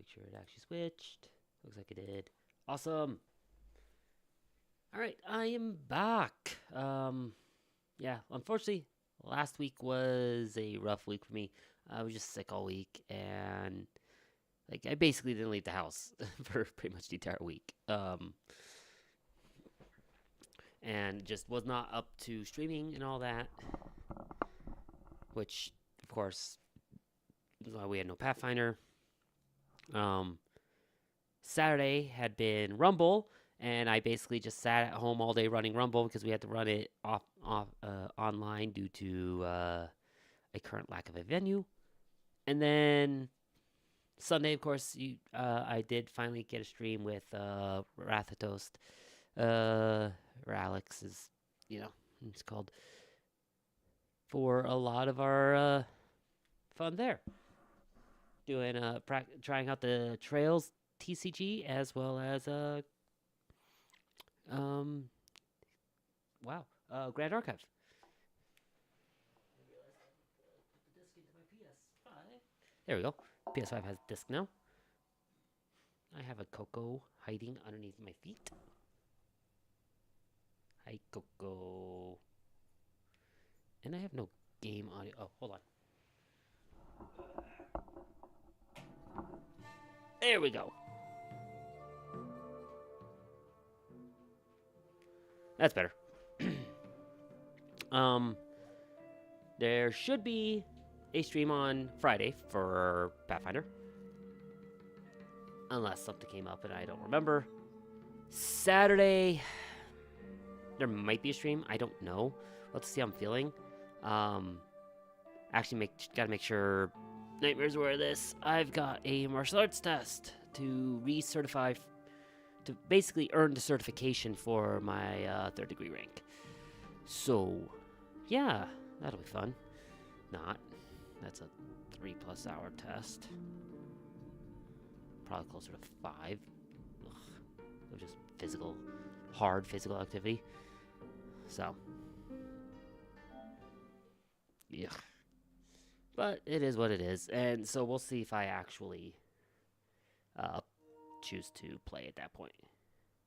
make sure it actually switched. Looks like it did. Awesome. All right, I am back. Yeah, unfortunately, last week was a rough week for me. I was just sick all week, and like I basically didn't leave the house for pretty much the entire week. And just was not up to streaming and all that, which of course is why we had no Pathfinder. Um, Saturday had been Rumble, and I basically just sat at home all day running Rumble because we had to run it off online due to a current lack of a venue. And then Sunday, of course, I did finally get a stream with Wrath of Toast, or Alex is, you know, it's called, for a lot of our fun there. Doing trying out the Trails TCG as well as um wow Grand Archive. There we go. PS5 has disc now. I have a Coco hiding underneath my feet. Hi, Coco. And I have no game audio. Oh, hold on. There we go. That's better. um, there should be a stream on Friday for Pathfinder, unless something came up and I don't remember. Saturday, there might be a stream. I don't know. Let's see how I'm feeling. Actually, gotta make sure Nightmare's aware of this. I've got a martial arts test to recertify, to basically earn the certification for my third degree rank. So, yeah, that'll be fun. Not. That's a 3+ hour test. Probably closer to 5. Ugh. It was just hard physical activity. So, yeah. But it is what it is. And so we'll see if I actually choose to play at that point.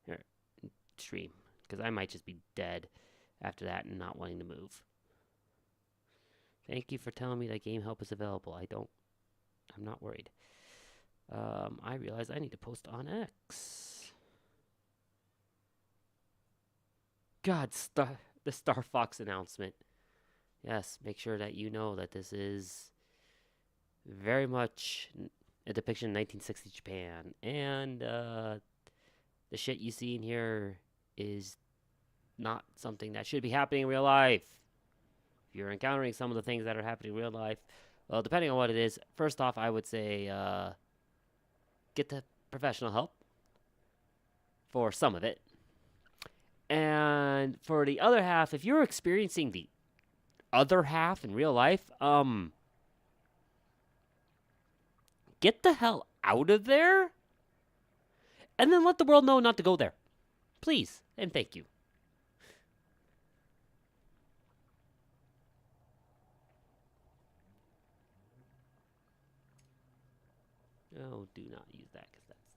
Or stream. Because I might just be dead after that and not wanting to move. Thank you for telling me that game help is available. I'm not worried. I realize I need to post on X. God, the Star Fox announcement. Yes, make sure that you know that this is very much a depiction of 1960s Japan. And the shit you see in here is not something that should be happening in real life. If you're encountering some of the things that are happening in real life, well, depending on what it is, first off, I would say get the professional help for some of it. And for the other half, if you're experiencing the other half in real life, get the hell out of there and then let the world know not to go there. Please and thank you. Oh, do not use that because that's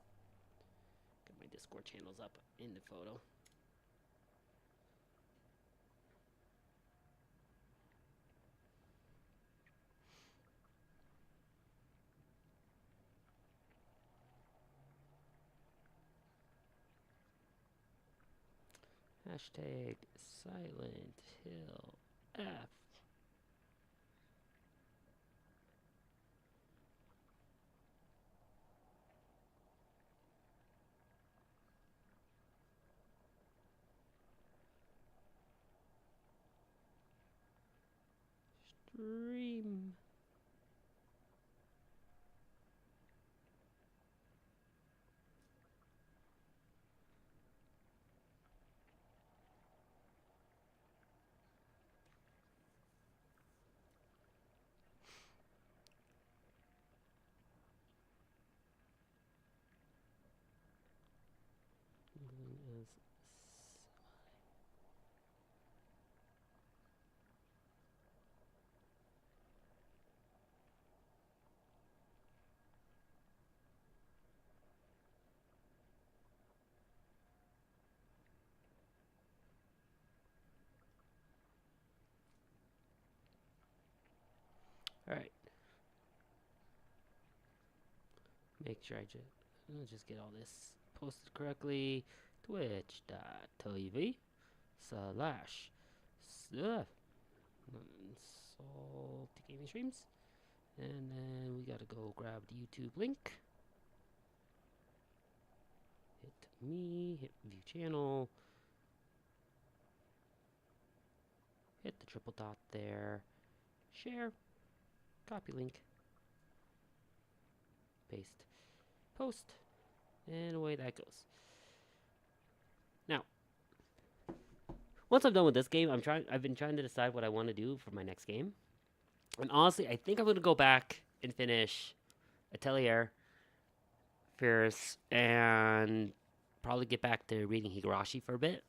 got my Discord channels up in the photo. Hashtag Silent Hill F. Stream. Alright. Make sure I'll just get all this posted correctly. Twitch.tv slash Salty Gaming Streams. And then we gotta go grab the YouTube link. Hit me, hit view channel. Hit the triple dot there. Share. Copy link. Paste. Post. And away that goes. Now, once I'm done with this game, I've been trying to decide what I want to do for my next game. And honestly, I think I'm going to go back and finish Atelier, Fierce, and probably get back to reading Higurashi for a bit.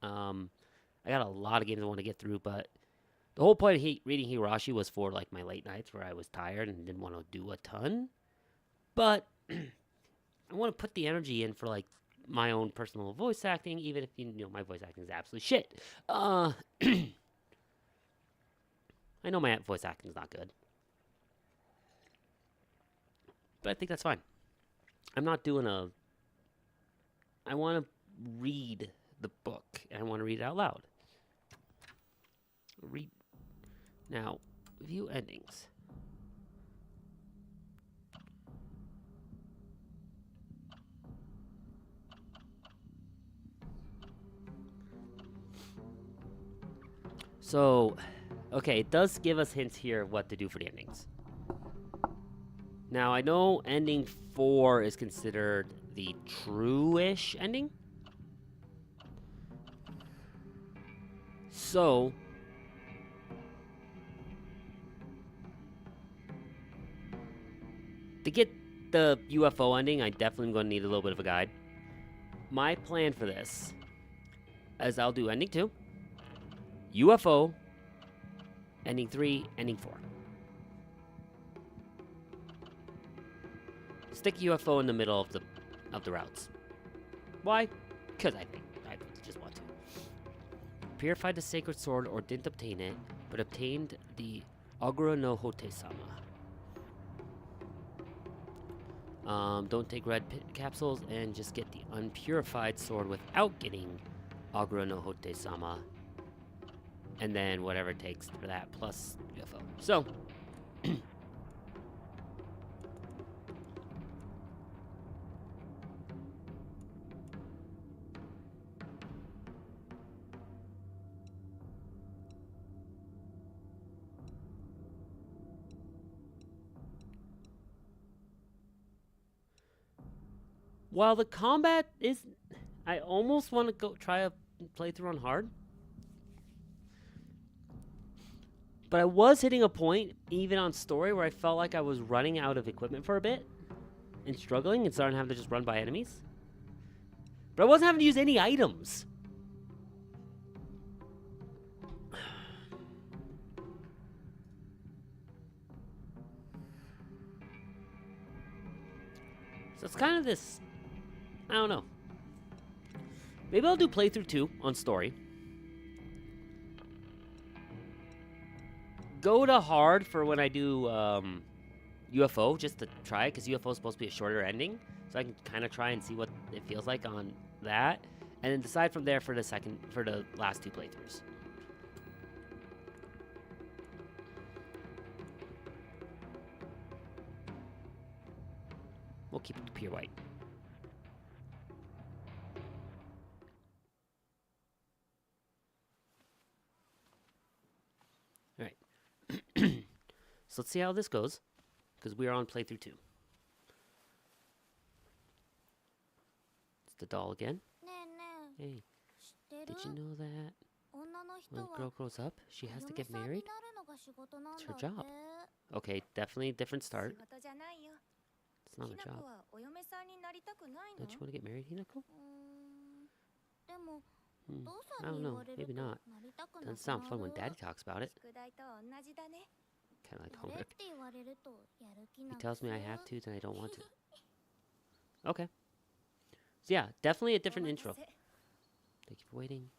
I got a lot of games I want to get through, but the whole point of reading Higurashi was for like my late nights where I was tired and didn't want to do a ton. But I want to put the energy in for like my own personal voice acting, even if you know my voice acting is absolute shit. I know my voice acting is not good, but I think that's fine. I'm not doing I want to read the book, and I want to read it out loud. Read. Now, view endings. So, okay, it does give us hints here of what to do for the endings. Now, I know ending 4 is considered the true-ish ending. So, to get the UFO ending, I definitely am going to need a little bit of a guide. My plan for this is I'll do ending 2, UFO, ending 3, ending 4. Stick UFO in the middle of the routes. Why? Because I just want to. Purified the sacred sword or didn't obtain it, but obtained the Agura no Hote-sama. Don't take red capsules and just get the unpurified sword without getting Agura no Hote-sama. And then whatever it takes for that, plus UFO. So, while the combat is... I almost want to go try a playthrough on hard. But I was hitting a point, even on story, where I felt like I was running out of equipment for a bit. And struggling and starting having to just run by enemies. But I wasn't having to use any items. So it's kind of this... I don't know. Maybe I'll do playthrough 2 on story. Go to hard for when I do UFO, just to try it, because UFO is supposed to be a shorter ending. So I can kind of try and see what it feels like on that. And then decide from there for the last 2 playthroughs. We'll keep it pure white. Alright. So let's see how this goes. Because we are on playthrough 2. It's the doll again. Hey, did you know that when a girl grows up, she has to get married? It's her job. Okay, definitely a different start. It's not a job. Don't you want to get married, Hinako? I don't know. Maybe not. Doesn't sound fun when Daddy talks about it. Kind of like homework. He tells me I have to, then I don't want to. Okay. So yeah, definitely a different intro. Thank you for waiting.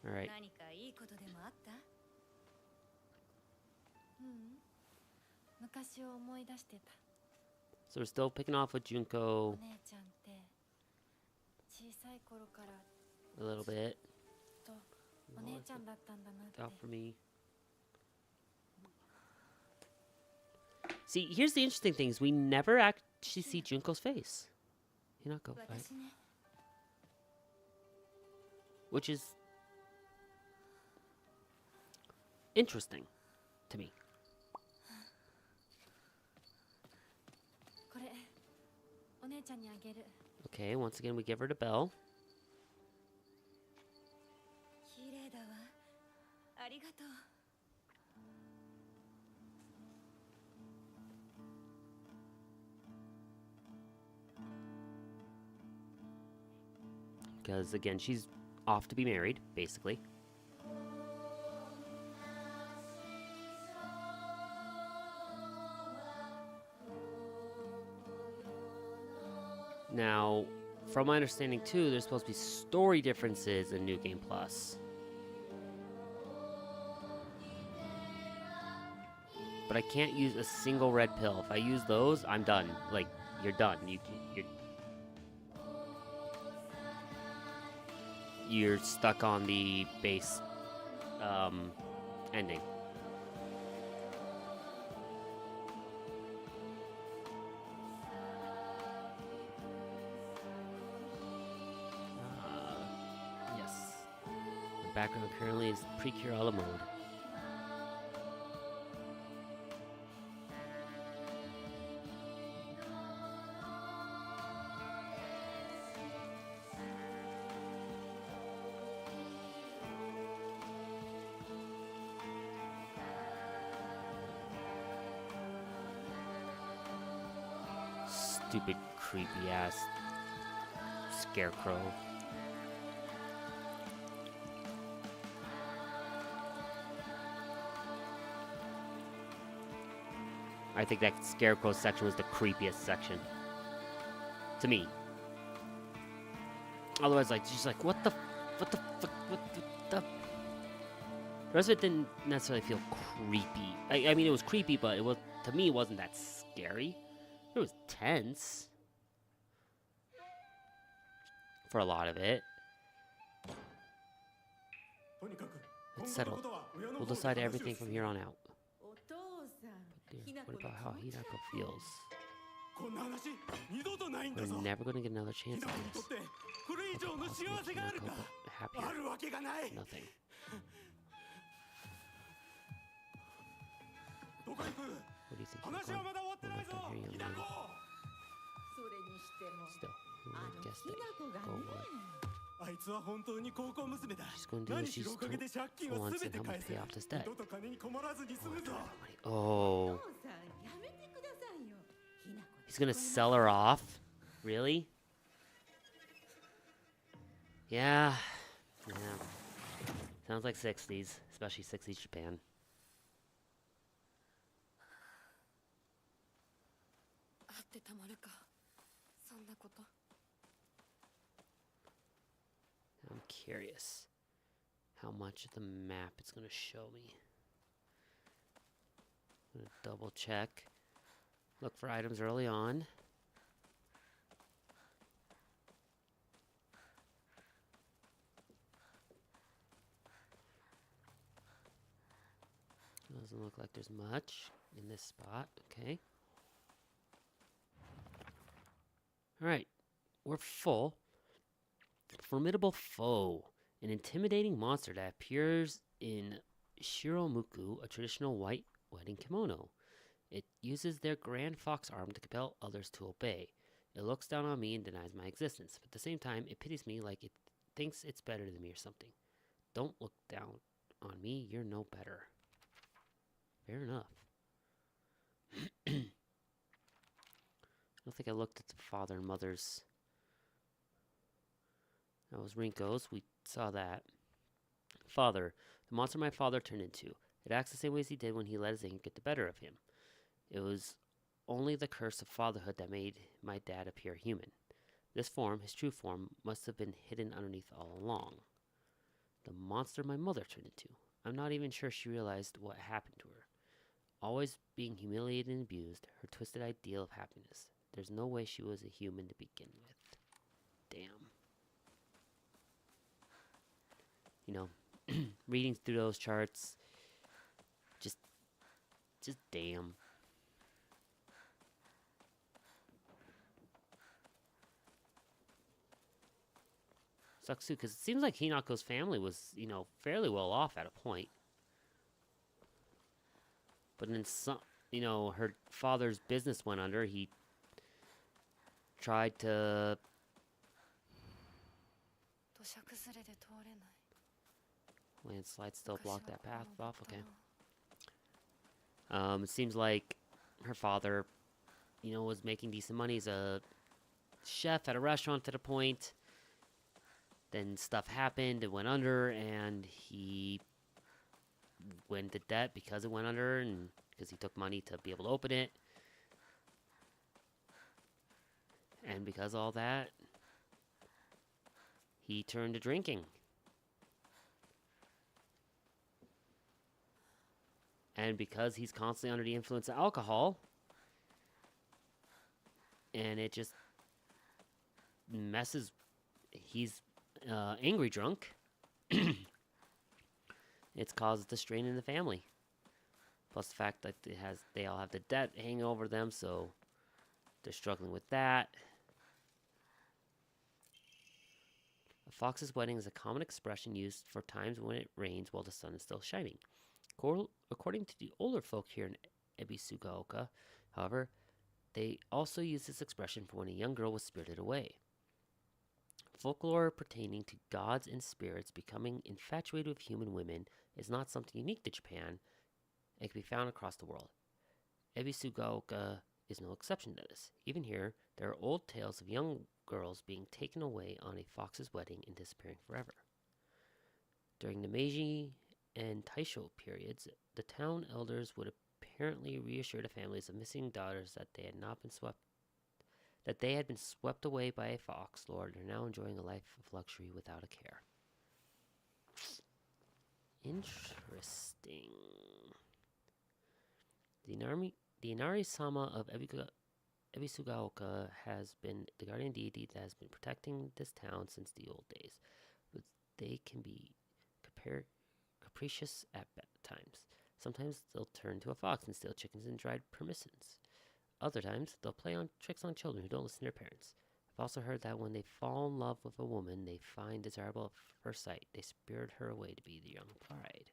Alright. So we're still picking off with Junko a little bit. Out for me. See, here's the interesting thing: is we never actually see Junko's face. Hinako, right? Which is interesting to me. Okay, once again, we give her the bell. Because, again, she's off to be married, basically. Now, from my understanding, too, there's supposed to be story differences in New Game Plus. But I can't use a single red pill. If I use those, I'm done. Like, you're done. You're stuck on the base ending. Yes. The background currently is Precure mode. Stupid, creepy ass scarecrow. I think that scarecrow section was the creepiest section. To me. Otherwise, like, she's like, what the fuck? The rest of it didn't necessarily feel creepy. I mean, it was creepy, but it was, to me, it wasn't that scary. It was tense for a lot of it. It's settled. We'll decide everything from here on out. But dear, what about how Hinako feels? We're never going to get another chance at this. What could possibly make Hinako happier? Nothing. What do you think? We're not done here, young lady. Still, who would have guessed it? Go on. She's going to do what she's told for once and help me pay off this debt. Oh. He's going to sell her off? Really? Yeah. Yeah. Sounds like 60s, especially 60s Japan. I'm curious how much of the map it's going to show me. I'm going to double check. Look for items early on. Doesn't look like there's much in this spot. Okay. Alright. We're full. Formidable foe. An intimidating monster that appears in Shiromuku, a traditional white wedding kimono. It uses their grand fox arm to compel others to obey. It looks down on me and denies my existence, but at the same time, it pities me like it thinks it's better than me or something. Don't look down on me, you're no better. Fair enough. I don't think I looked at the father and mother's. That was Rinko's. We saw that. Father. The monster my father turned into. It acts the same way as he did when he let his anger get the better of him. It was only the curse of fatherhood that made my dad appear human. This form, his true form, must have been hidden underneath all along. The monster my mother turned into. I'm not even sure she realized what happened to her. always being humiliated and abused, her twisted ideal of happiness. There's no way she was a human to begin with. Damn. You know, reading through those charts, just damn. Sucks too, because it seems like Hinako's family was, fairly well off at a point. But then some, her father's business went under. He tried to. Landslide still blocked that path off. Okay. It seems like her father, was making decent money as a chef at a restaurant at a point. Then stuff happened, it went under, and he went into debt because it went under, and because he took money to be able to open it. And because of all that, he turned to drinking. And because he's constantly under the influence of alcohol, and it just messes, he's angry drunk, it's caused a strain in the family. Plus the fact that they all have the debt hanging over them, so they're struggling with that. A fox's wedding is a common expression used for times when it rains while the sun is still shining. According to the older folk here in Ebisugaoka, however, they also use this expression for when a young girl was spirited away. Folklore pertaining to gods and spirits becoming infatuated with human women is not something unique to Japan. It can be found across the world. Ebisugaoka is no exception to this. Even here, there are old tales of young girls being taken away on a fox's wedding and disappearing forever. During the Meiji and Taisho periods, the town elders would apparently reassure the families of missing daughters that they had been swept away by a fox lord and are now enjoying a life of luxury without a care. Interesting. The Inari-sama of Ebisugaoka has been the guardian deity that has been protecting this town since the old days, but they can be capricious at times. Sometimes they'll turn to a fox and steal chickens and dried persimmons. Other times, they'll play tricks on children who don't listen to their parents. I've also heard that when they fall in love with a woman they find desirable at first sight, they spirit her away to be the young bride.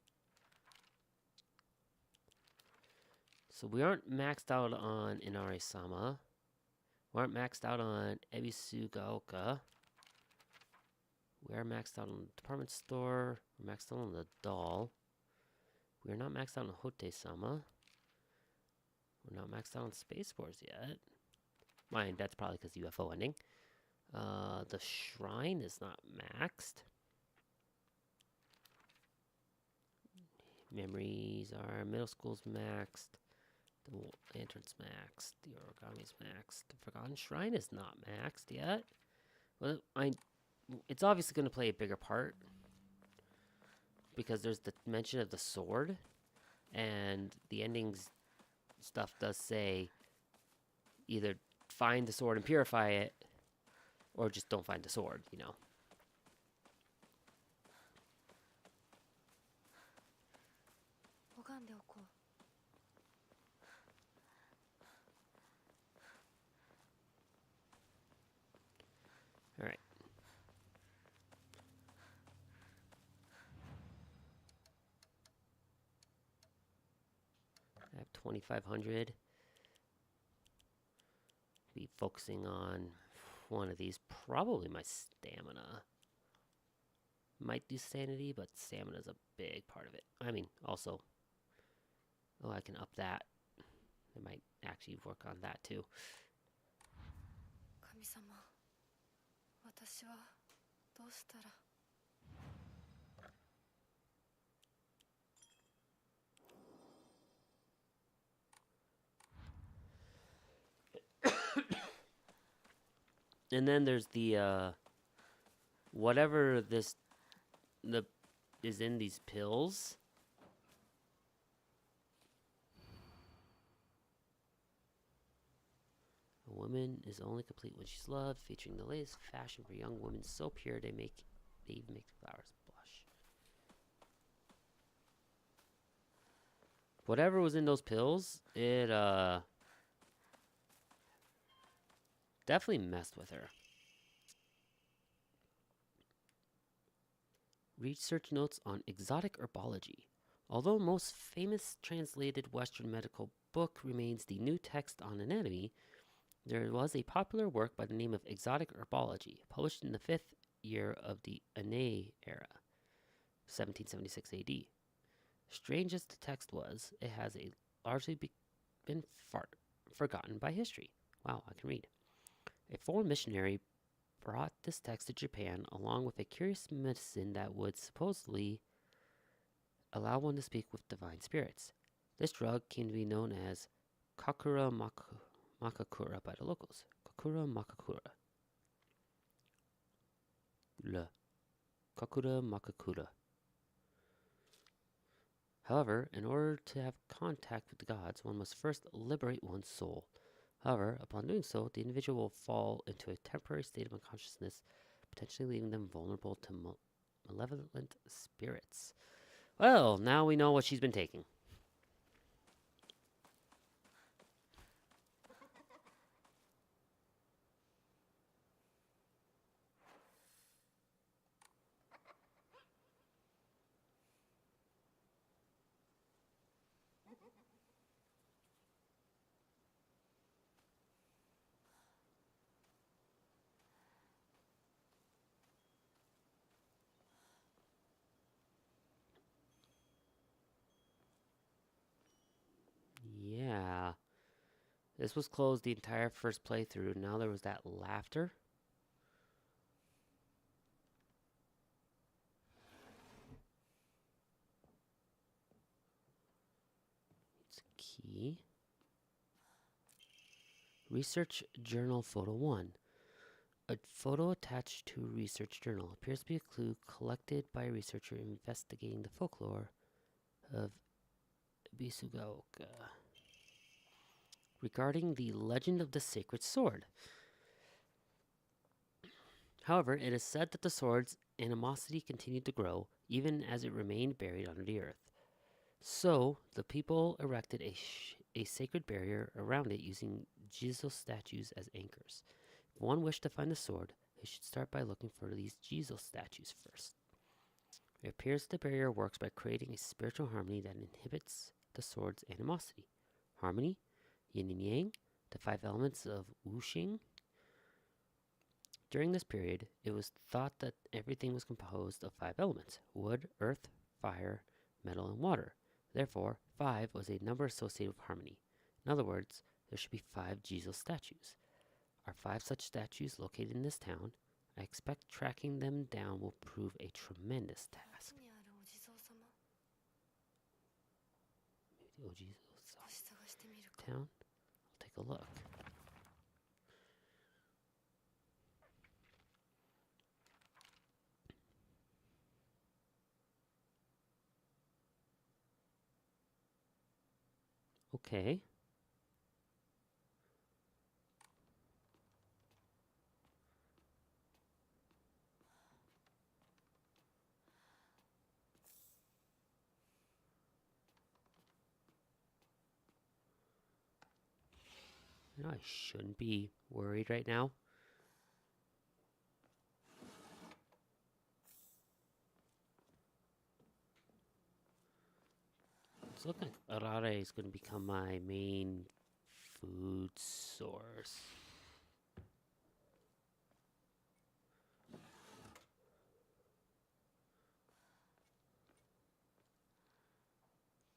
So we aren't maxed out on Inari-sama. We aren't maxed out on Ebisugaoka. We are maxed out on the department store. We're maxed out on the doll. We are not maxed out on Hote-sama. We're not maxed out on Space Force yet. Mind, that's probably because UFO ending. The shrine is not maxed. Memories are middle school's maxed. The lantern's maxed. The origami's maxed. The Forgotten Shrine is not maxed yet. Well, it's obviously going to play a bigger part because there's the mention of the sword, and the endings stuff does say either find the sword and purify it, or just don't find the sword, Alright. I have 2,500. Be focusing on one of these. Probably my stamina. Might do sanity, but stamina is a big part of it. I mean, also, I can up that. I might actually work on that too. And then there's the whatever is in these pills. woman is only complete when she's loved, featuring the latest fashion for young women so pure they even make the flowers blush. Whatever was in those pills, it definitely messed with her. Research notes on exotic herbology. Although most famous translated Western medical book remains the New Text on Anatomy, there was a popular work by the name of Exotic Herbology, published in the 5th year of the Ane era, 1776 AD. Strange as the text was, it has largely been forgotten by history. Wow, I can read. A foreign missionary brought this text to Japan along with a curious medicine that would supposedly allow one to speak with divine spirits. This drug came to be known as Kakura Makakura by the locals. Kakura Makakura. Kakura Makakura. However, in order to have contact with the gods, one must first liberate one's soul. However, upon doing so, the individual will fall into a temporary state of unconsciousness, potentially leaving them vulnerable to malevolent spirits. Well, now we know what she's been taking. Yeah. This was closed the entire first playthrough. Now there was that laughter. It's a key. Research Journal Photo 1. A photo attached to a research journal appears to be a clue collected by a researcher investigating the folklore of Bisugaoka regarding the legend of the sacred sword. However, it is said that the sword's animosity continued to grow even as it remained buried under the earth. So, the people erected a sacred barrier around it using Jesus statues as anchors. If one wished to find the sword, they should start by looking for these Jesus statues first. It appears the barrier works by creating a spiritual harmony that inhibits the sword's animosity. Harmony, yin and yang, the 5 elements of wuxing. During this period, it was thought that everything was composed of 5 elements: wood, earth, fire, metal, and water. Therefore, 5 was a number associated with harmony. In other words, there should be 5 Jesus statues. Are 5 such statues located in this town? I expect tracking them down will prove a tremendous task. Maybe the Ojizo town? I'll take a look. Okay. You know, I shouldn't be worried right now. It's looking like Arare is going to become my main food source.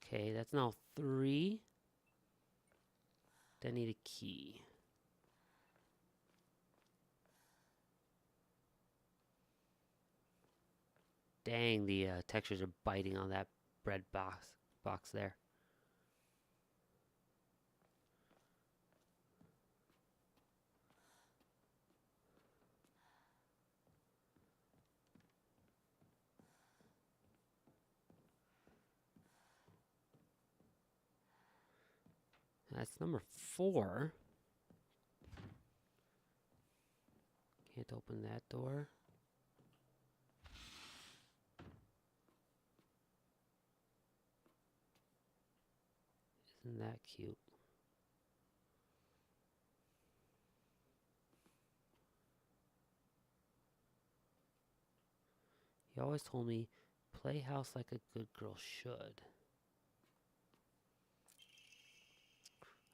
Okay, that's now 3. Then I need a key. Dang, the textures are biting on that bread box there. That's number 4. Can't open that door. Isn't that cute? He always told me, play house like a good girl should.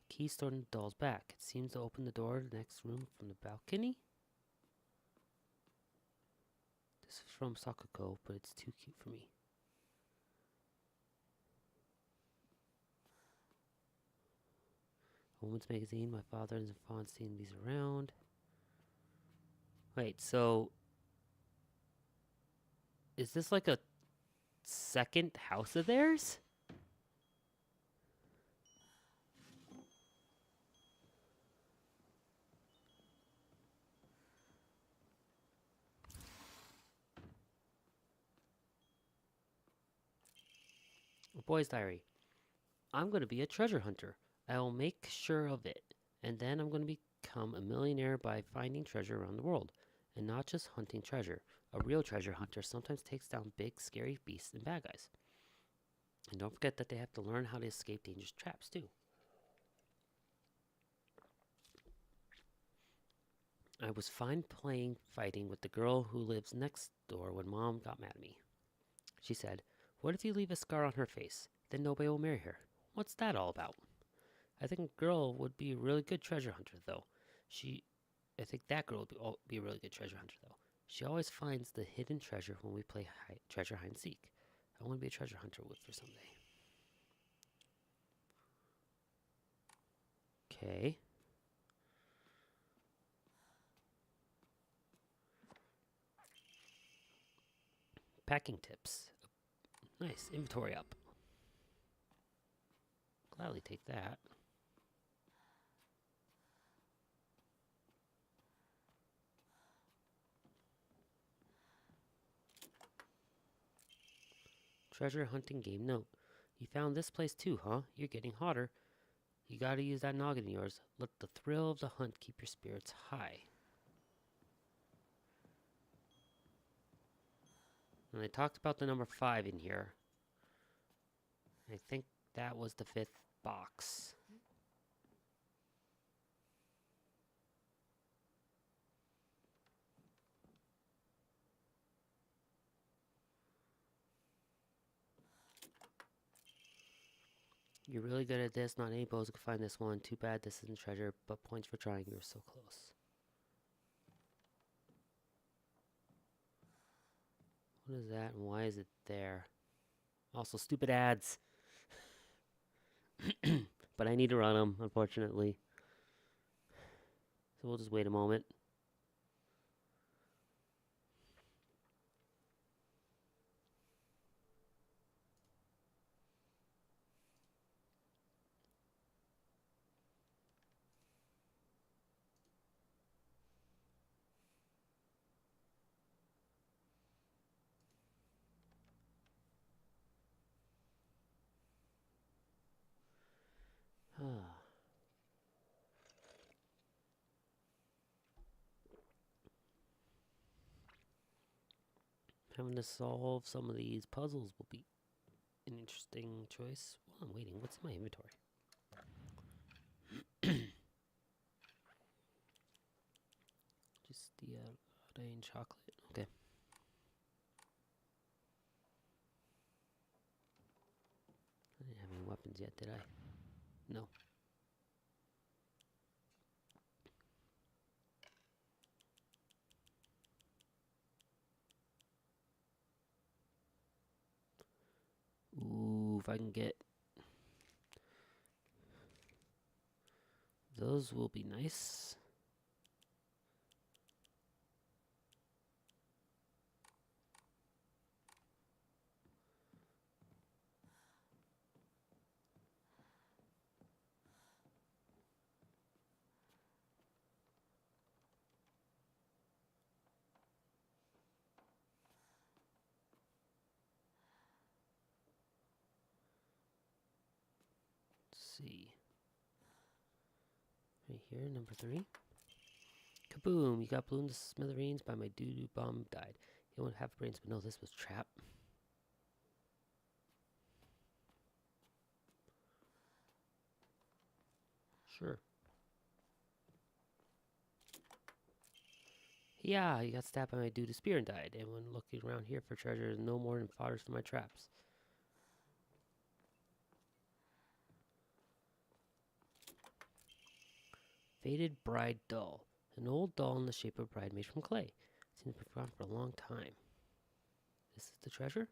Key stored in the doll's back. It seems to open the door to the next room from the balcony. This is from Sakuko, but it's too cute for me. A woman's magazine. My father isn't fond seeing these around. Wait, so is this like a second house of theirs? A boy's diary. I'm going to be a treasure hunter. I will make sure of it. And then I'm going to become a millionaire by finding treasure around the world. And not just hunting treasure. A real treasure hunter sometimes takes down big, scary beasts and bad guys. And don't forget that they have to learn how to escape dangerous traps, too. I was fine fighting with the girl who lives next door when Mom got mad at me. She said, "What if you leave a scar on her face? Then nobody will marry her. What's that all about?" I think a girl would be a really good treasure hunter, though. I think that girl would be a really good treasure hunter, though. She always finds the hidden treasure when we play treasure hide and seek. I want to be a treasure hunter with her someday. Okay. Packing tips. Nice. Inventory up. Gladly take that. Treasure hunting game note. You found this place too, huh? You're getting hotter. You gotta use that noggin of yours. Let the thrill of the hunt keep your spirits high. And I talked about the number 5 in here. I think that was the 5th box. You're really good at this. Not any bows can find this one. Too bad this isn't treasure, but points for trying. You were so close. What is that and why is it there? Also, stupid ads. But I need to run them, unfortunately. So we'll just wait a moment. Having to solve some of these puzzles will be an interesting choice. While I'm waiting, what's in my inventory? Just the plain chocolate. Okay. I didn't have any weapons yet, did I? No. Ooh, if I can get those will be nice. Let's see. Right here, number 3. Kaboom! You got blown to smithereens by my doo-doo bomb died. You don't have brains, but no, this was trap. Sure. Yeah, you got stabbed by my doo-doo spear and died. And when looking around here for treasure, there's no more than fodders for my traps. Faded bride doll. An old doll in the shape of a bride made from clay. Seems to be forgotten for a long time. This is the treasure?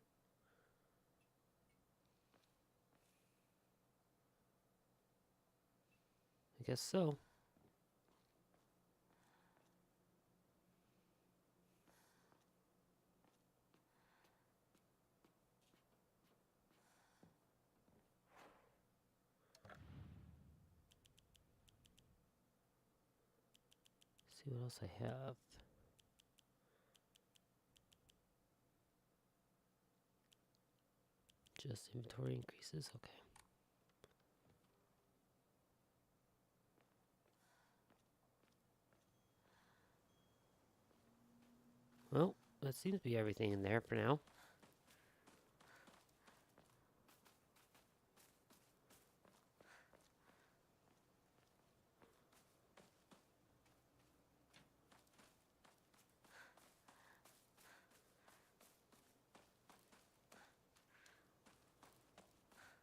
I guess so. See what else I have. Just inventory increases, okay. Well, that seems to be everything in there for now.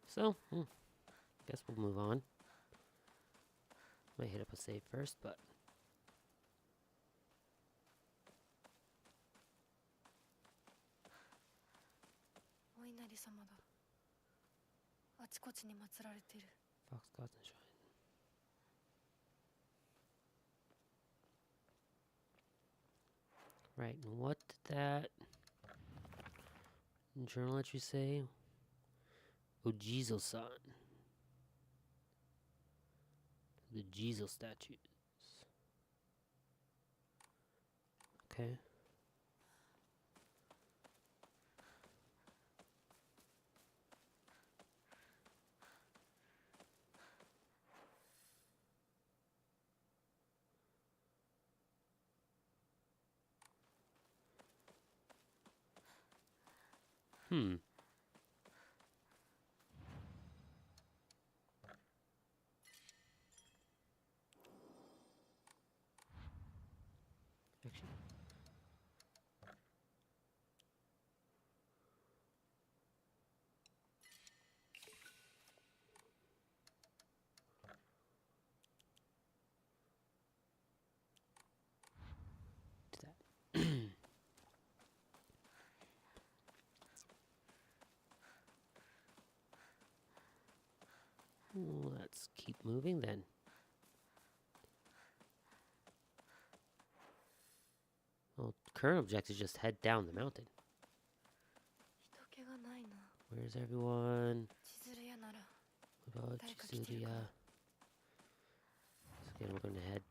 So, guess we'll move on. Might hit up a save first, but... Fox gods and shrine. Right, and what did that journal entry say? Ojizo-san. The Jizo statues. Okay. Hmm. Actually, do that. Let's keep moving then. Well, current objective is just head down the mountain. Where's everyone? What about Chizuriya? So again, we're going to head.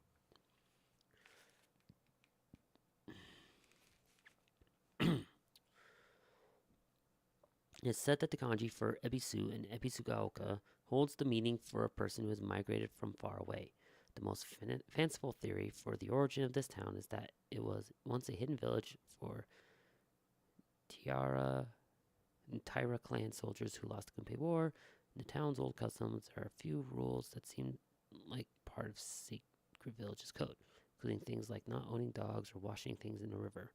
It's said that the kanji for Ebisu and Ebisugaoka holds the meaning for a person who has migrated from far away. The most fanciful theory for the origin of this town is that it was once a hidden village for Tiara and Tyra clan soldiers who lost the Gunpei War. In the town's old customs, there are a few rules that seem like part of Secret Village's code, including things like not owning dogs or washing things in a river.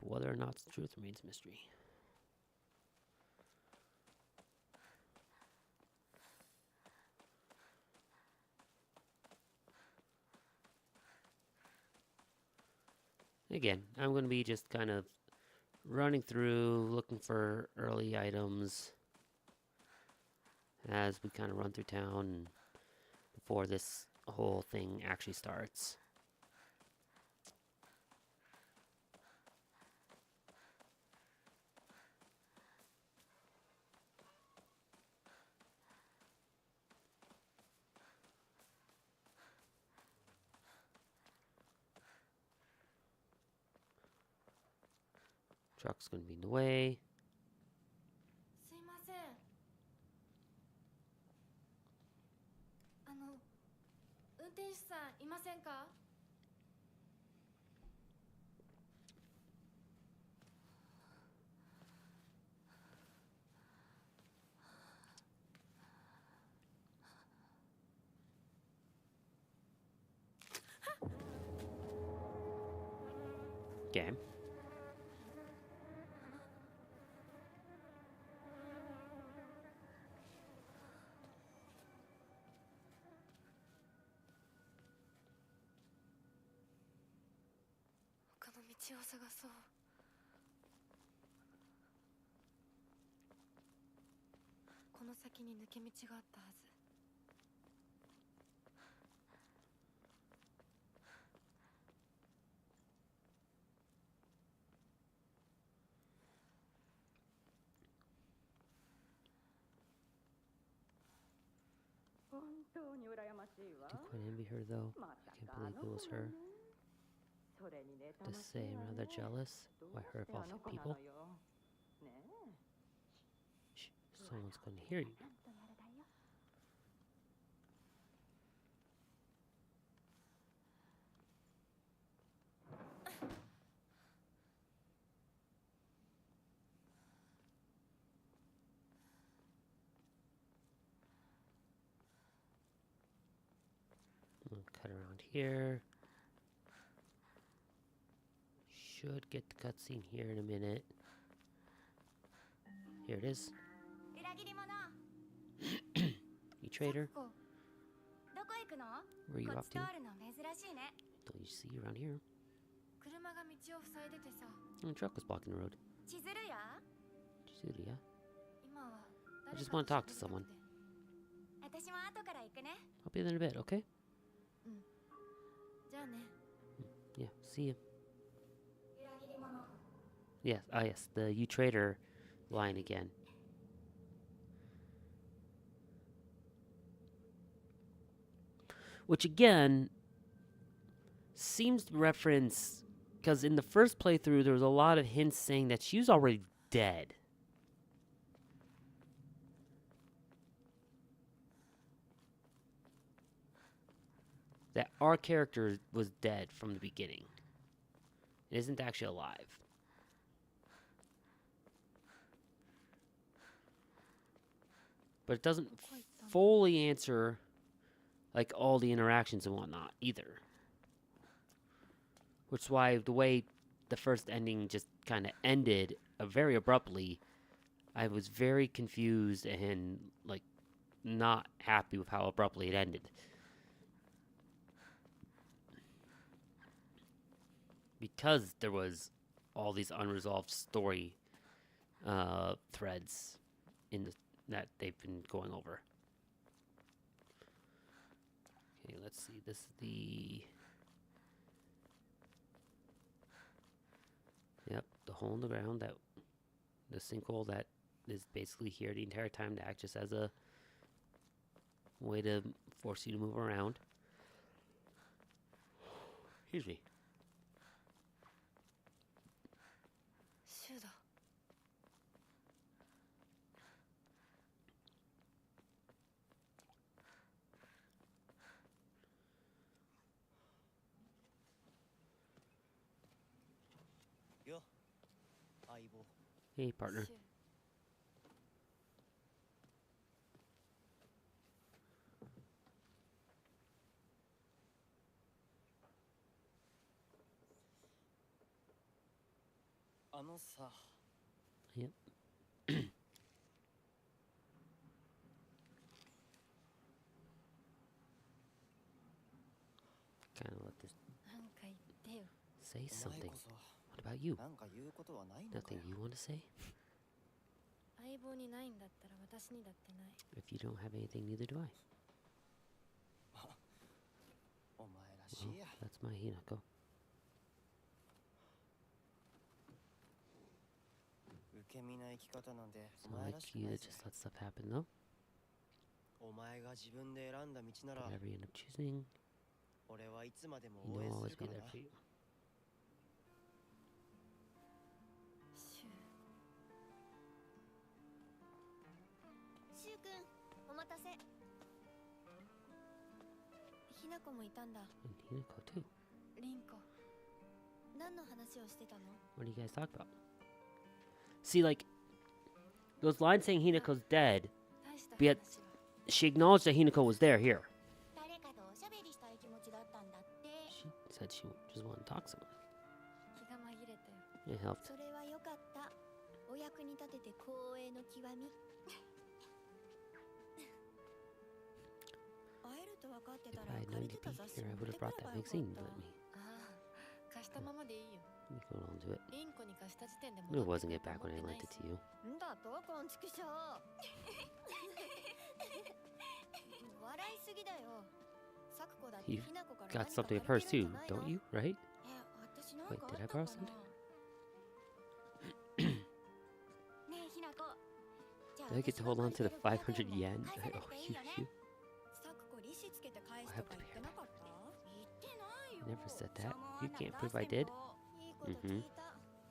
But whether or not it's the truth remains a mystery. Again, I'm going to be just kind of running through, looking for early items as we kind of run through town before this whole thing actually starts. Truck's going to be in the way. game. Do quite envy her though. I can't believe it was her. Just say I'm rather jealous. Why her of all people? Shh, someone's going to hear you. We'll cut around here. Should get the cutscene here in a minute. Here it is. You traitor. Where are you off to? Don't you see around here? The truck was blocking the road. Chizuruya? I just want to talk to someone. I'll be there in a bit, okay? Yeah, see you. Yes, yes, the you traitor line again. Which again seems to reference, because in the first playthrough there was a lot of hints saying that she was already dead. That our character was dead from the beginning. It isn't actually alive. But it doesn't fully answer like all the interactions and whatnot either. Which is why the way the first ending just kind of ended very abruptly, I was very confused and like not happy with how abruptly it ended. Because there was all these unresolved story threads in that they've been going over. Okay, let's see. This is the... Yep, the hole in the ground, that the sinkhole that is basically here the entire time to act just as a way to force you to move around. Excuse me. Hey, partner. Yep. Kind of let this say something. What about you? Nothing you want to say? If you don't have anything, neither do I. Well, that's my Hinako. It's not like you that just let stuff happen, though. Whatever you end up choosing, you know I'll always be there for you. And Hinako too. What do you guys talk about? See, like, those lines saying Hinako's dead, but yet she acknowledged that Hinako was there here. She said she just wanted to talk to someone. It helped. それは良かった。お役に立てて光栄の極み。会えると分かってた If ら I had 借 known りて to た be 雑誌 here, I 持っ would て have くれ brought that ばよかっ magazine た。 with me. ああ、貸したままでいいよ。 Let me hold on to it. インコに貸した時点で But it 戻って wasn't くる get と back 思っ when I てな lent い it し。 to you. んだとこんちくしょう。笑いすぎだよ。サクコだって You've ひなこから got 何か something of 借り hers てる too, んじゃないの？ don't you? Right? 私なん Wait, か did あ I った borrow か something? な？ねえひなこ。じゃあ Do I get to hold on to the 500 yen? 返さな Oh, くていい you, よね。 you サクコ利子つけて返す I'll と have か to 言って pay な her かった？言ってないよ。 Never said that. しょうも You な can't 出 prove して I も did. いいこと聞いた。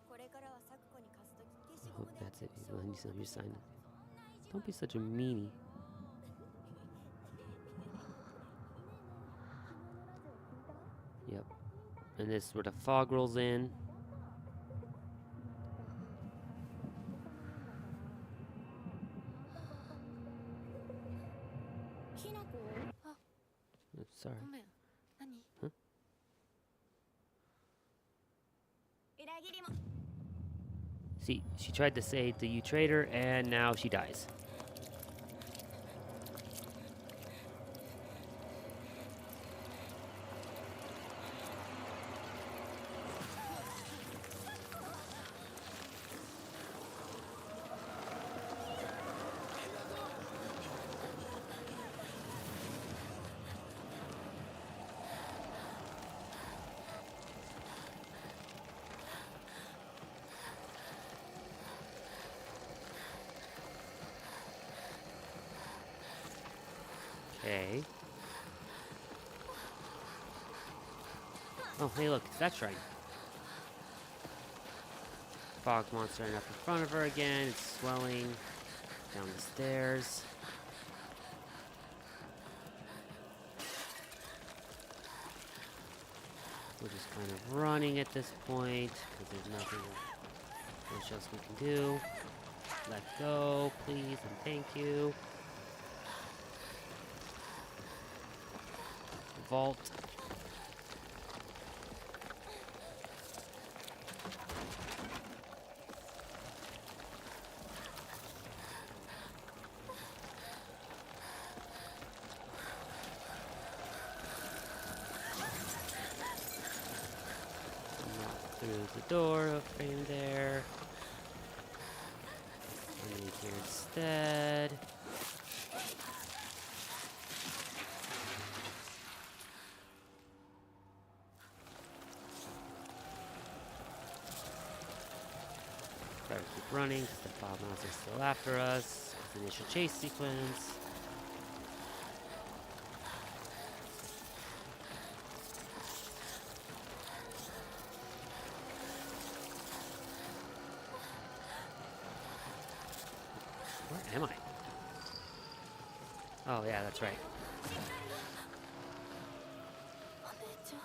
これからはサクコに貸すとき消し I ゴ hope ムで that's it. 証 When 拠 you send me 隠 sign して it. そんな意地悪 Don't be such a meanie. ねえねえ、昨日のラジオ聞いた？ Yep. And this is where the fog rolls in. ひなこ？ Oh, sorry. ごめん。何？ 裏切りも。 See, she tried to save the U trader, and now she dies. Okay. Oh, hey, look, it's that shrine. Fog monster up in front of her again. It's swelling down the stairs. We're just kind of running at this point because there's nothing much else we can do. Let go, please, and thank you. Vault. Knock through the door frame there. Underneath here instead. Better keep running because the fog monster's still after us. It's the initial chase sequence. Where am I? Oh, yeah, that's right. お姉ちゃん。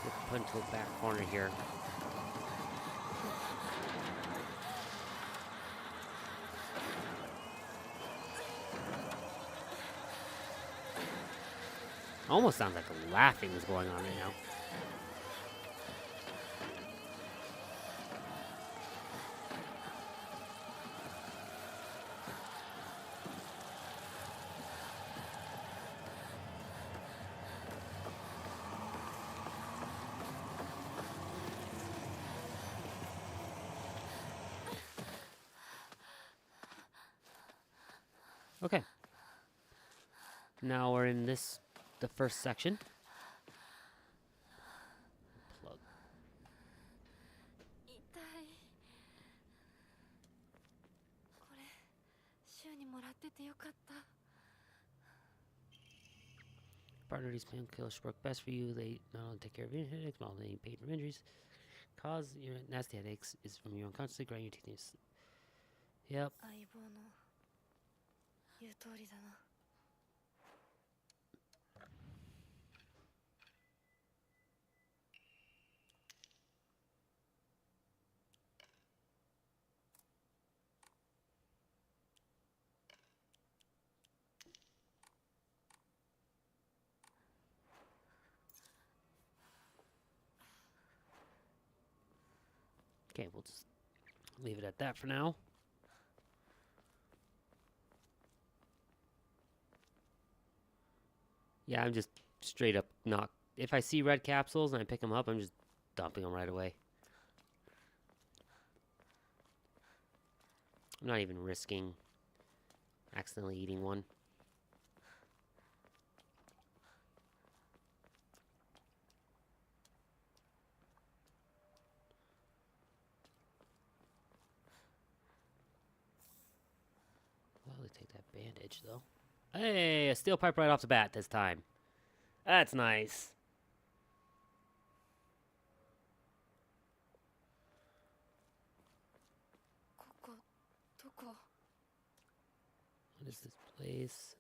Get put into a back corner here. Almost sounds like laughing is going on right now. Okay. Now we're in the first section. Plug. 痛い。これ、週にもらっててよかった。 Partner, these painkillers work best for you. They not only take care of your headaches, but also any pain from injuries. Cause your nasty headaches is from your unconsciously grinding your teeth in your sleep. Yep. 相棒の言う通りだな。 あ Okay, we'll just leave it at that for now. Yeah, I'm just straight up not. If I see red capsules and I pick them up, I'm just dumping them right away. I'm not even risking accidentally eating one. Well, they take that bandage though. Hey, a steel pipe right off the bat this time. That's nice. What is this place?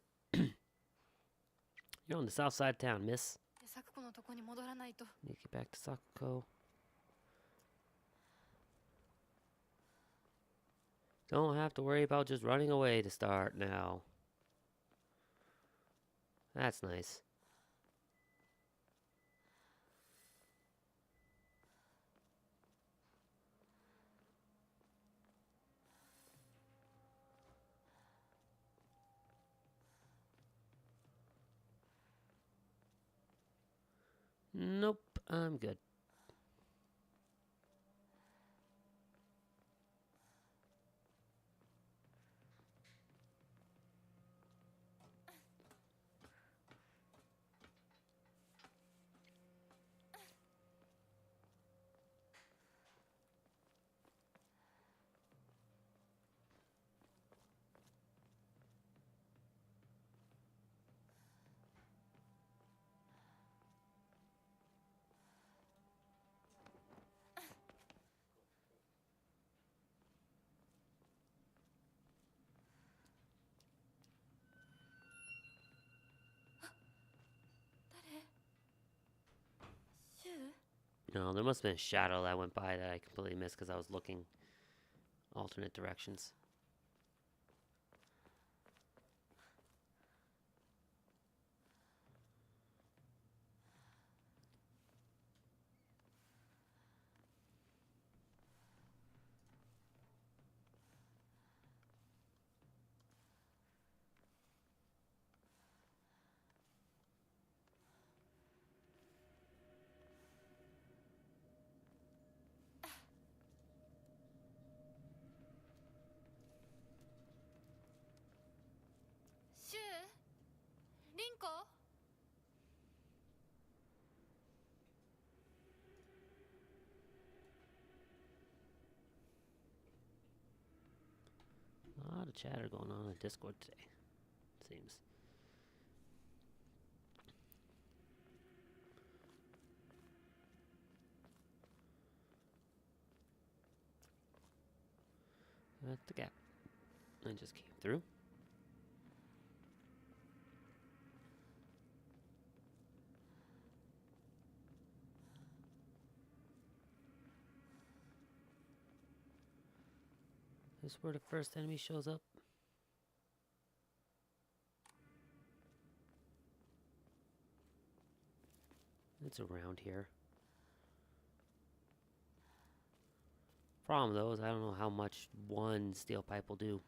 You're on the south side of town, miss. サクコのとこに戻らないと。 Need to get back to Sakuko. Don't have to worry about just running away to start now. That's nice. Nope, I'm good. No, there must have been a shadow that went by that I completely missed because I was looking alternate directions. A lot of chatter going on Discord today, it seems. That's the gap. I just came through. This is where the first enemy shows up. It's around here. Problem though is I don't know how much one steel pipe will do.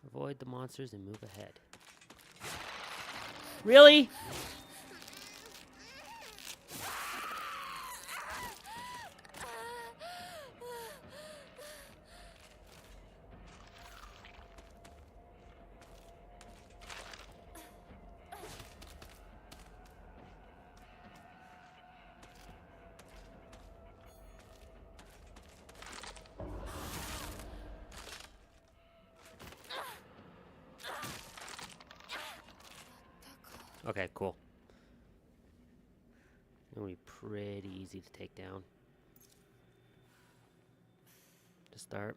Avoid the monsters and move ahead. Really? Okay, cool. It'll be pretty easy to take down. To start.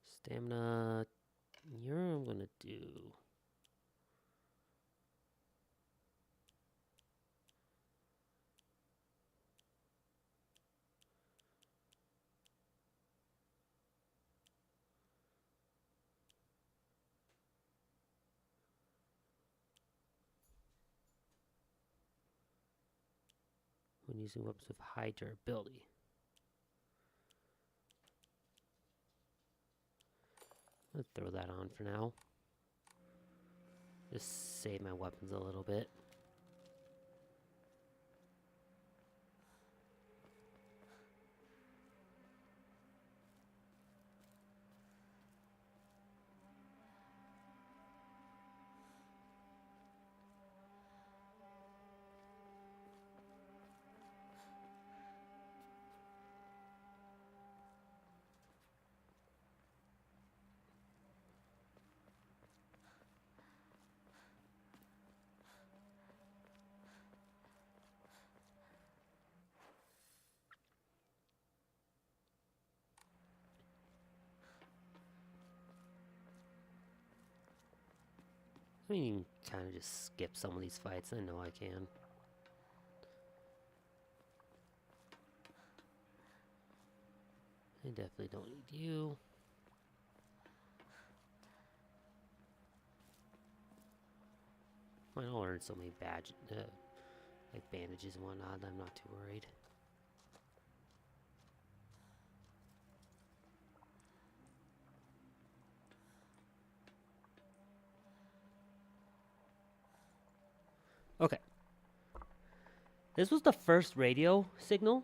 Stamina. Here I'm gonna do. when using weapons with high durability. Let's throw that on for now. Just save my weapons a little bit. I mean, you can kind of just skip some of these fights. I know I can. I definitely don't need you. I'll earn so many like bandages and whatnot. I'm not too worried. Okay. This was the first radio signal.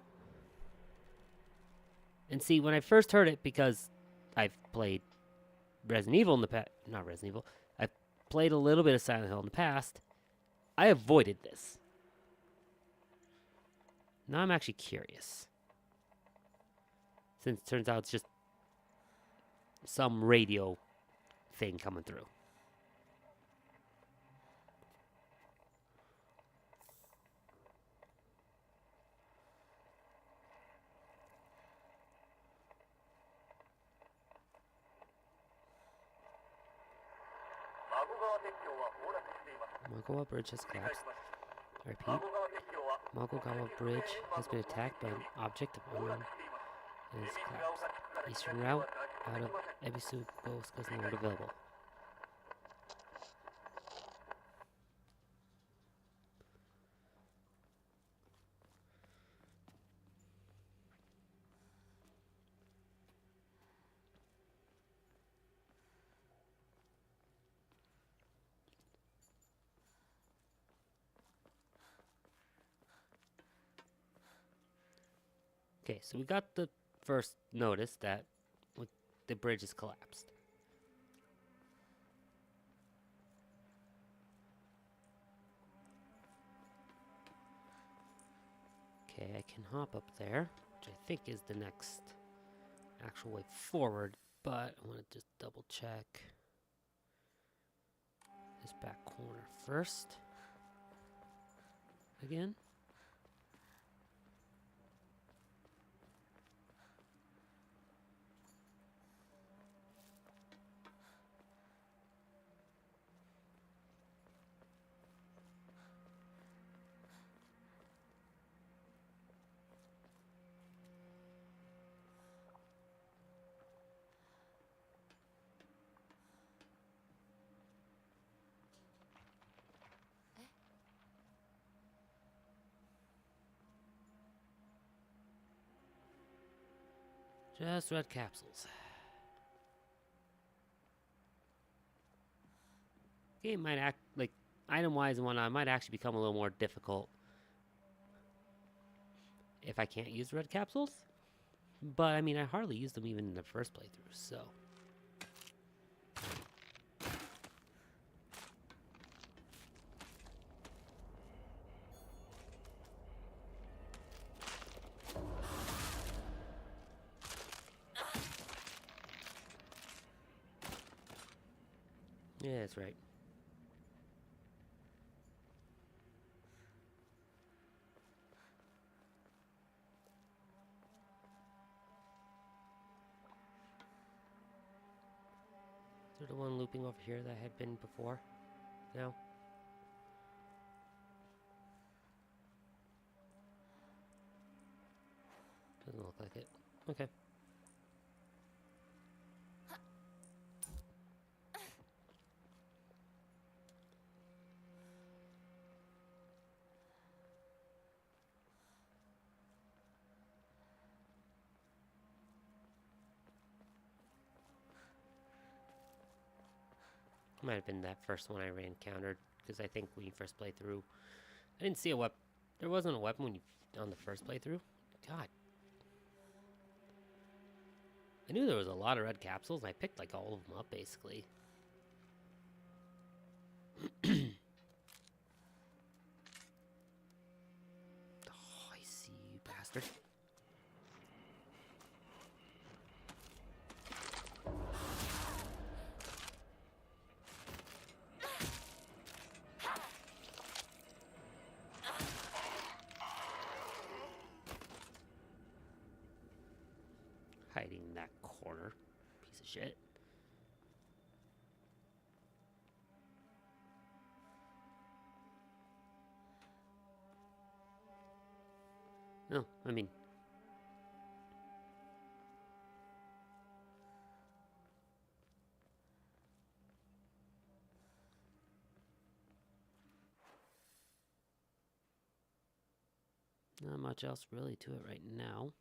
And see, when I first heard it, because I've played Resident Evil in the past, not Resident Evil, I've played a little bit of Silent Hill in the past, I avoided this. Now I'm actually curious. Since it turns out it's just some radio thing coming through. Magowa Bridge has collapsed. I repeat, Magogawa Bridge has been attacked by an object of unknown and has collapsed. Eastern route out of Ebisu Bosk is no longer available. Okay, so we got the first notice that the bridge is collapsed. Okay, I can hop up there, which I think is the next actual way forward, but I want to just double check this back corner first. Again. Just red capsules. Game might act like item-wise and whatnot might actually become a little more difficult if I can't use red capsules. But I mean, I hardly used them even in the first playthrough, so. Yeah, that's right. Is there the one looping over here that had been before? No? Doesn't look like it. Okay. Might have been that first one I encountered, because I think when you first play through, I didn't see a weapon. There wasn't a weapon when you on the first playthrough. God, I knew there was a lot of red capsules, and I picked like all of them up basically. Oh, I see you, bastard. Hiding in that corner. Piece of shit. No, I mean... Not much else really to it right now.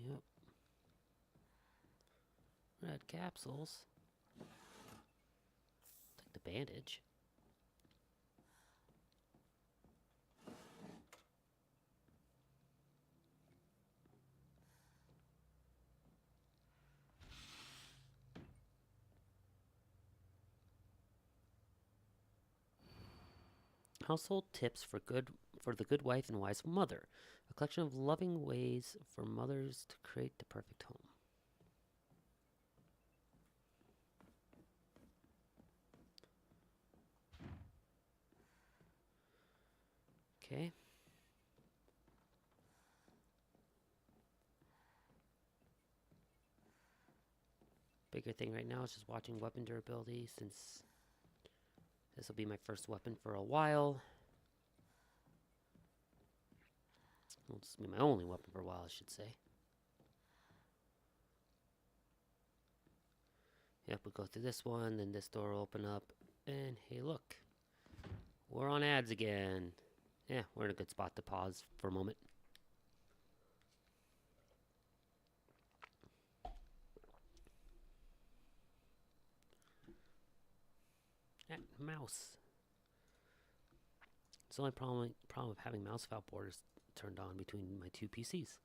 Yep. Red capsules. Take the bandage. Household tips for the good wife and wise mother. A collection of loving ways for mothers to create the perfect home. Okay. Bigger thing right now is just watching weapon durability, since this will be my first weapon for a while. Well, this will be my only weapon for a while, I should say. Yep, we'll go through this one, then this door will open up, and hey look, we're on ads again. Yeah, we're in a good spot to pause for a moment. That mouse. It's the only problem with having mouse file borders turned on between my two PCs.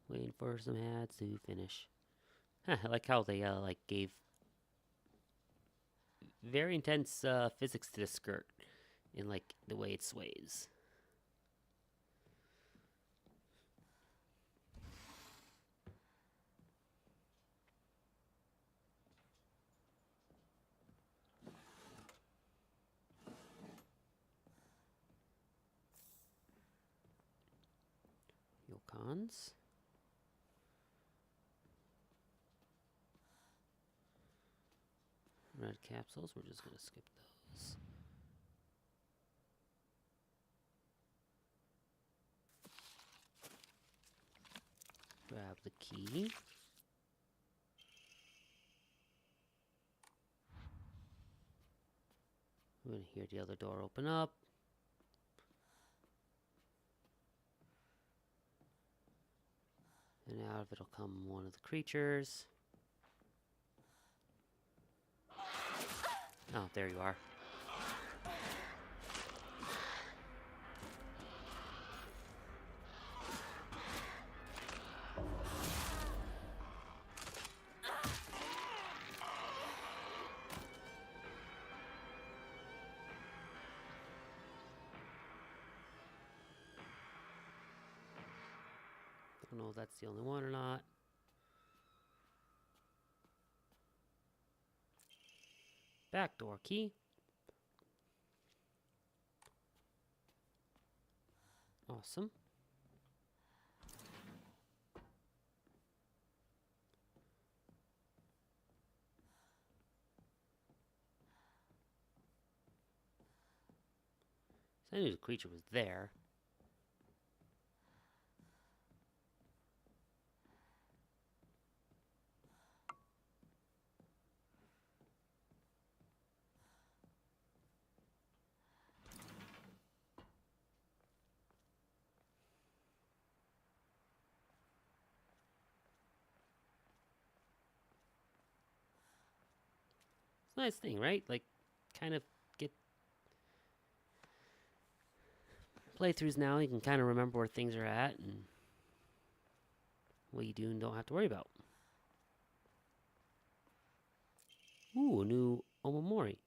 Waiting for some ads to finish. Huh, I like how they like gave very intense physics to the skirt in like the way it sways. Yokons. Red capsules, we're just gonna skip those. Grab the key. We're gonna hear the other door open up. And out of it'll come one of the creatures. Oh, there you are. know if that's the only one or not. Backdoor key. Awesome. So I knew the creature was there. It's a nice thing, right? Like, kind of get playthroughs now. You can kind of remember where things are at and what you do and don't have to worry about. Ooh, a new Omamori.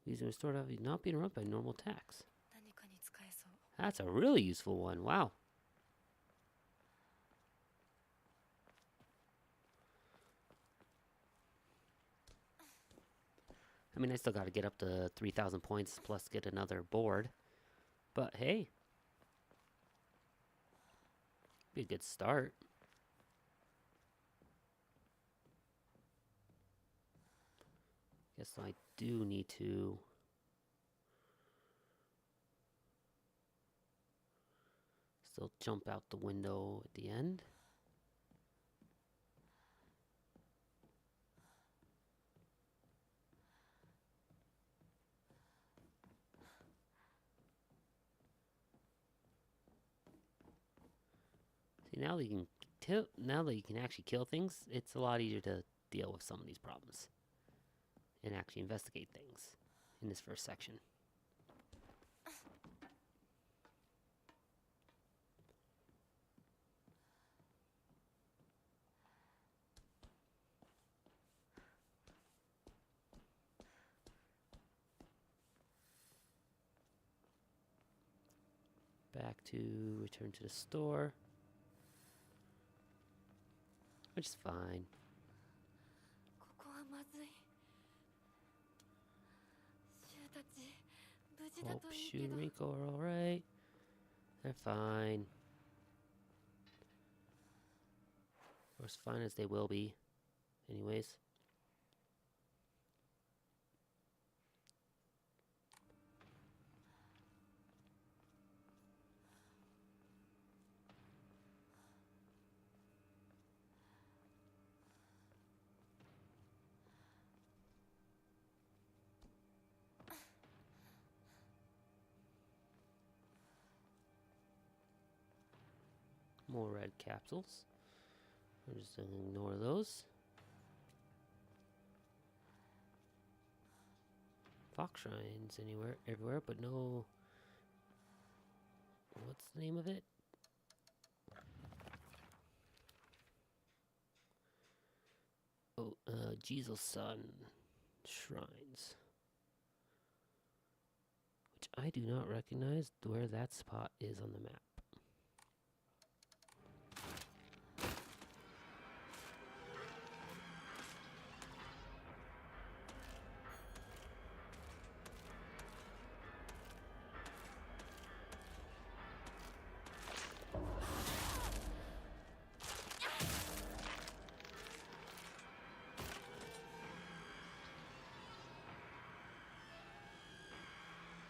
These are restored after not being interrupted by normal attacks. 何かに使えそう。 That's a really useful one. Wow. I mean, I still got to get up to 3,000 points plus get another board. But hey, be a good start. Guess I do need to still jump out the window at the end. See, now that you can now that you can actually kill things, it's a lot easier to deal with some of these problems and actually investigate things in this first section. Back to return to the store, which is fine. ここはまずい。シュウたち無事だ Hope といい Shu け and ど。 Rico are alright. They're fine. Or as fine as they will be, anyways. More red capsules. We're just gonna ignore those. Fox shrines everywhere, but no. What's the name of it? Oh, Jesus Sun shrines, which I do not recognize where that spot is on the map.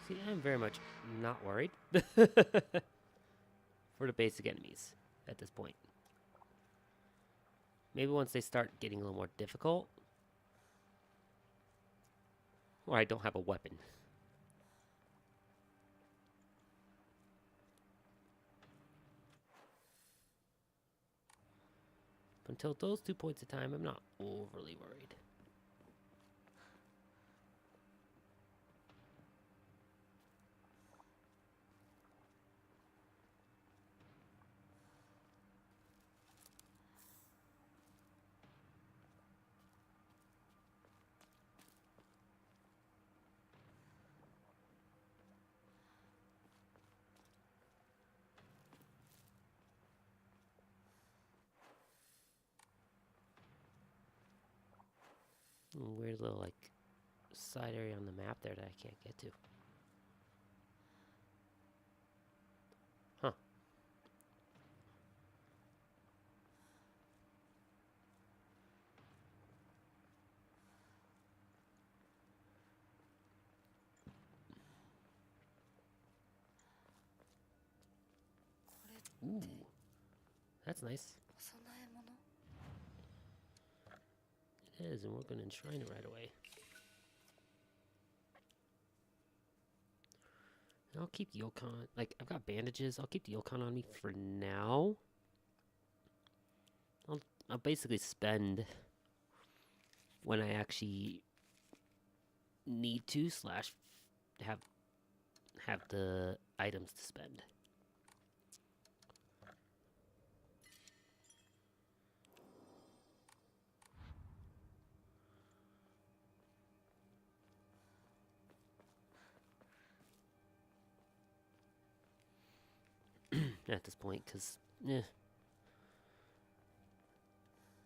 See, I'm very much not worried for the basic enemies at this point. Maybe once they start getting a little more difficult, or I don't have a weapon. Until those 2 points of time, I'm not overly worried. Weird little like side area on the map there that I can't get to. Huh. Ooh. That's nice. お供え物 It is, and we're going to enshrine it right away. And I'll keep the Yokon. Like, I've got bandages. I'll keep the Yokon on me for now. I'll basically spend when I actually need to slash have the items to spend. At this point, because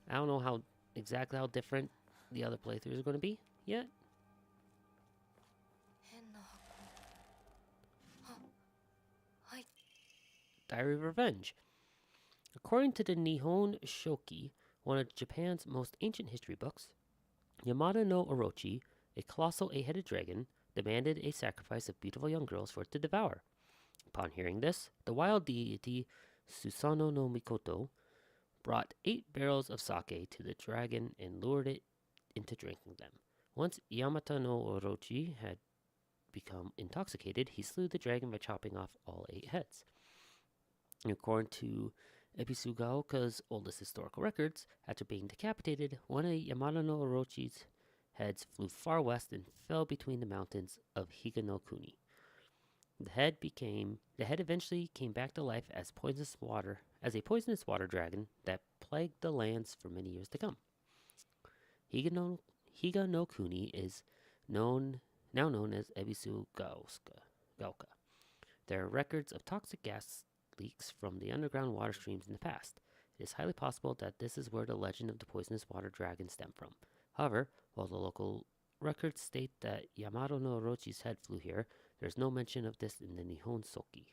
I don't know how exactly how different the other playthroughs are going to be yet. 変な箱あはい Diary of Revenge. According to the Nihon Shoki, one of Japan's most ancient history books, Yamada no Orochi, a colossal eight-headed dragon, demanded a sacrifice of beautiful young girls for it to devour. Upon hearing this, the wild deity Susanoo no Mikoto brought 8 barrels of sake to the dragon and lured it into drinking them. Once Yamata no Orochi had become intoxicated, he slew the dragon by chopping off all 8 heads. According to Ebisugaoka's oldest historical records, after being decapitated, one of Yamada no Orochi's heads flew far west and fell between the mountains of Higanokuni. The head eventually came back to life as a poisonous water dragon that plagued the lands for many years to come. Higanokuni is now known as Ebisugaoka. There are records of toxic gas leaks from the underground water streams in the past. It is highly possible that this is where the legend of the poisonous water dragon stemmed from. However, while the local records state that Yamada no Orochi's head flew here, there is no mention of this in the Nihon Shoki.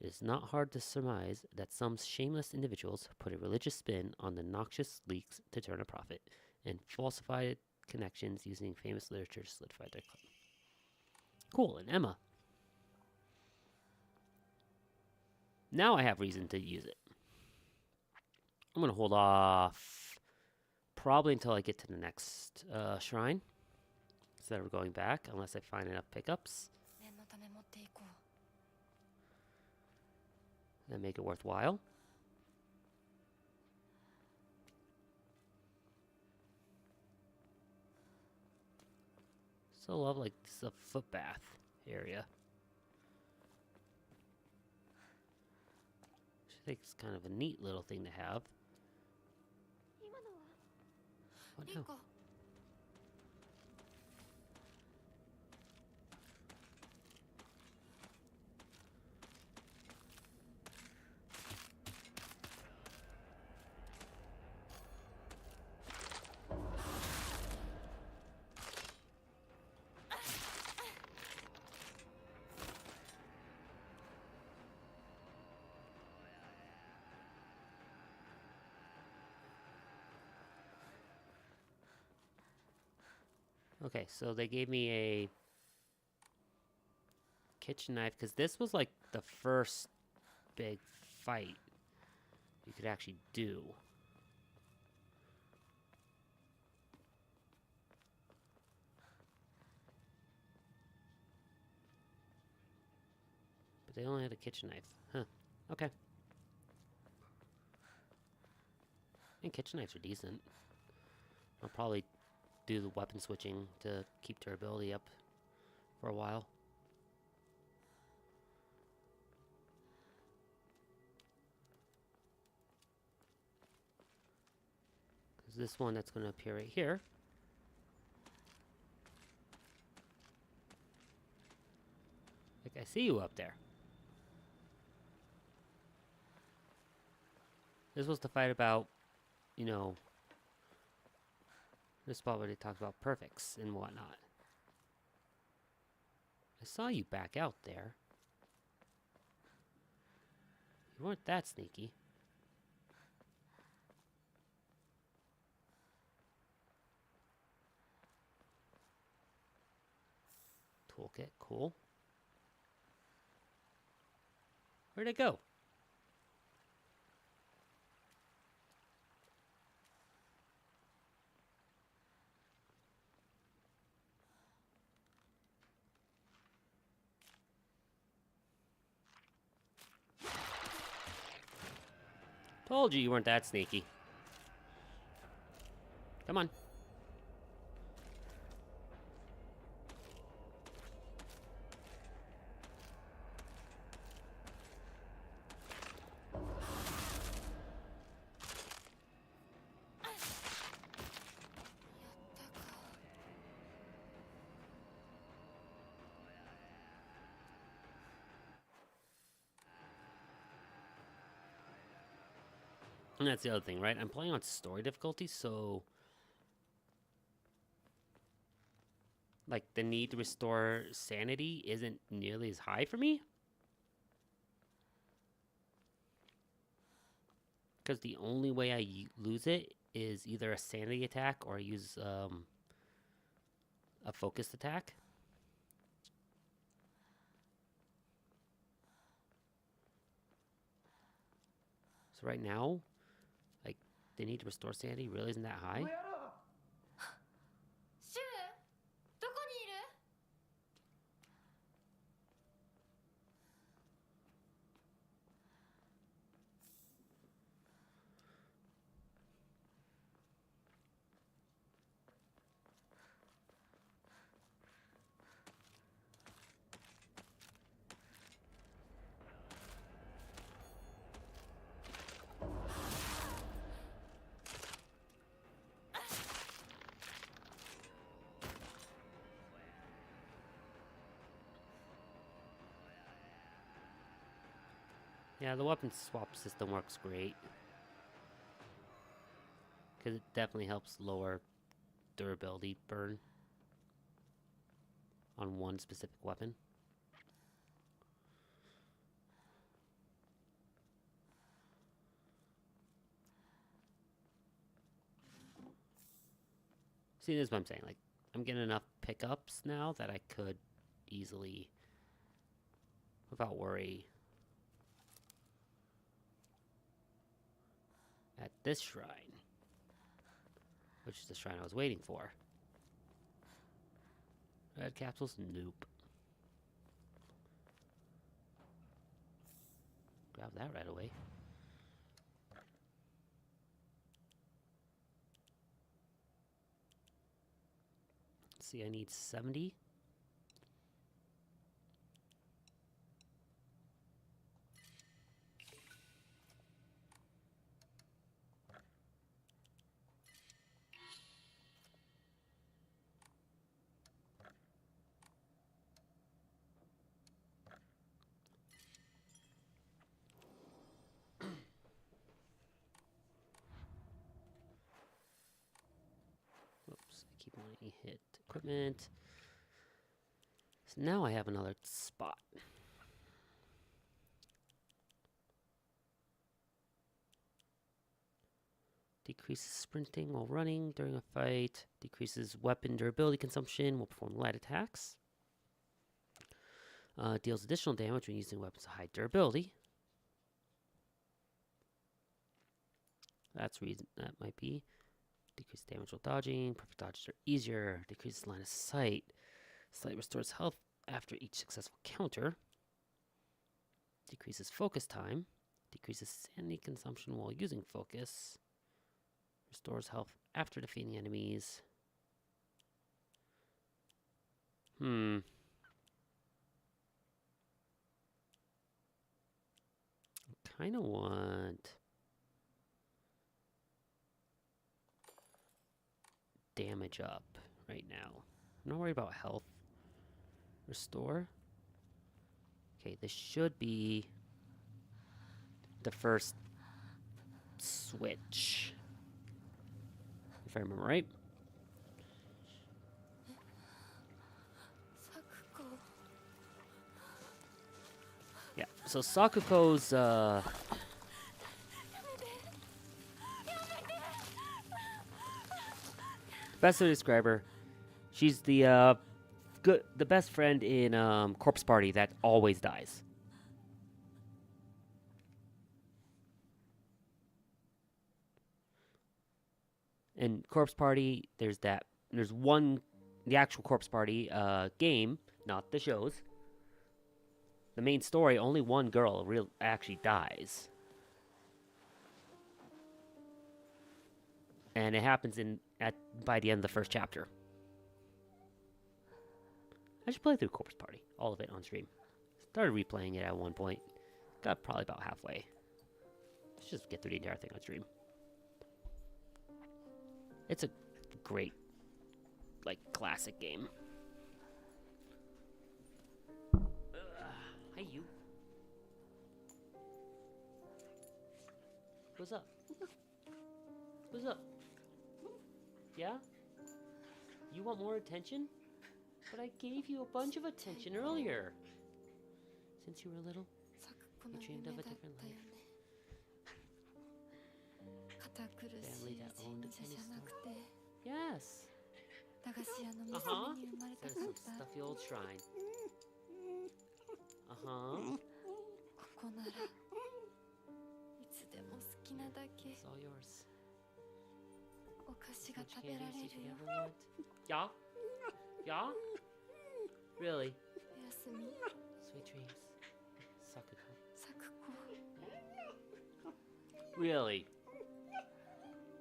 It is not hard to surmise that some shameless individuals put a religious spin on the noxious leaks to turn a profit, and falsified connections using famous literature to solidify their claim. Cool, and Emma. Now I have reason to use it. I'm going to hold off probably until I get to the next shrine. Instead of going back, unless I find enough pickups 念のため持っていこう that make it worthwhile. So love like this foot bath area. Which I think is kind of a neat little thing to have. 今のは What リ now? コ Okay, so they gave me a kitchen knife because this was like the first big fight you could actually do. But they only had a kitchen knife. Huh. Okay. And kitchen knives are decent. I'll probably do the weapon switching to keep durability up for a while. Because this one that's going to appear right here. Like, I see you up there. This was the fight about, you know, This spot where they talked about perfects and whatnot. I saw you back out there. You weren't that sneaky. Toolkit, cool. Where'd it go? Told you weren't that sneaky. Come on. And that's the other thing, right? I'm playing on story difficulty, so like the need to restore sanity isn't nearly as high for me. Because the only way I lose it is either a sanity attack or I use a focused attack. So right now, like, the need to restore sanity really isn't that high. シュウどこにいる？ Yeah, the weapon swap system works great. Because it definitely helps lower durability burn on one specific weapon. See, this is what I'm saying. Like, I'm getting enough pickups now that I could easily, without worry, at this shrine, which is the shrine I was waiting for. Red capsules? Nope. Grab that right away. Let's see, I need 70. Whoops, I keep wanting to hit equipment. So now I have another spot. Decreases sprinting while running during a fight. Decreases weapon durability consumption while performing light attacks. Deals additional damage when using weapons of high durability. That's reason that might be. Decreased damage while dodging. Perfect dodges are easier. Decreases line of sight. Slightly restores health after each successful counter. Decreases focus time. Decreases sanity consumption while using focus. Restores health after defeating enemies. I kind of want damage up right now. I'm not worried about health. Restore. Okay, this should be the first switch, if I remember right. So Sakuko's best way to describe her, she's the the best friend in Corpse Party that always dies. In Corpse Party, there's the actual Corpse Party game, not the shows. The main story, only one girl actually dies. And it happens by the end of the first chapter. I should play through Corpse Party, all of it on stream. Started replaying it at one point. Got probably about halfway. Let's just get through the entire thing on stream. It's a great, classic game. Hey, you. What's up? What's up? Yeah? You want more attention? But I gave you a bunch of attention earlier. Since you were little, 咲子 you の dreamed 夢 of だ a ったよ different ね life. 堅苦しい神社じゃなくて Yes. 駄菓子屋の娘 Uh-huh. に生まれた There's かっ some た stuffy old shrine. Uh-huh. ここならいつでも好きなだけ It's all yours. お菓子が Much 食べら candy れ as る you よ could ever want. Yeah? Yeah? Really? おやすみ Sweet dreams. Sakuko. 咲子 Really?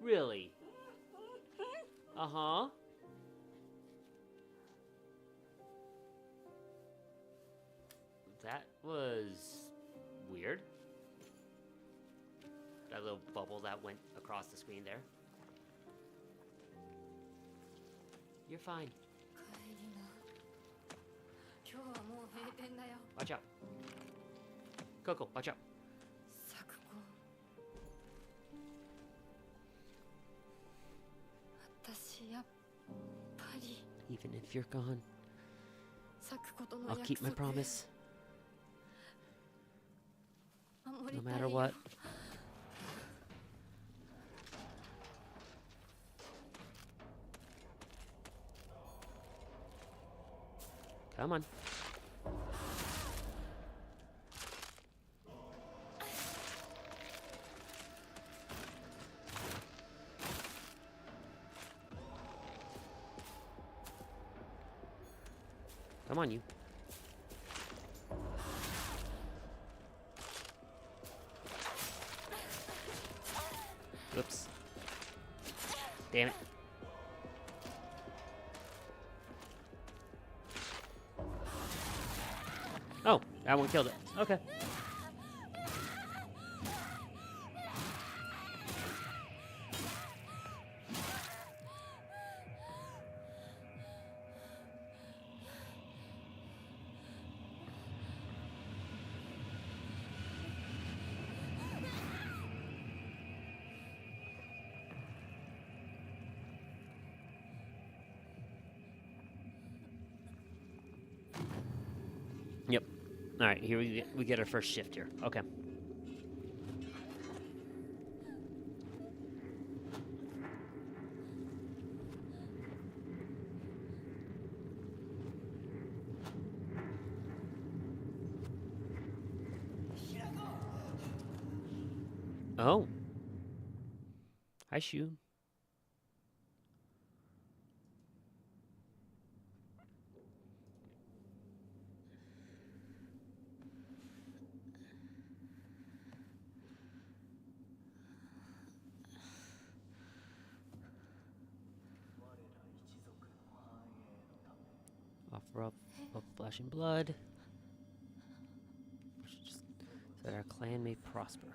Really? Uh-huh. That was weird. That little bubble that went across the screen there. You're fine. 帰りな今日はもう閉店だよ Watch out. Coco, watch out. 咲子私やっぱり Even if you're gone, 咲子との I'll 約 keep my 束 promise. 守り No たい matter よ what. Come on. Come on, you. Oops. Damn it. Oh, that one killed it. Okay. Yep. All right, here we get our first shift here. Okay. Oh. Hi, Shu. Offer up of flesh and blood. Just so that our clan may prosper.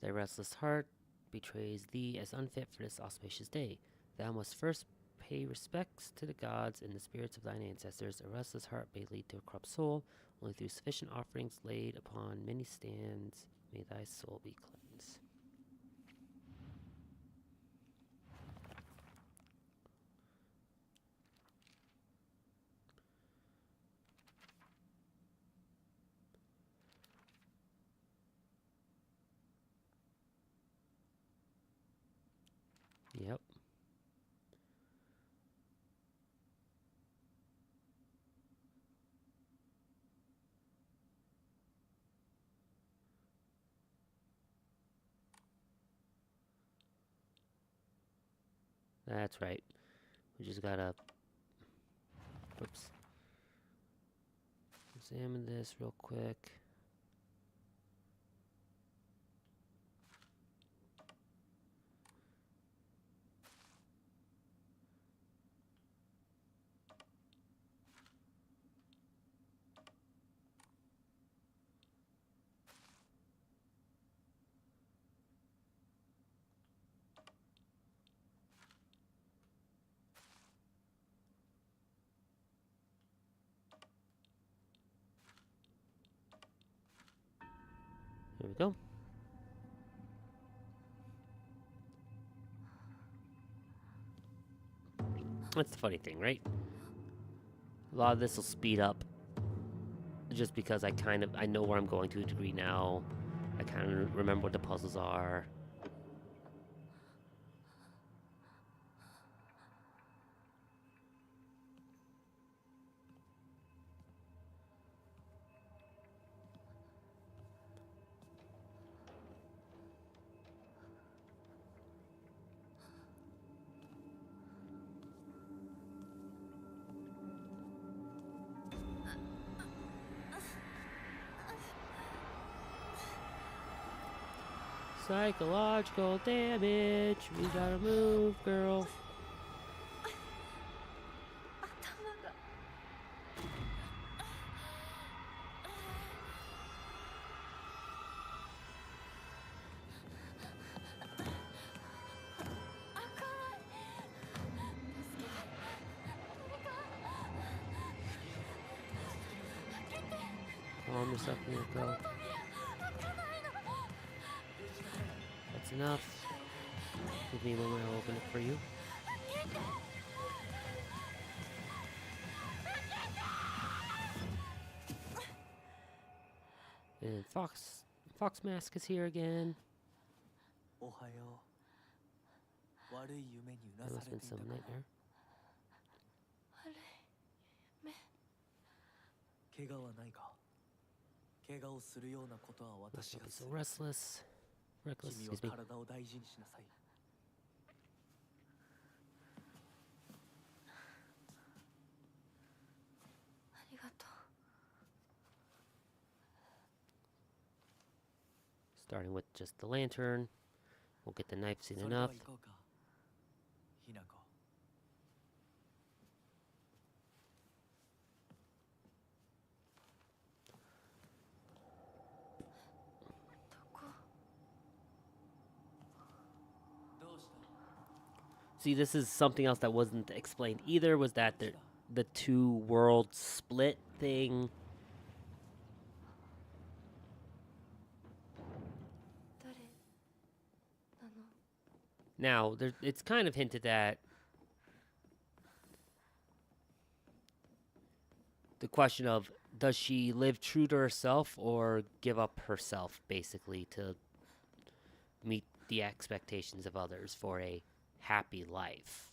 Thy restless heart betrays thee as unfit for this auspicious day. Thou must first pay respects to the gods and the spirits of thine ancestors. A restless heart may lead to a corrupt soul. Only through sufficient offerings laid upon many stands may thy soul be cleansed. Yep. That's right. We just gotta, whoops, examine this real quick. There we go. That's the funny thing, right? A lot of this will speed up just because I know where I'm going to a degree now. I kind of remember what the puzzles are. Psychological damage. We gotta move, girl. 頭が開かない。助けて、誰か開けて。 Calm yourself, little girl. 扉開かないの。 That's enough. Give me a moment, I'll open it for you. And Fox Mask is here again. おはよう。悪い夢にうな That さ must れ have been ていた some かな。 nightmare. 悪い夢。怪我はないか。怪我をするようなことは Must 私 not が be す so る。 restless. Reckless, 君は excuse me. 体を大事にしなさい。ありがとう。 Starting with just the lantern. We'll get the knife soon それでは enough. 行こうか。ひなこ。どこ？ どうした？ See, this is something else that wasn't explained either, was that the two worlds split thing. 誰なの？ Now, it's kind of hinted at the question of, does she live true to herself or give up herself, basically, to meet the expectations of others for a happy life?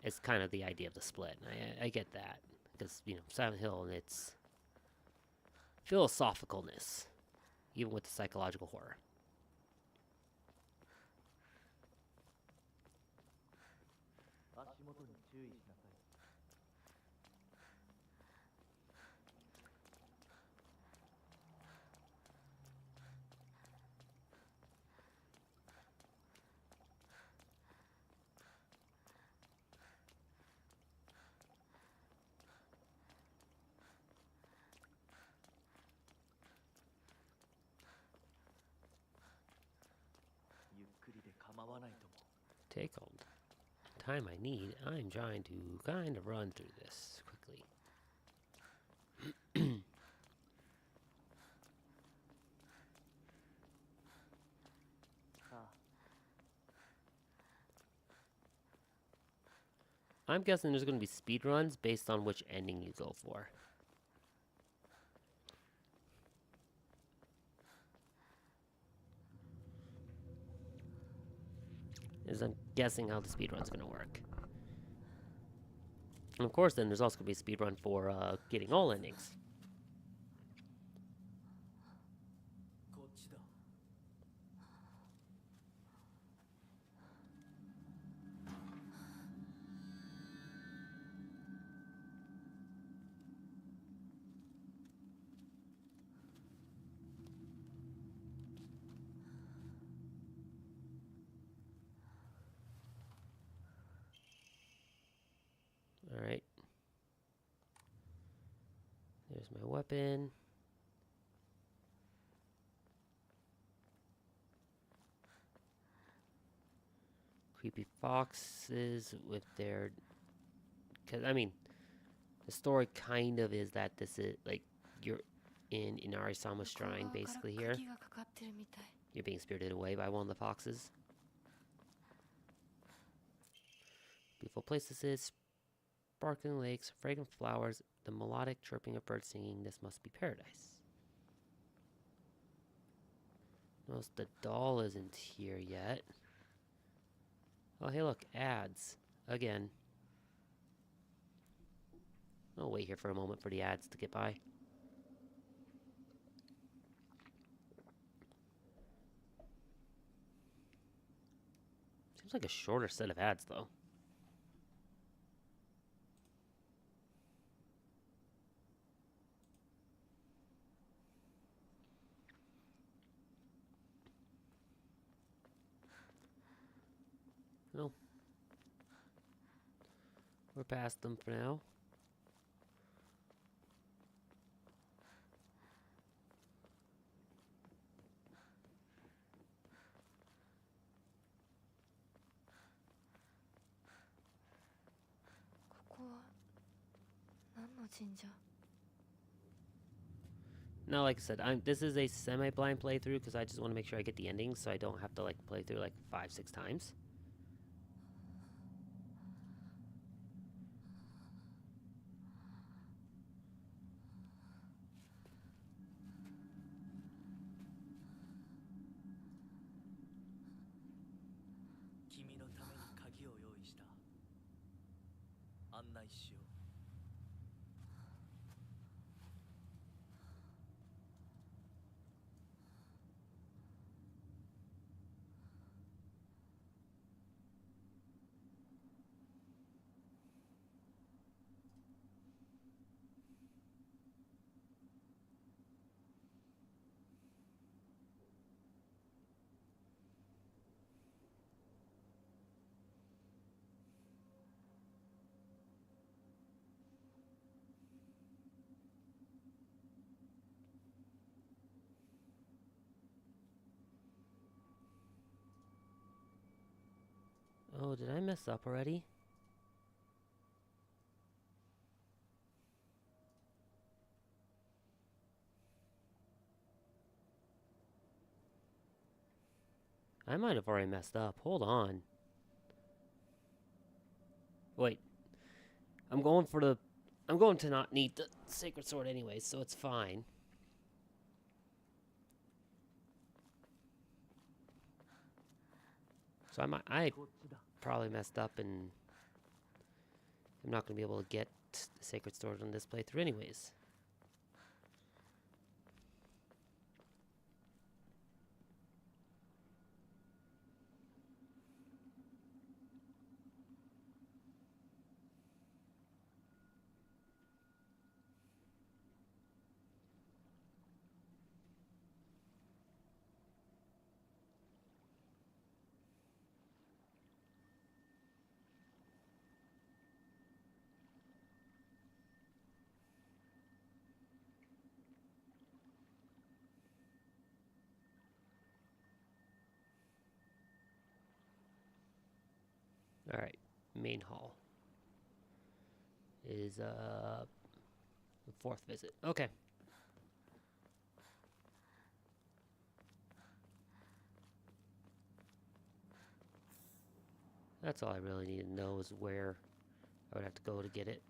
It's kind of the idea of the split. And I get that. Because, Silent Hill and its philosophicalness, even with the psychological horror. 足元に注意しなさい。 あ take all the time I need. I'm trying to kind of run through this quickly. I'm guessing there's going to be speed runs based on which ending you go for. Is I'm guessing how the speed run's going to work. And of course, then there's also going to be a speed run for getting all endings. こっちだ。 Alright. There's my weapon. Creepy foxes with their... Because, I mean, the story kind of is that this is, like, you're in Inari-sama Shrine, basically, here. 鍵がかかってるみたい。 You're being spirited away by one of the foxes. Beautiful place this is. Sparkling lakes, fragrant flowers, the melodic chirping of birds singing. This must be paradise. Notice the doll isn't here yet. Oh, hey, look, ads. Again. I'll wait here for a moment for the ads to get by. Seems like a shorter set of ads, though. No. We're past them for now. Now, like I said, this is a semi-blind playthrough because I just want to make sure I get the endings so I don't have to like play through like 5-6 times. Oh, did I mess up already? I might have already messed up. Hold on. Wait. I'm going to not need the Sacred Sword anyway, so it's fine. So I probably messed up and I'm not going to be able to get the Sacred Sword on this playthrough anyways. All right, main hall is the fourth visit. Okay. That's all I really need to know is where I would have to go to get it.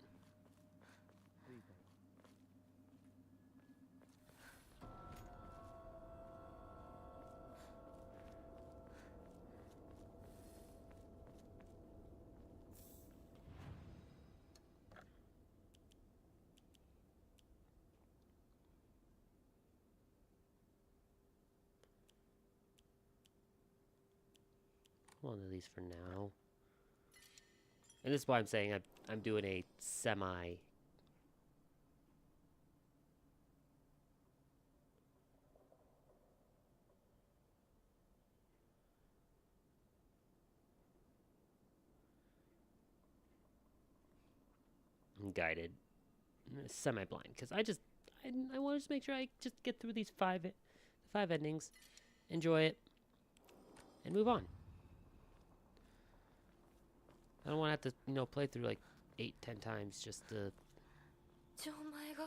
One of these for now. And this is why I'm saying I'm doing a semi. Guided, semi-blind, because I want to just make sure I just get through these five endings, enjoy it, and move on. I don't want to have to play through like 8-10 times just to. じゃあお前が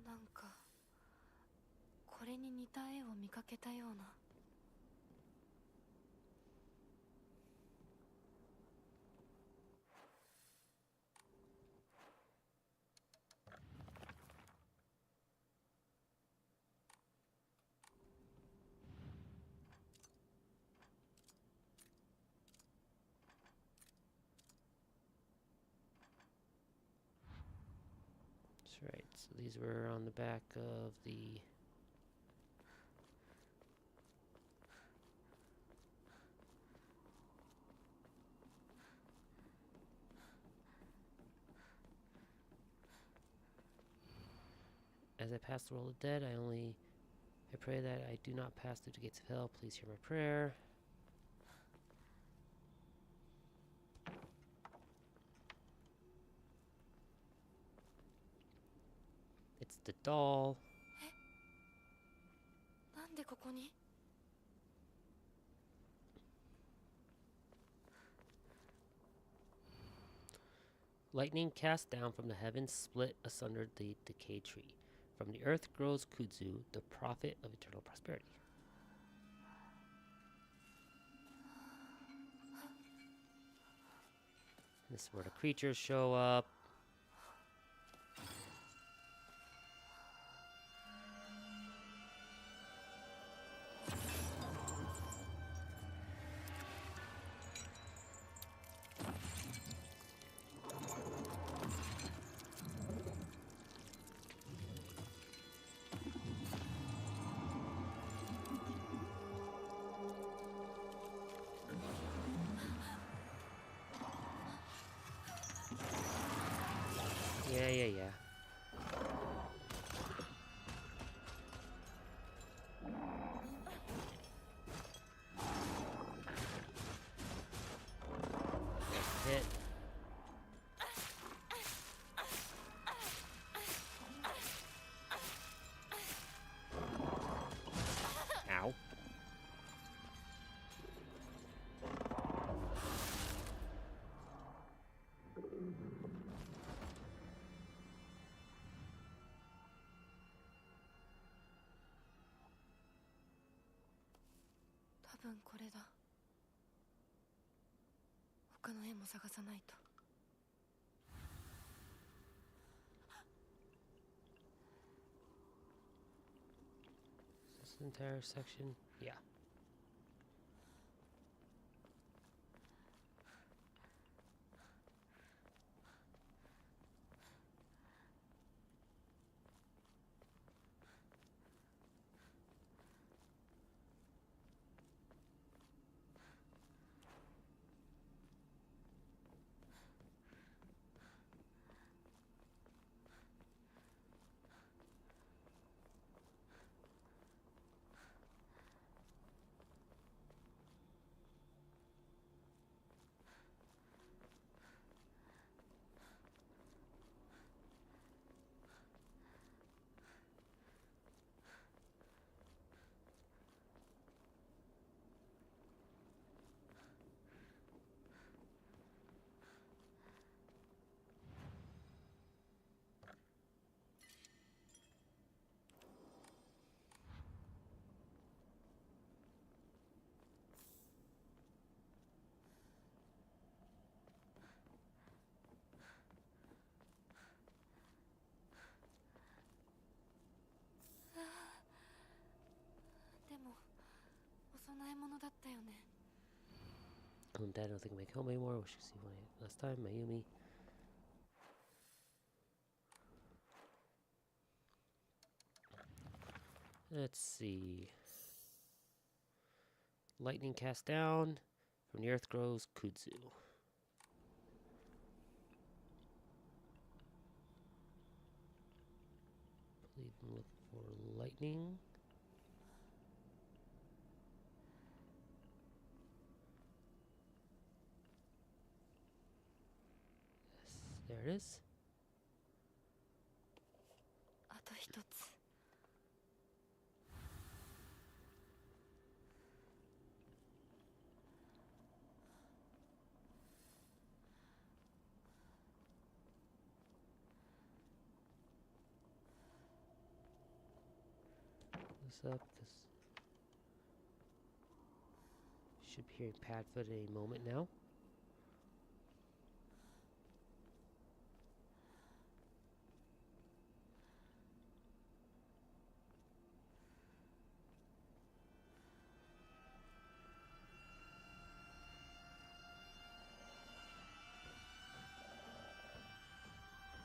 なんかこれに似た絵を見かけたような。That's right. So these were on the back of the. As I pass the world of dead, I pray that I do not pass through the gates of hell. Please hear my prayer. It's the doll. なんでここに？ Lightning cast down from the heavens split asunder the decayed tree. From the earth grows Kudzu, the prophet of eternal prosperity. This is where the creatures show up. Yeah. Hit. Ow. Probably this. 他の絵も探さないと。 This entire section? Yeah. いものだったよね。 Dad, I don't think I make home anymore. Wish you could see when last time, Mayumi. Let's see. Lightning cast down. From the earth grows Kudzu. Believe I'm looking for lightning. Yes, there it is. あと一つ。 This up because should be hearing Padfoot any moment now.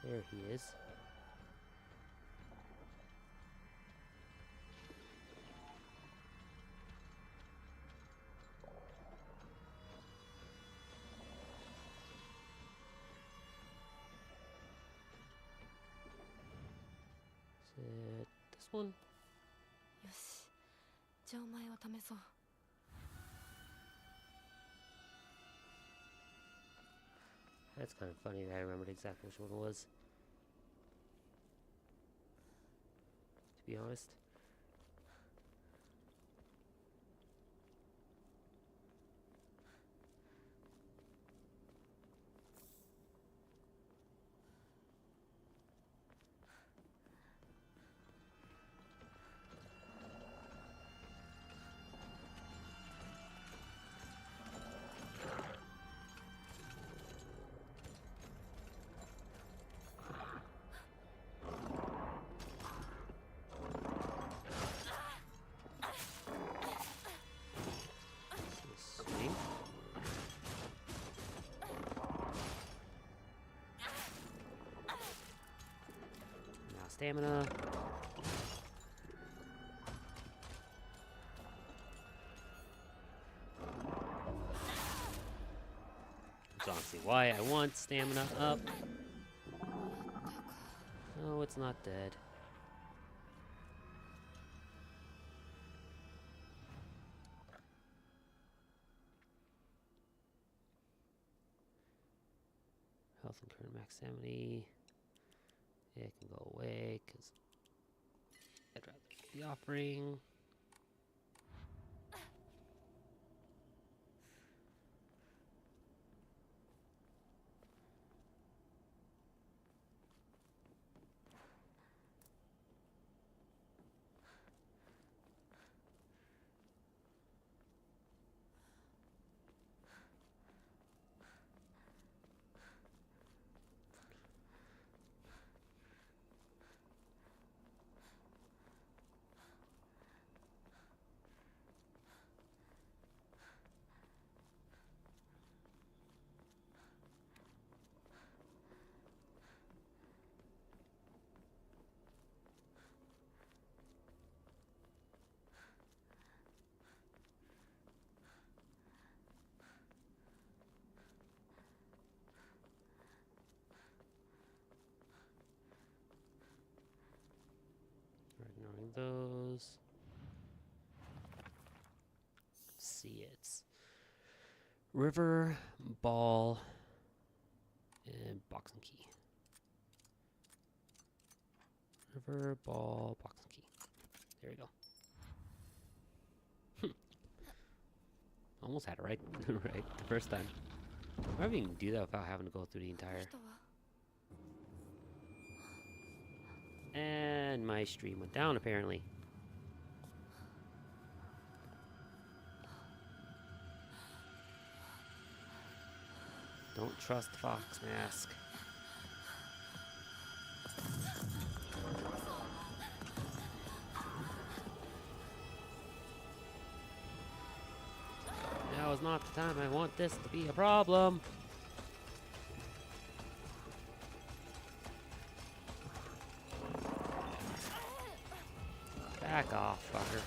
There he is. Is it this one? よし、錠前を試そう。 That's kind of funny that I remembered exactly which one it was. To be honest. Swing. Now stamina. That's honestly why I want stamina up. No, it's not dead. Health and current max stamina. It can go away because I'd rather get the offering. Ignoring those. Let's see, it's river, ball, and box and key. River, ball, box and key. There we go. Almost had it right, right the first time. I don't even do that without having to go through the entire. 人は And my stream went down apparently. Don't trust Fox Mask. is not the time I want this to be a problem. Back off, fucker.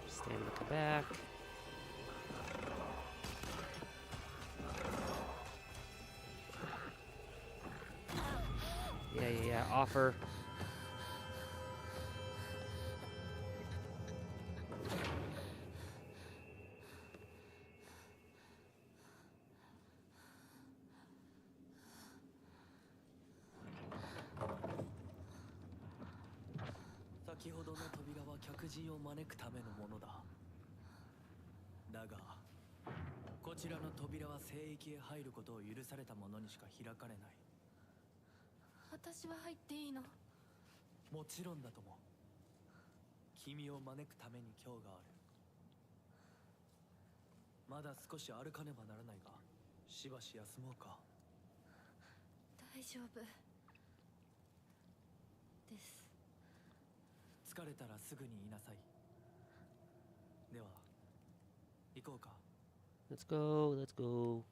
Stamina come back. Yeah, offer.先ほどの扉は客人を招くためのものだ。だがこちらの扉は聖域へ入ることを許された者にしか開かれない。私は入っていいの？もちろんだとも。君を招くために今日がある。まだ少し歩かねばならないが、しばし休もうか。大丈夫です。疲れたらすぐに言いなさい。では行こうか。 Let's go, let's go.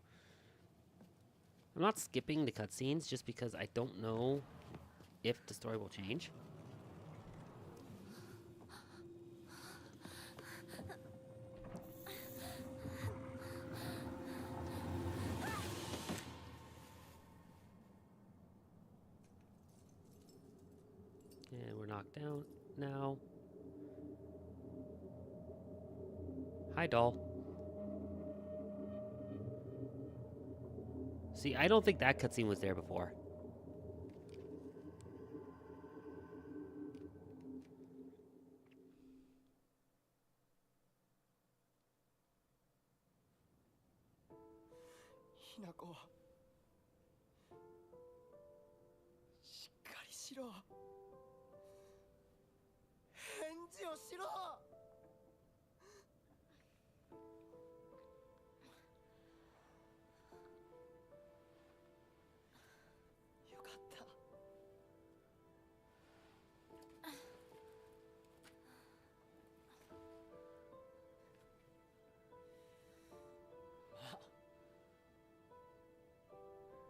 I'm not skipping the cutscenes just because I don't know if the story will change. And we're knocked down now. Hi, doll. See, I don't think that cutscene was there before. Hinako, しっかりしろ。返事をしろ。よかった。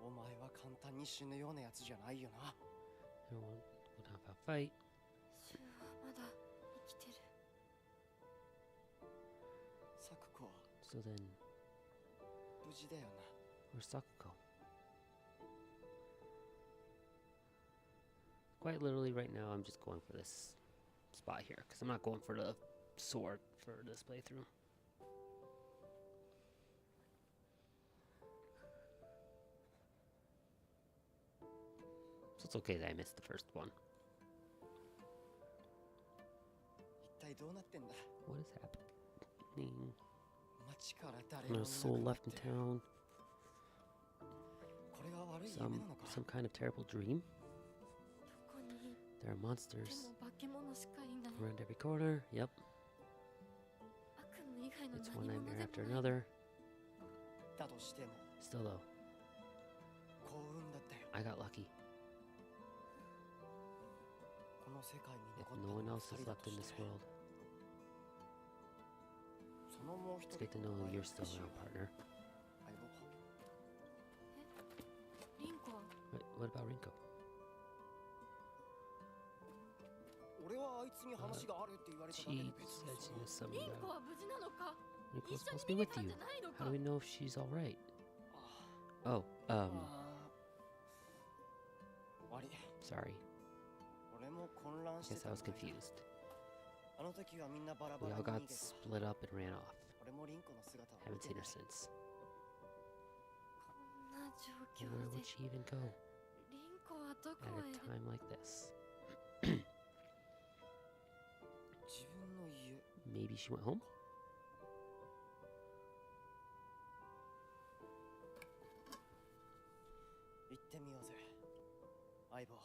お前は簡単に死ぬようなやつじゃないよな。 We'll have a fight. シュウはまだ生きてる。サクコは So then, 無事だよな。 where's Sakuko? Quite literally, right now, I'm just going for this spot here because I'm not going for the sword for this playthrough. So it's okay that I missed the first one. 一体どうなってんだ。 What is happening? 街から誰もいな There's く soul なっ left in て。 town. これは悪い夢なのか。 Some kind of terrible dream. どこに There are で monsters も化け物しかいない。 around every corner. Yep, 悪夢以外の it's 何 one 者 nightmare で after もない。 another. だとしても Still though, 幸運だったよ。 I got lucky. この世界に If 残った no の one は else 二 is 人だ left と in し this て。 world, そのもう一 it's 人 good to know お前 you're の still 弟子 around, は partner. 相棒。リンコは What about Rinko? 俺はあいつに話があるって言われただけで She 別 said に she その knows something リンコ about は無事なのか？ Rinko's 一緒 supposed to に be 逃げ with たん you. じゃないの How か？ do we know if she's all right? あ Oh, 悪い。 sorry. 俺も混乱 I して guess た I み was たいだ。 confused. あの時はみんなバラバ We ラ all に逃 got げた。 split up and ran off. 俺もリンコの姿を Haven't 見て seen な her い。 since. こんな状 And where 況 would で she even go リンコはどこ at a へ？ time like this? 自分の家。 Maybe she went home? 行ってみようぜ。相棒。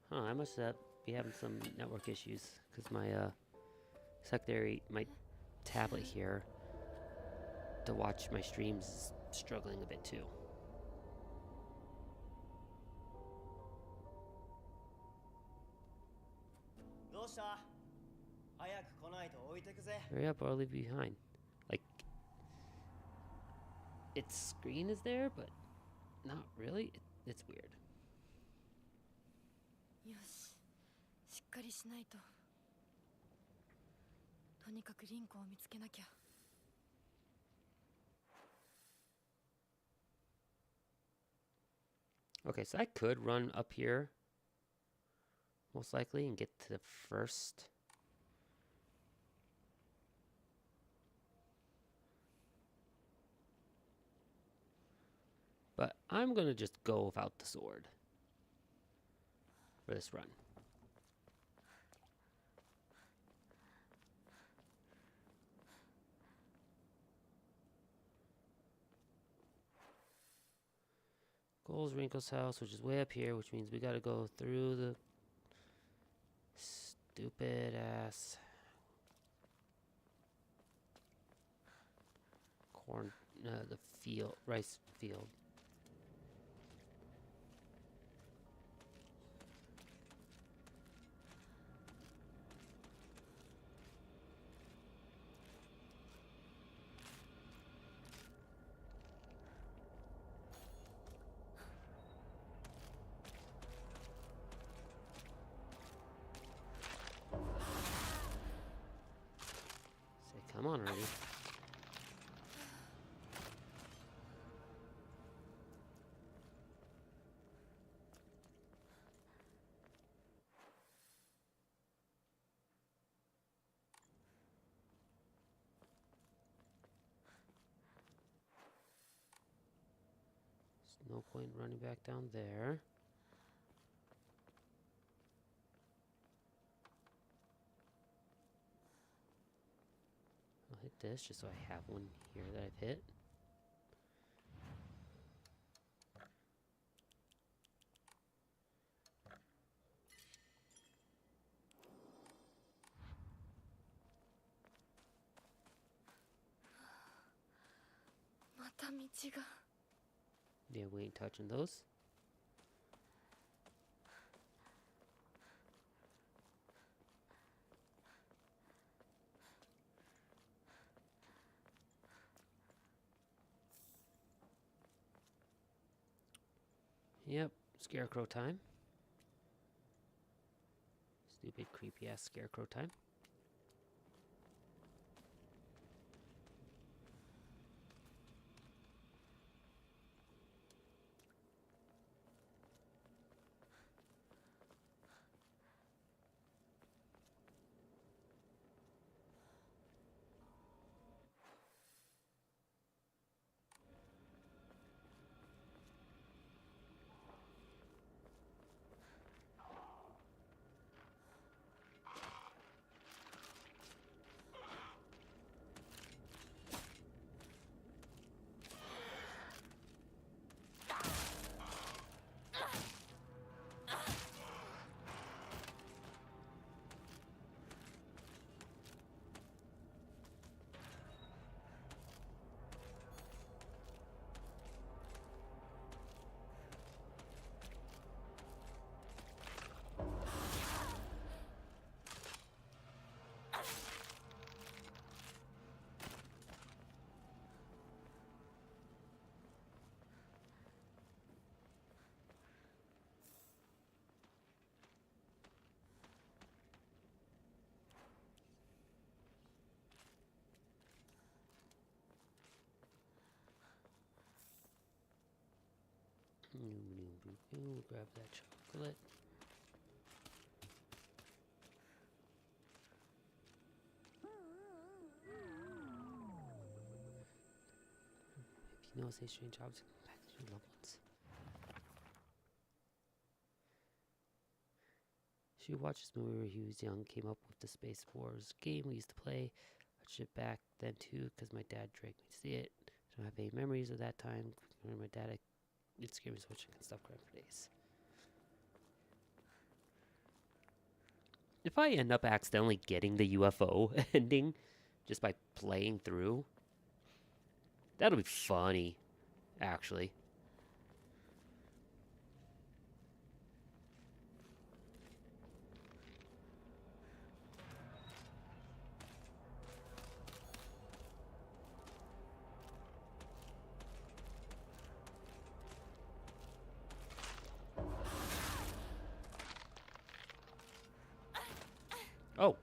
Huh, I must be having some network issues because my secondary, my tablet here to watch my streams is struggling a bit too. どうした？早く来ないと置いてくぜ。 Hurry up or I'll leave you behind. Like, its screen is there, but not really. It's weird. よし、しっかりしないと。とにかくリンコを見つけなきゃ。 Okay, so I could run up here, most likely, and get to the first. But I'm gonna just go without the sword for this run. Goal's Wrinkle's house, which is way up here, which means we gotta go through the stupid ass the field, rice field. Come on already. There's no point running back down there. I'll hit this just so I have one here that I've hit. Yeah, we ain't touching those. Yep, scarecrow time. Stupid, creepy ass scarecrow time. Grab that chocolate. If you notice a strange object back to your loved ones. She watched this movie where he was young, came up with the Space Wars game we used to play. I watched it back then too because my dad dragged me to see it. I don't have any memories of that time. Remember my dad, it scared me so much I couldn't stop crying for days. If I end up accidentally getting the UFO ending just by playing through, That'll be funny, actually. Oh.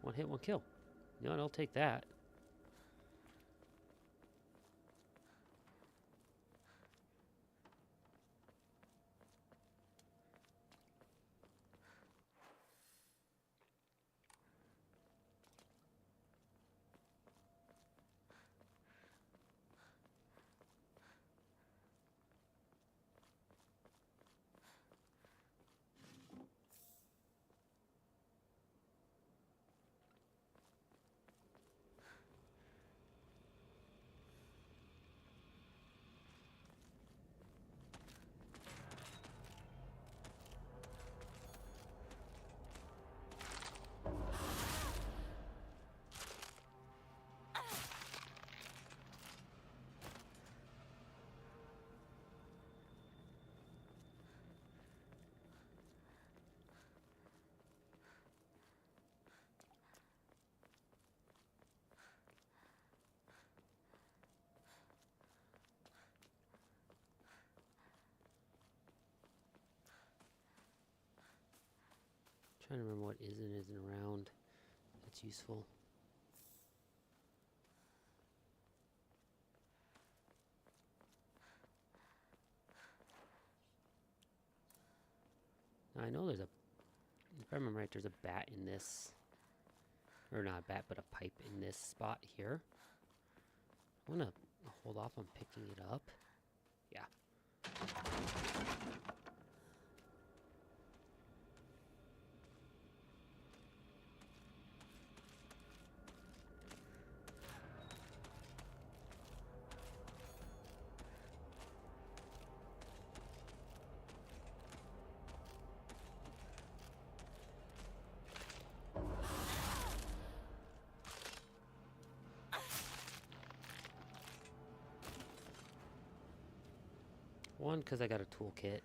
One hit, one kill. No, I'll take that. Trying to remember what is and isn't around that's useful. Now, I know there's a, if I remember right, there's a bat in this, or not a bat, but a pipe in this spot here. I'm gonna hold off on picking it up. Yeah. One, because I got a toolkit.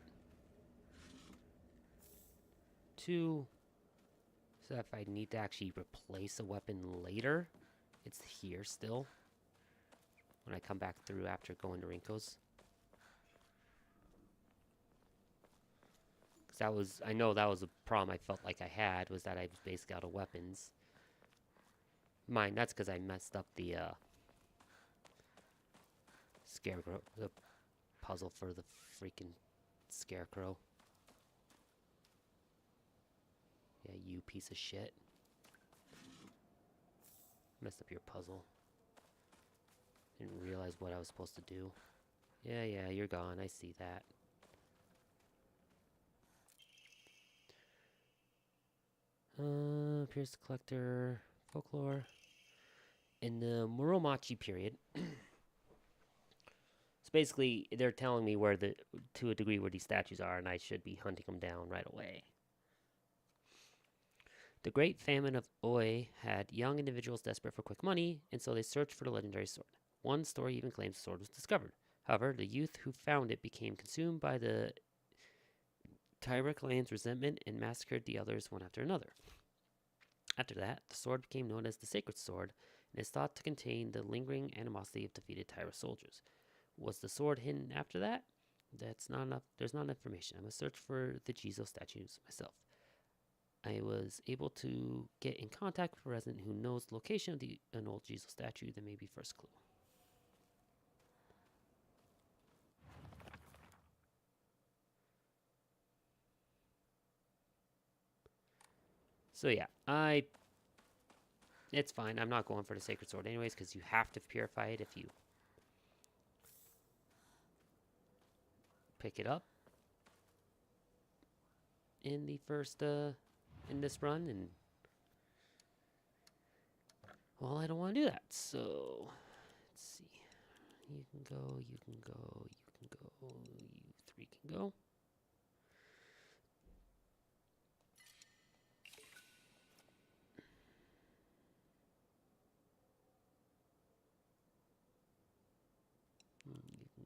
Two, so if I need to actually replace a weapon later, it's here still. When I come back through after going to Rinko's. Because that was, I know that was a problem I felt like I had, was that I was basically out of weapons. Mine, that's because I messed up the scarecrow, the puzzle for the freaking scarecrow. Yeah, you piece of shit. Messed up your puzzle. Didn't realize what I was supposed to do. Yeah, you're gone. I see that. Pierce the Collector, Folklore. In the Muromachi period, so basically, they're telling me where to a degree, where these statues are, and I should be hunting them down right away. The Great Famine of Oi had young individuals desperate for quick money, and so they searched for the legendary sword. One story even claims the sword was discovered. However, the youth who found it became consumed by the Tyra clan's resentment and massacred the others one after another. After that, the sword became known as the Sacred Sword, and is thought to contain the lingering animosity of defeated Tyra soldiers. Was the sword hidden after that? That's not enough. There's not enough information. I must search for the Jizo statues myself. I was able to get in contact with a resident who knows the location of an old Jizo statue. That may be first clue. So yeah, it's fine. I'm not going for the Sacred Sword anyways, because you have to purify it if you pick it up in the first, in this run, and well, I don't want to do that, so let's see. You can go, you can go, you can go, you three can go.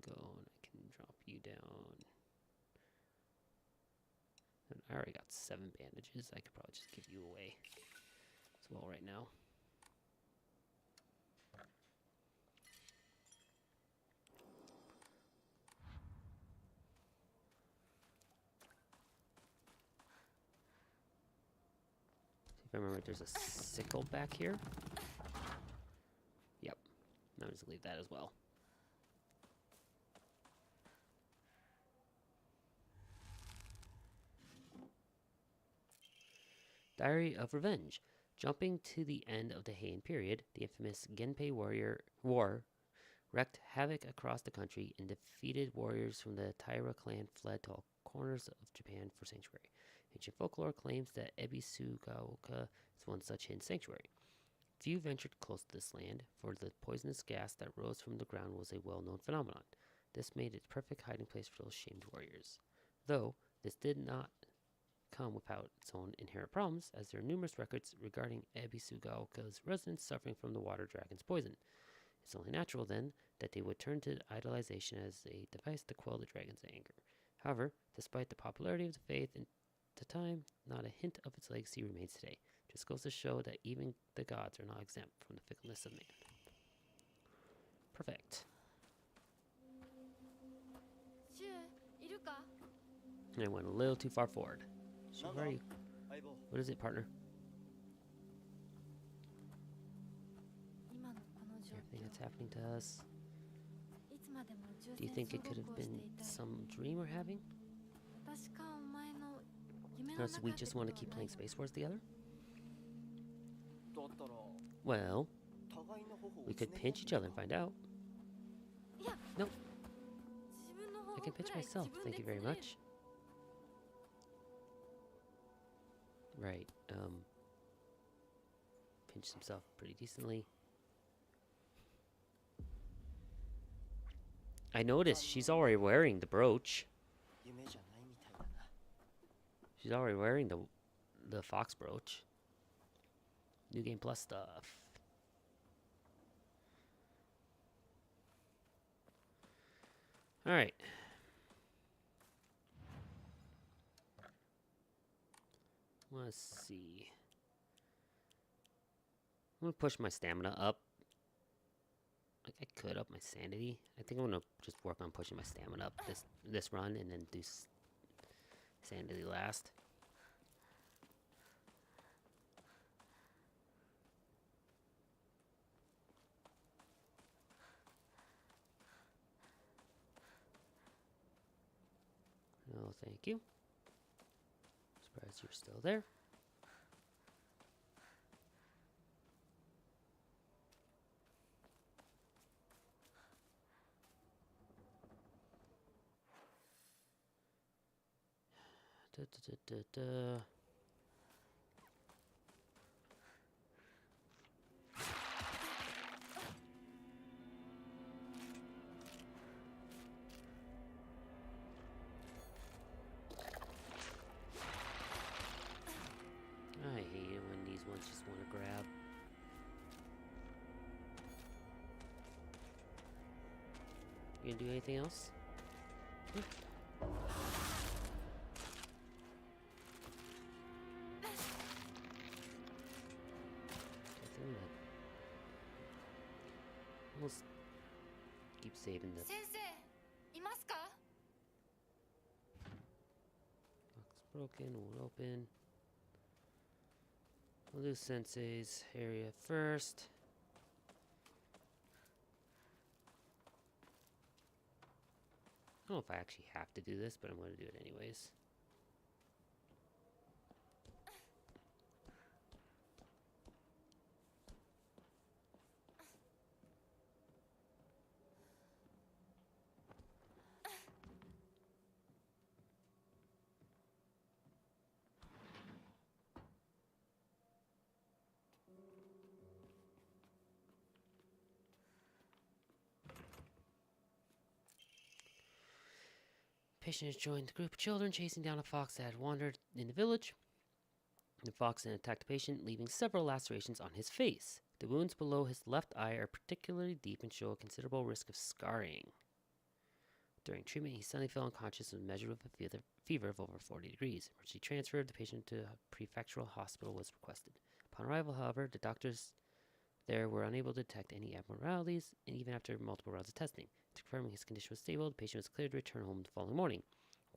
go, and I can drop you down. And I already got 7 bandages. I could probably just give you away as well right now. If I remember, there's a sickle back here. Yep. I'll just leave that as well. Diary of Revenge. Jumping to the end of the Heian period, the infamous Genpei War wreaked havoc across the country, and defeated warriors from the Taira clan fled to all corners of Japan for sanctuary. Ancient folklore claims that Ebisugaoka is one such hidden sanctuary. Few ventured close to this land, for the poisonous gas that rose from the ground was a well-known phenomenon. This made it a perfect hiding place for those shamed warriors. Though, this did not come without its own inherent problems, as there are numerous records regarding Ebisugaoka's residents suffering from the water dragon's poison. It's only natural, then, that they would turn to idolization as a device to quell the dragon's anger. However, despite the popularity of the faith in the time, not a hint of its legacy remains today. Just goes to show that even the gods are not exempt from the fickleness of man. Perfect. シュウいるか？ And I went a little too far forward. So where are you? 相棒 What is it, partner? 今のこの状 Everything 況 that's happening to us. いつまでも銃 Do you 戦 think it 争 could ごっ have こをして been いたい some dream we're having? 私かお前の夢の Or 中 so we って just こと want は to keep ない playing Space Wars together? だったら Well, 互いの頬を we could つねり pinch 合 each って other み and る find out. いや No, 自分の I 方 can く pinch らい myself. 自分で Thank you very つねる much. Right, pinched himself pretty decently. I noticed she's already wearing the brooch. 夢じゃないみたいだな She's already wearing the fox brooch. New Game Plus stuff. All right. Let's see. I'm gonna push my stamina up. Like I could up my sanity. I think I'm gonna just work on pushing my stamina up this run, and then do sanity last. No, thank you. Surprised you're still there. Da, da, da, da, da. I hate it when these ones just want to grab. You gonna do anything else? I think that almost keep saving the 先生いますか？ box broken, won't open. We'll do Sensei's area first. I don't know if I actually have to do this, but I'm going to do it anyways. Patient has joined the group of children chasing down a fox that had wandered in the village. The fox then attacked the patient, leaving several lacerations on his face. The wounds below his left eye are particularly deep and show a considerable risk of scarring. During treatment, he suddenly fell unconscious and was measured with a fever of over 40 degrees. Emergency transfer of the patient to a prefectural hospital was requested. Upon arrival, however, the doctors there were unable to detect any abnormalities, and even after multiple rounds of testing. After confirming his condition was stable, the patient was cleared to return home the following morning.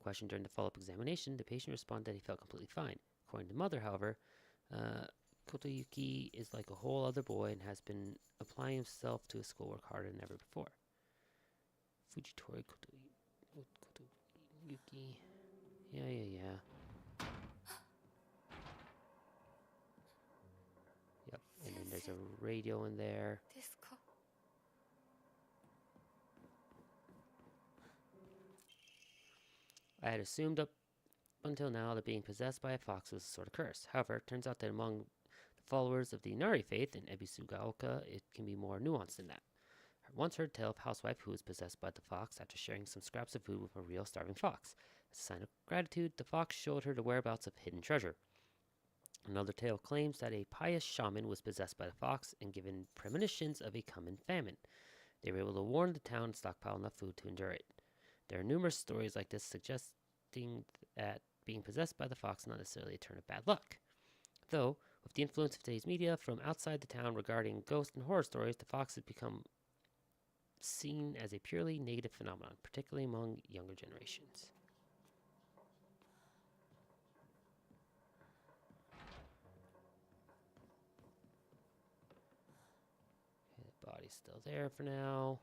Questioned during the follow-up examination, the patient responded that he felt completely fine. According to the mother, however, Kotoyuki is like a whole other boy and has been applying himself to his schoolwork harder than ever before. Fujitori Kotoyuki. Yeah. Yep, and then there's a radio in there. ですか。 I had assumed up until now that being possessed by a fox was a sort of curse. However, it turns out that among the followers of the Inari faith in Ebisugaoka, it can be more nuanced than that. I once heard a tale of a housewife who was possessed by the fox after sharing some scraps of food with a real starving fox. As a sign of gratitude, the fox showed her the whereabouts of hidden treasure. Another tale claims that a pious shaman was possessed by the fox and given premonitions of a coming famine. They were able to warn the town and stockpile enough food to endure it. There are numerous stories like this suggesting that being possessed by the fox is not necessarily a turn of bad luck. Though, with the influence of today's media from outside the town regarding ghost and horror stories, the fox has become seen as a purely negative phenomenon, particularly among younger generations. Okay, the body's still there for now.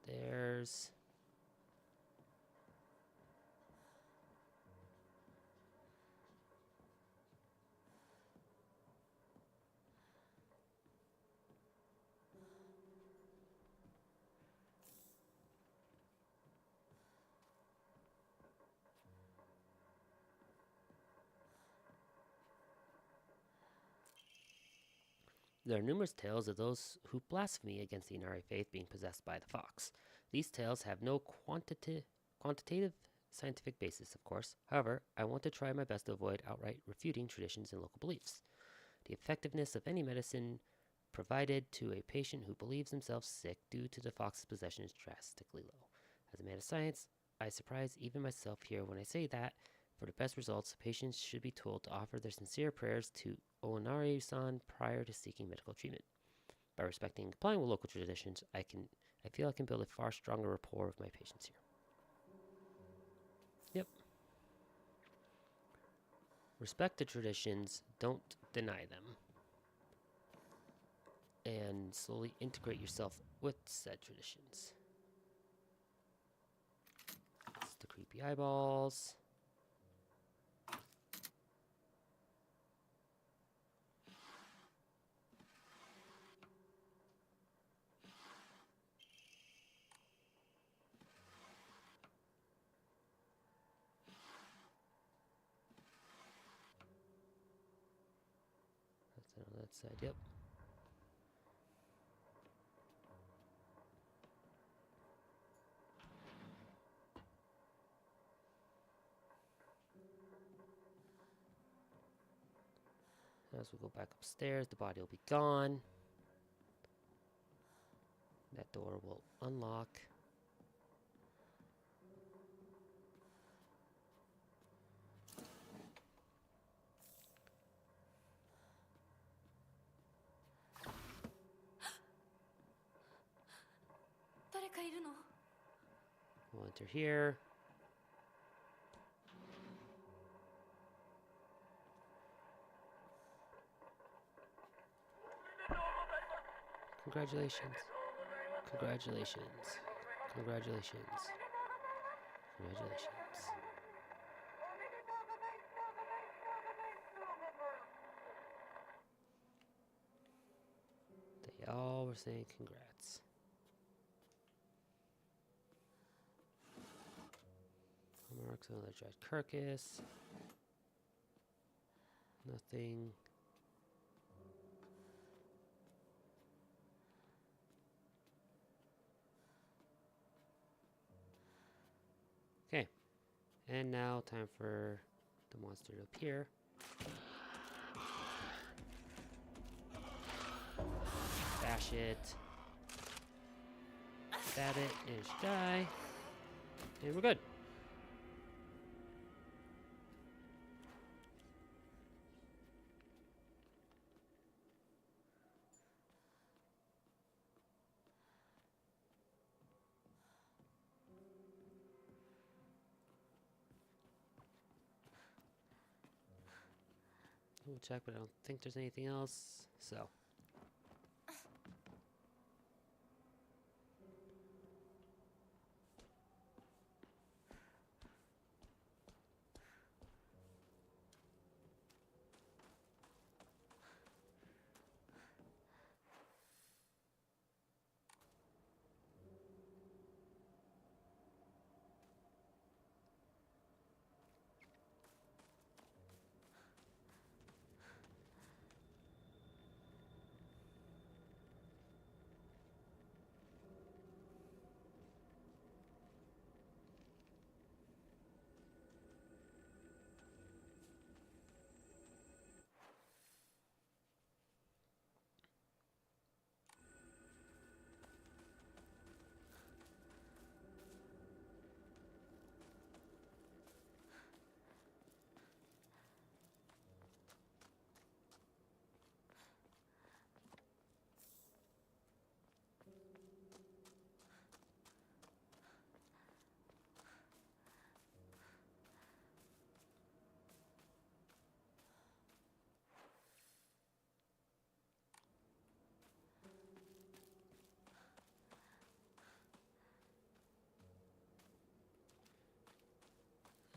Downstairs. There are numerous tales of those who blaspheme against the Inari faith being possessed by the fox. These tales have no quantitative scientific basis, of course. However, I want to try my best to avoid outright refuting traditions and local beliefs. The effectiveness of any medicine provided to a patient who believes themselves sick due to the fox's possession is drastically low. As a man of science, I surprise even myself here when I say that, for the best results, patients should be told to offer their sincere prayers to Onari-san prior to seeking medical treatment. By respecting and complying with local traditions, I feel I can build a far stronger rapport with my patients here. Yep. Respect the traditions, don't deny them. And slowly integrate yourself with said traditions. It's the creepy eyeballs. That's it on that side, yep. As we go back upstairs, the body will be gone. That door will unlock. We'll enter here. Congratulations. Congratulations. Congratulations. Congratulations. They all were saying congrats. Marks on the dried carcass. Nothing. Okay, and now time for the monster to appear. Bash it. stab it and it should die. And we're good. We'll check, but I don't think there's anything else. So.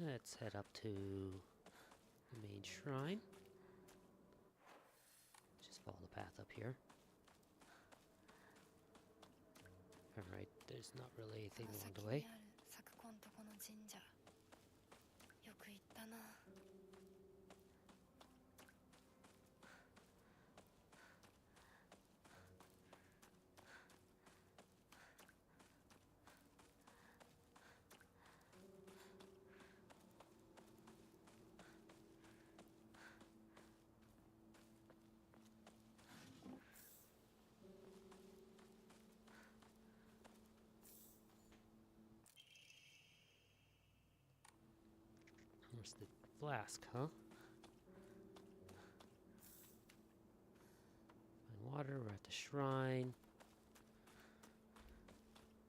Let's head up to the main shrine. Just follow the path up here. Alright, there's not really anything この along 先 the way. にある昨今とこの神社よく行ったな。Where's the flask, huh? Find water, we're at the shrine.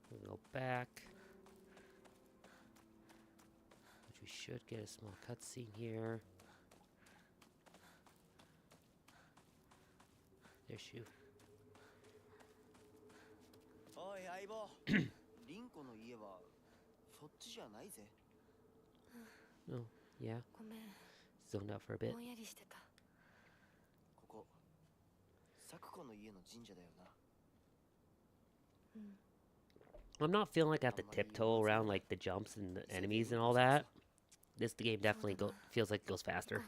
We'll go back. Which we should get a small cutscene here. There's you. おい相棒リンコの家はそっちじゃないぜ Oh, yeah. ごめん、 Zoned out for a bit. ぼんやりしてた。ここサクコの家の神社だよな I'm not feeling like I have to tiptoe around like the jumps and the enemies and all that. This game definitely feels like it goes faster.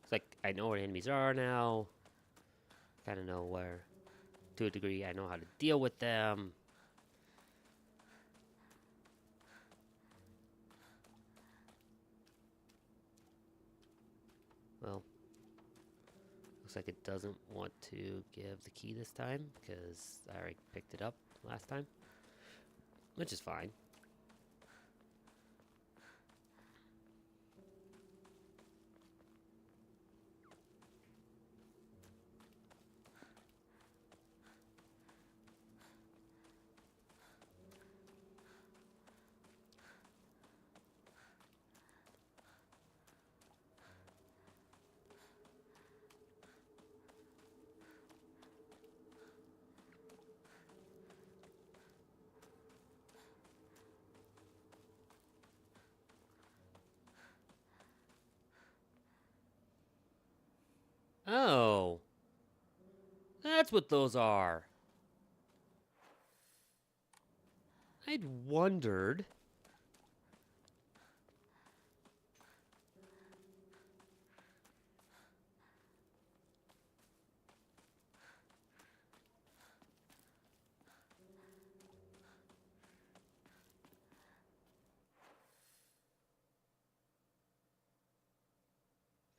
It's like I know where the enemies are now. Kind of know where, to a degree, I know how to deal with them. Well, looks like it doesn't want to give the key this time because I already picked it up last time, which is fine. Oh, that's what those are. I'd wondered.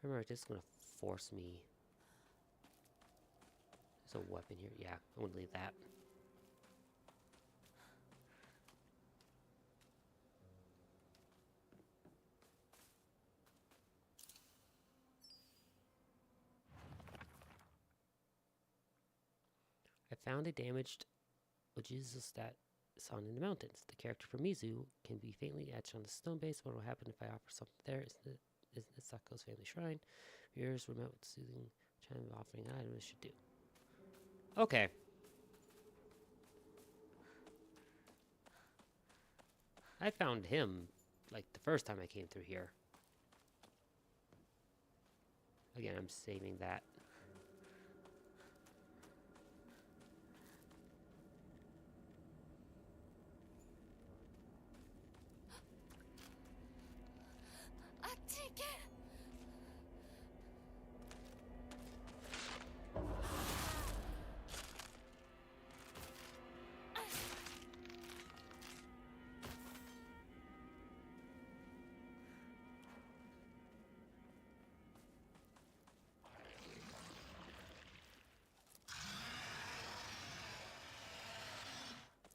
If I remember, this is gonna force me. There's a weapon here. Yeah, I wouldn't leave that. I found a damaged Ojizu stat sign in the mountains. The character from Mizu can be faintly etched on the stone base. What will happen if I offer something there? Isn't it Sako's family shrine? Viewers were met with soothing chime of offering an item. It should do. Okay. I found him like the first time I came through here. Again, I'm saving that.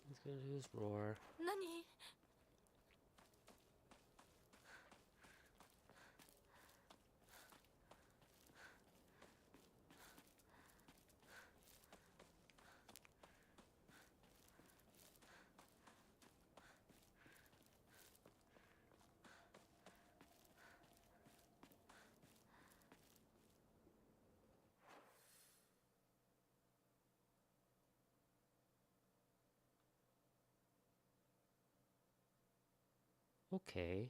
He's gonna do his roar. 何？ Okay.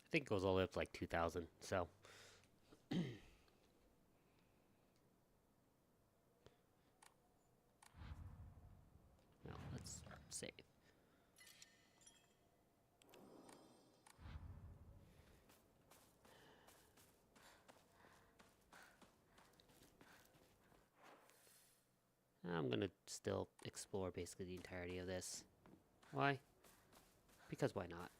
I think it goes all the way up to like 2,000, so. Now, let's save. I'm gonna still explore basically the entirety of this. Why? Because why not?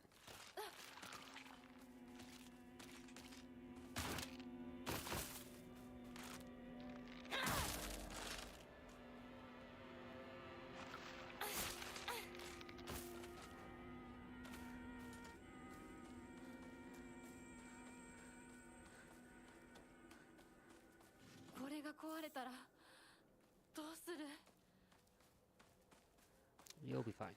You'll be fine.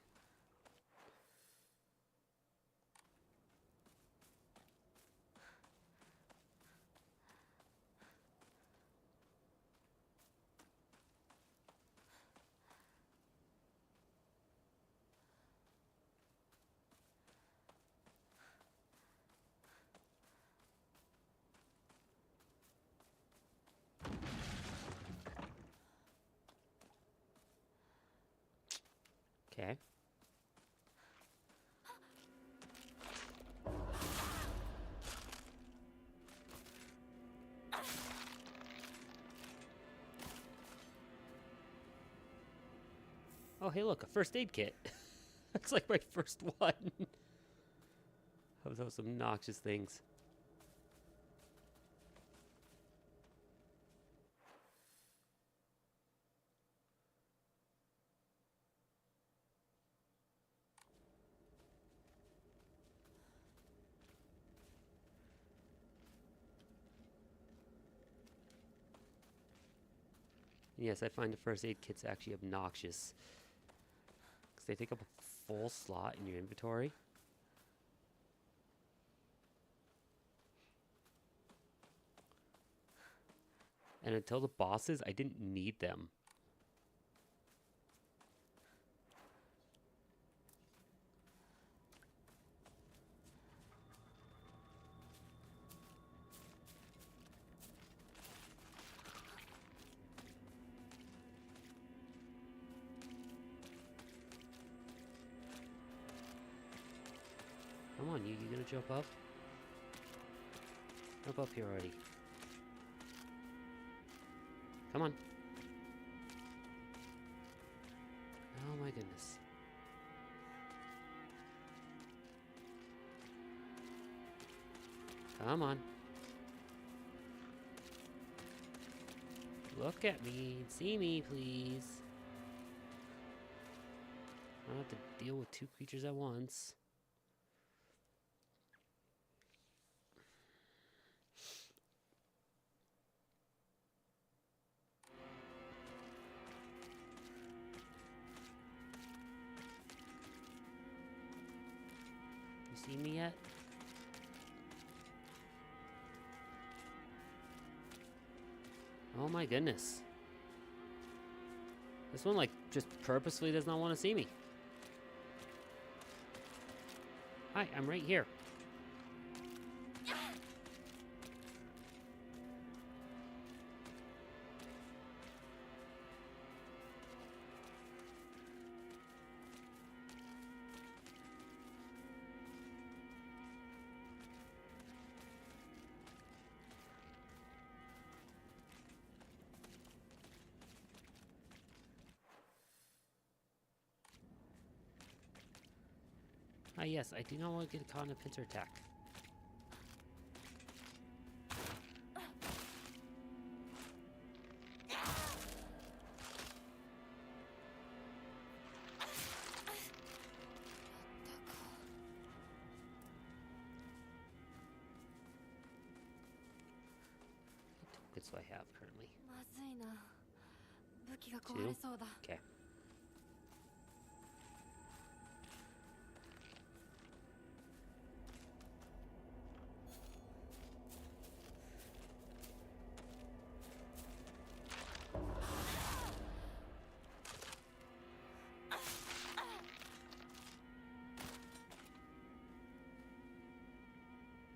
Okay. Oh, hey, look, a first aid kit. That's like my first one. Those obnoxious things. Yes, I find the first aid kits actually obnoxious. Because they take up a full slot in your inventory. And until the bosses, I didn't need them. Come on, you gonna jump up? Jump up here already. Come on. Oh my goodness. Come on. Look at me. See me, please. I don't have to deal with two creatures at once. You see me yet? Oh my goodness. This one, like, just purposefully does not want to see me. Hi, I'm right here. Ah, yes, I do not want to get caught in a pincer attack. What tokens do I have currently? まずいな。武器が壊れそうだ。 Okay.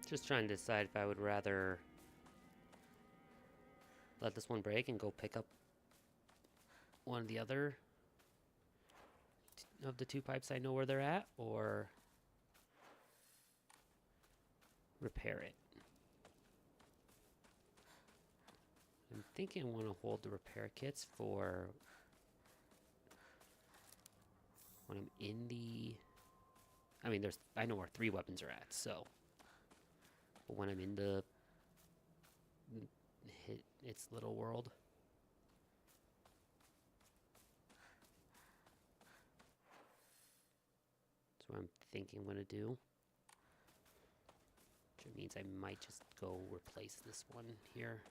Just trying to decide if I would rather let this one break and go pick up one of the other of the two pipes I know where they're at, or repair it. I'm thinking I want to hold the repair kits for when I'm in the... I mean, I know where 3 weapons are at, so... But when I'm in the... its little world... That's what I'm thinking I'm going to do. Which means I might just go replace this one here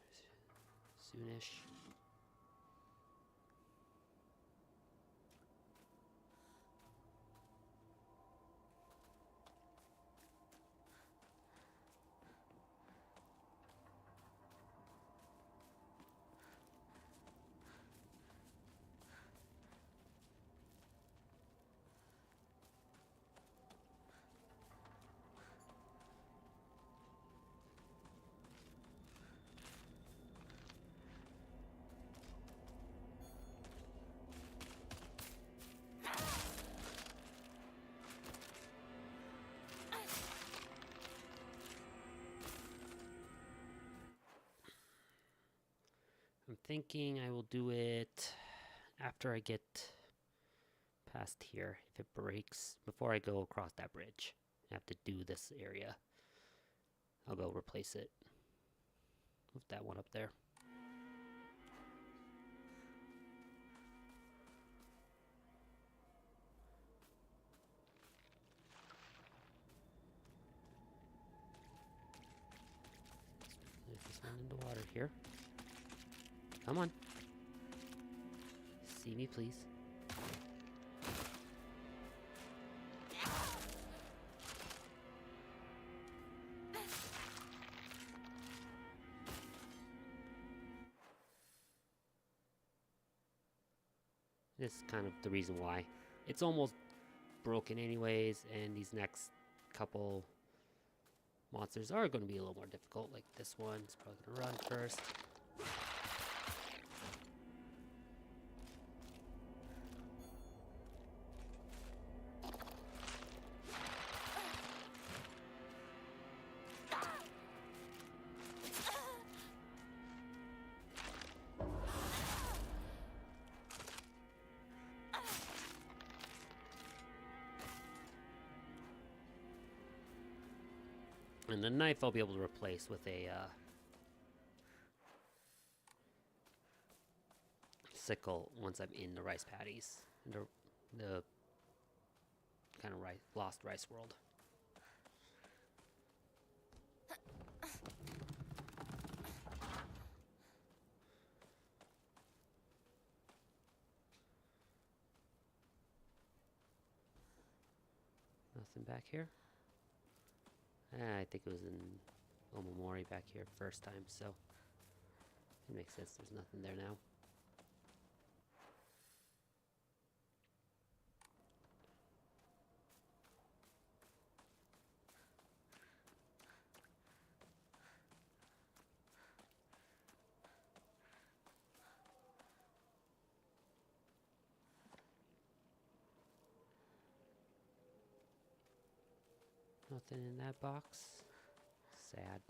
soonish. I'm thinking I will do it after I get past here. If it breaks, before I go across that bridge, I have to do this area. I'll go replace it. Move that one up there. There's this one in the water here. Come on. See me, please. This is kind of the reason why. It's almost broken anyways, and these next couple monsters are going to be a little more difficult. Like this one, it's probably going to run first. And the knife I'll be able to replace with a sickle once I'm in the rice paddies, the kind of lost rice world. Nothing back here. I think it was in Omamori back here first time, so it makes sense. There's nothing there now. Nothing in that box. Sad.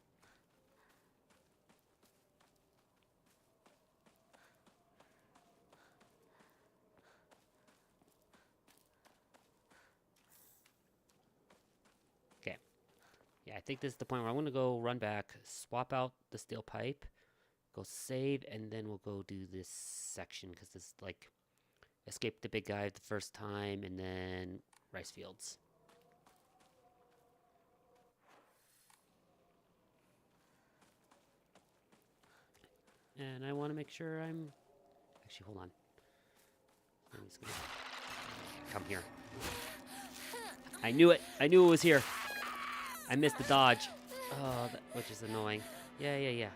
Okay. Yeah, I think this is the point where I'm going to go run back, swap out the steel pipe, go save, and then we'll go do this section, because this is like escape the big guy the first time, and then rice fields. And I want to make sure I'm... Actually, hold on. I'm just gonna... Come here. I knew it! I knew it was here! I missed the dodge. Oh, which is annoying. Yeah.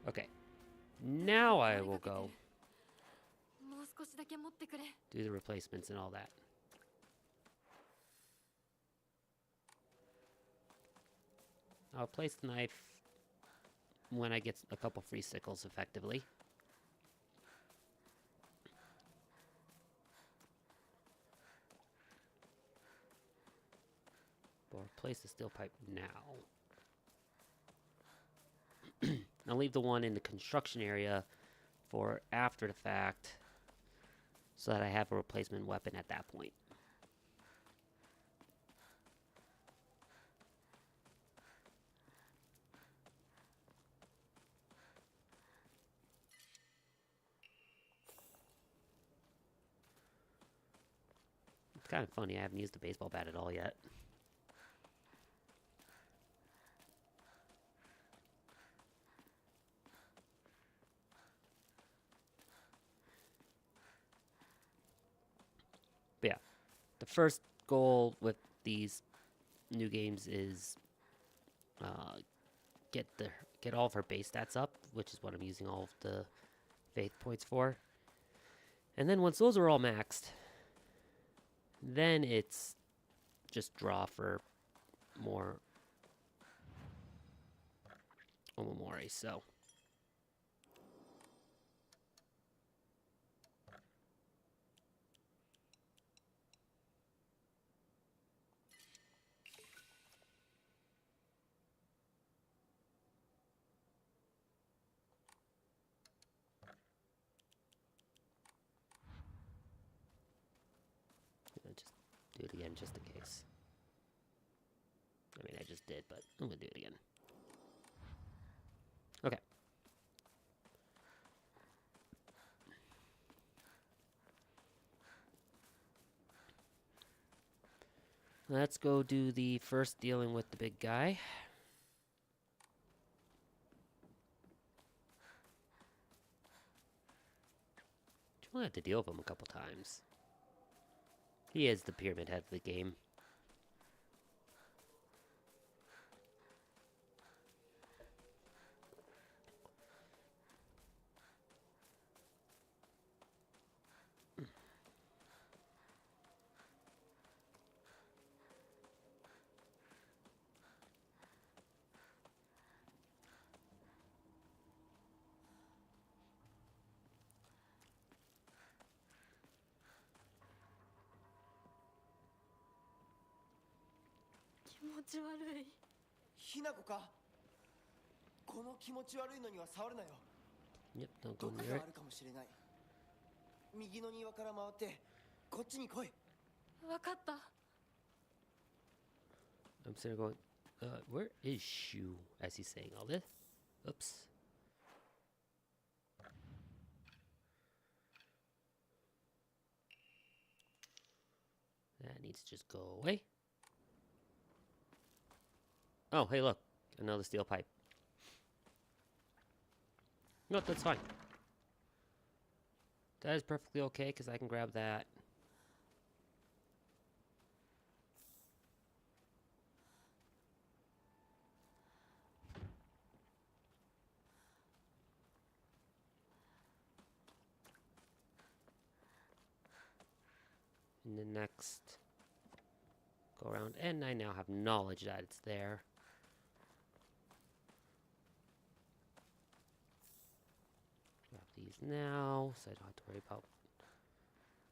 Okay. Now I will go もう少しだけ持ってくれ。 do the replacements and all that. I'll place the knife when I get a couple free sickles effectively. Or place the steel pipe now. I'll leave the one in the construction area for after the fact, so that I have a replacement weapon at that point. It's kind of funny, I haven't used the baseball bat at all yet. But yeah, the first goal with these new games is get all of her base stats up, which is what I'm using all of the faith points for. And then once those are all maxed, then it's just draw for more Omamori, so... Just do it again, just in case. I mean, I just did, but I'm gonna do it again. Okay. Let's go do the first dealing with the big guy. You only have to deal with him a couple times. He is the pyramid head of the game.気持ち悪い。ひなこか。この気持ち悪いのには触るなよ。 Yep, don't ど go こ near が it. あるかもしれない。右の庭から回ってこっちに来い。わかった。 I'm sitting there going, where is Shu as he's saying all this? Oops. That needs to just go away. Oh, hey, look. Another steel pipe. No, that's fine. That is perfectly okay, because I can grab that. And the next go around, and I now have knowledge that it's there. Grab these now, so I don't have to worry about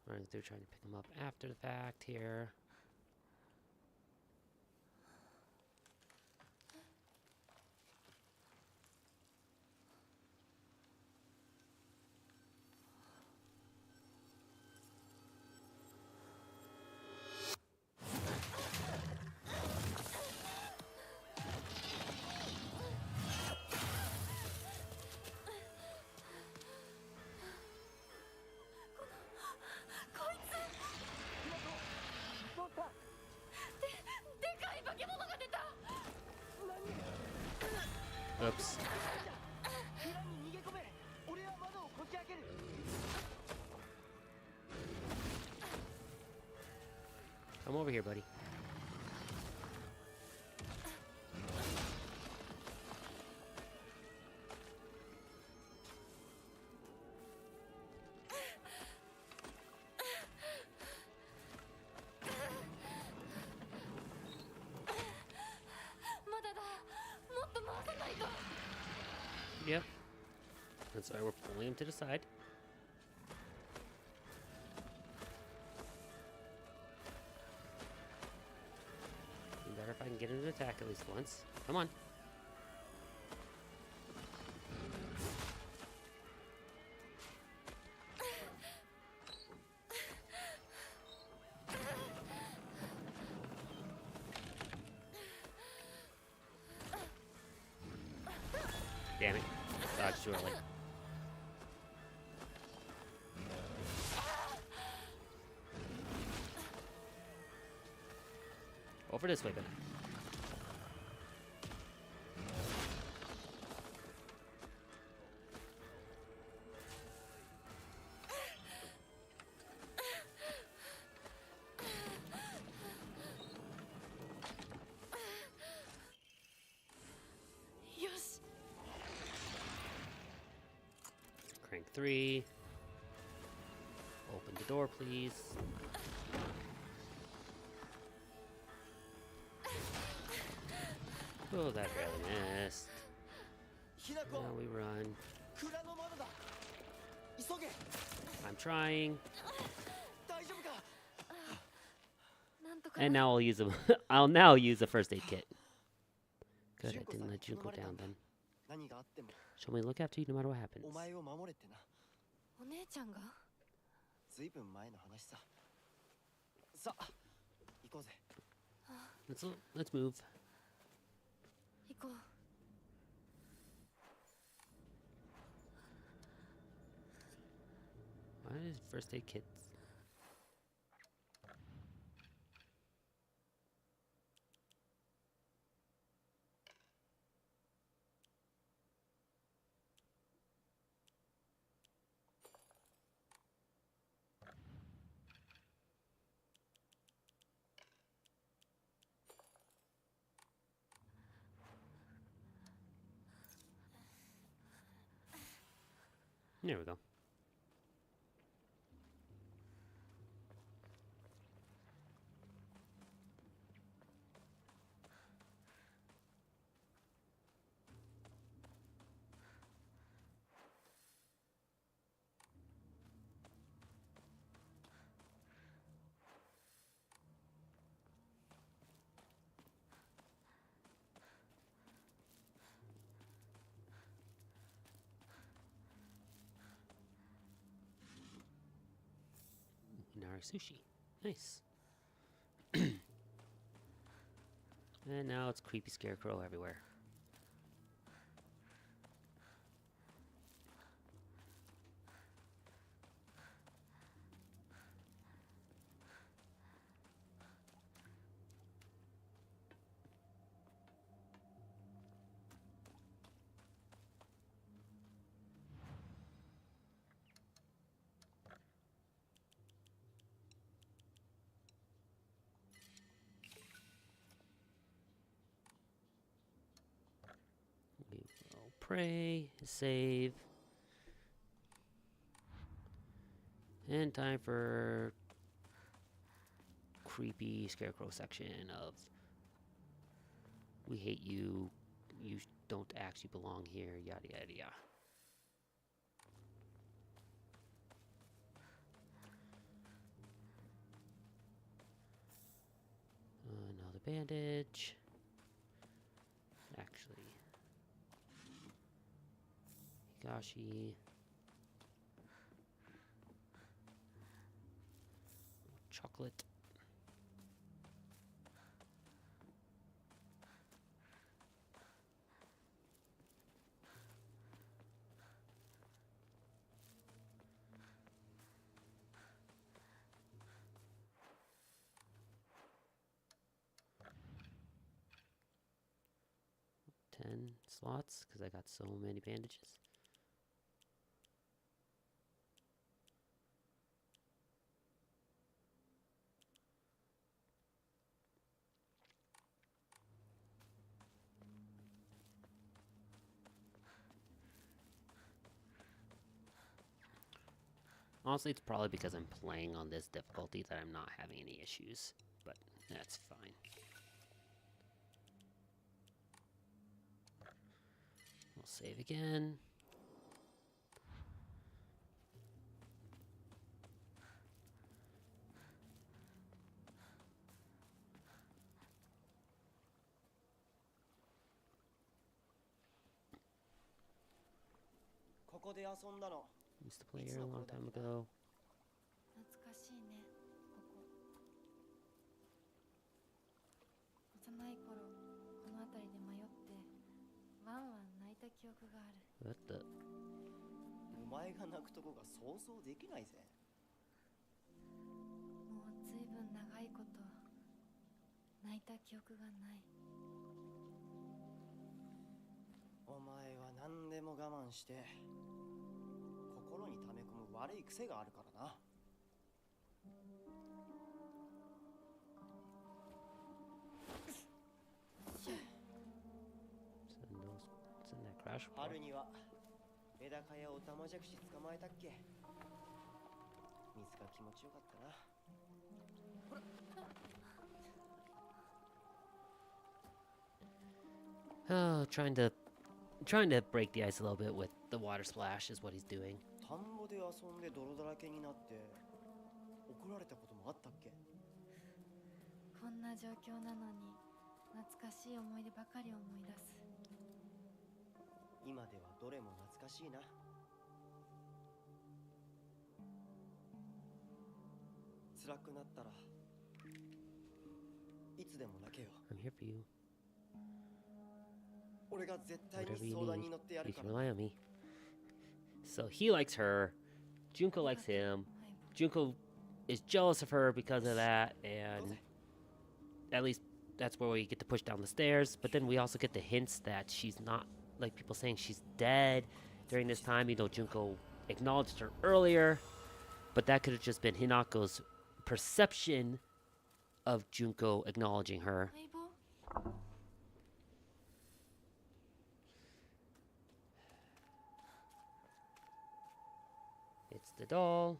running through trying to pick them up after the fact here. Oops. 部屋に逃げ込め。俺は窓をこじ開ける。 Come over here, buddy. Yep. That's why we're pulling him to the side. Be better if I can get him to attack at least once. Come on. Damn it. Dodge too early. Over this way, Ben. Crank 3. Open the door, please. Oh, that barely missed. ひなこ、 Now we run. 蔵の窓だ。急げ。 I'm trying. 大丈夫か。なんとか And now I'll use a I'll now use a first aid kit. Good, I didn't let you go down then. 何があっても Shall we look after you no matter what happens? お前を守れってな。お姉ちゃんがずいぶん前の話さ。さあ、行こうぜ。 Let's move. 行こう。 Why is first aid kits? There we go. Inari sushi. Nice. And now it's creepy scarecrow everywhere. We will pray, save. And time for creepy scarecrow section of we hate you, you don't actually belong here, yada yada yada. Another bandage. Actually, Higashi. Chocolate. Ten slots because I got so many bandages. Honestly, it's probably because I'm playing on this difficulty that I'm not having any issues, but that's fine. We'll save again. Used to play here a long time ago. 懐かしいねここ。幼い頃この辺りで迷ってワンワン泣いた記憶がある。 What the? お前が泣くとこが想像できないぜ。もうずいぶん長いこと泣いた記憶がない。お前は何でも我慢して心に溜め込む悪い癖があるからな。Send that crash report. 春にはメダカやオタマジャクシ捕まえたっけ。水が気持ちよかったな。 Oh, trying to break the ice a little bit with the water splash is what he's doing. 田んぼで遊んで泥だらけになって怒られたこともあったっけ。こんな状況なのに懐かしい思い出ばかり思い出す。今ではどれも懐かしいな。辛くなったらいつでも泣けよ。 I'm here for you. 俺が絶対 Whatever に you 相談 need, に乗ってやる you か can ら。 rely on me. So he likes her. Junko likes him. Junko is jealous of her because of that, and at least that's where we get to push down the stairs. But then we also get the hints that she's not, like people saying she's dead during this time, even though Junko acknowledged her earlier. But that could have just been Hinako's perception of Junko acknowledging her. 相棒 All the doll.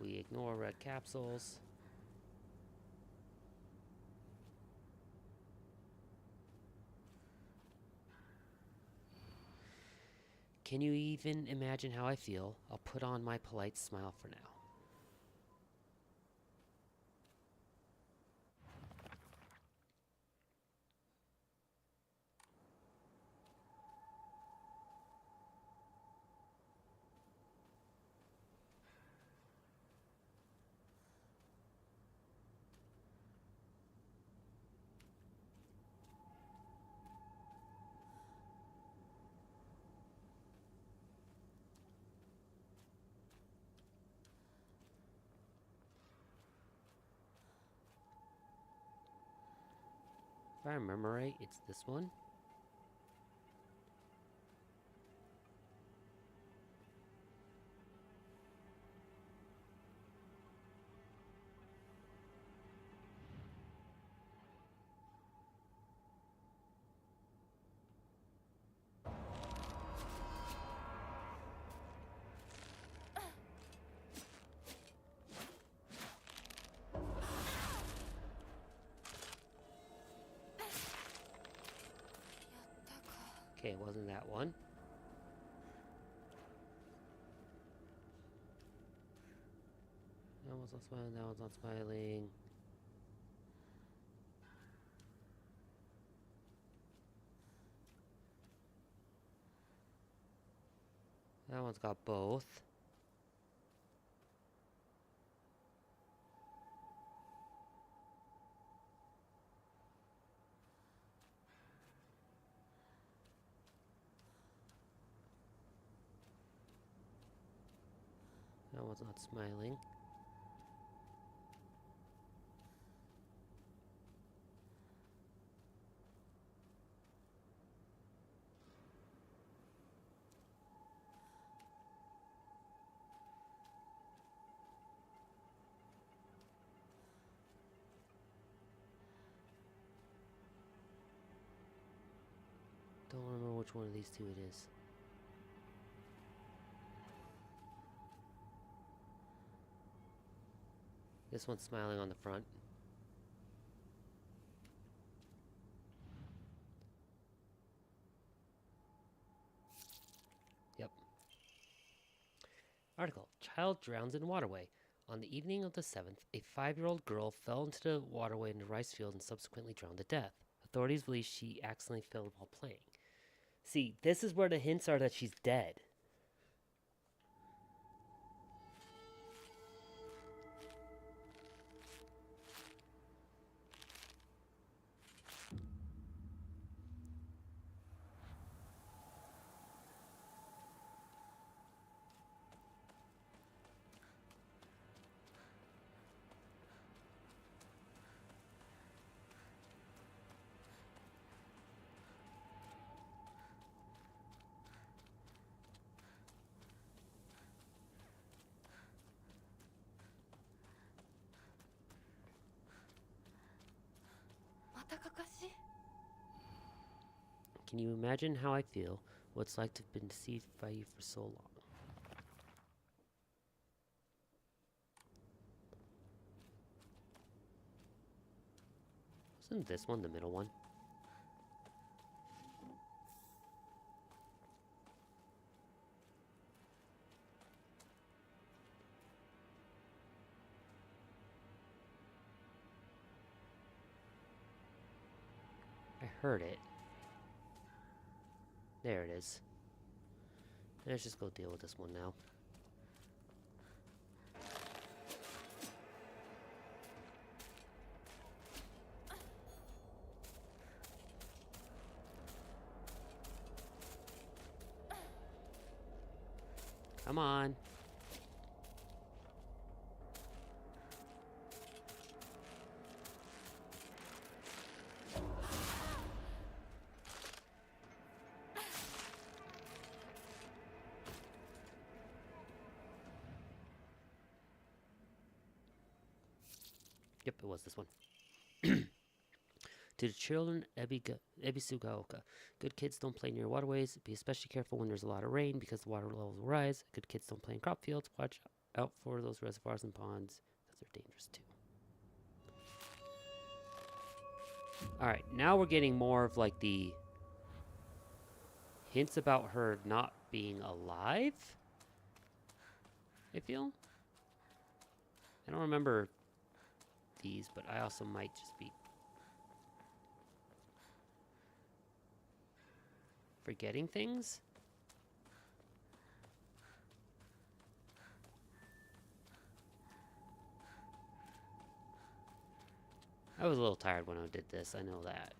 We ignore red capsules. Can you even imagine how I feel? I'll put on my polite smile for now. If I remember right, it's this one. Okay, it wasn't that one. That one's not smiling, that one's not smiling. That one's got both. That one's not smiling. Don't remember which one of these two it is. This one's smiling on the front. Yep. Article: Child drowns in waterway. On the evening of the 7th, a 5-year-old girl fell into the waterway in the rice field and subsequently drowned to death. Authorities believe she accidentally fell while playing. See, this is where the hints are that she's dead. Can you imagine how I feel? What it's like to have been deceived by you for so long. Wasn't this one the middle one? I heard it. There it is. Let's just go deal with this one now. Come on. Yep, it was this one. To the children, Ebisugaoka. Good kids don't play near waterways. Be especially careful when there's a lot of rain because the water levels will rise. Good kids don't play in crop fields. Watch out for those reservoirs and ponds because they're dangerous too. Alright, now we're getting more of like the hints about her not being alive, I feel. I don't remember these, but I also might just be forgetting things. I was a little tired when I did this, I know that.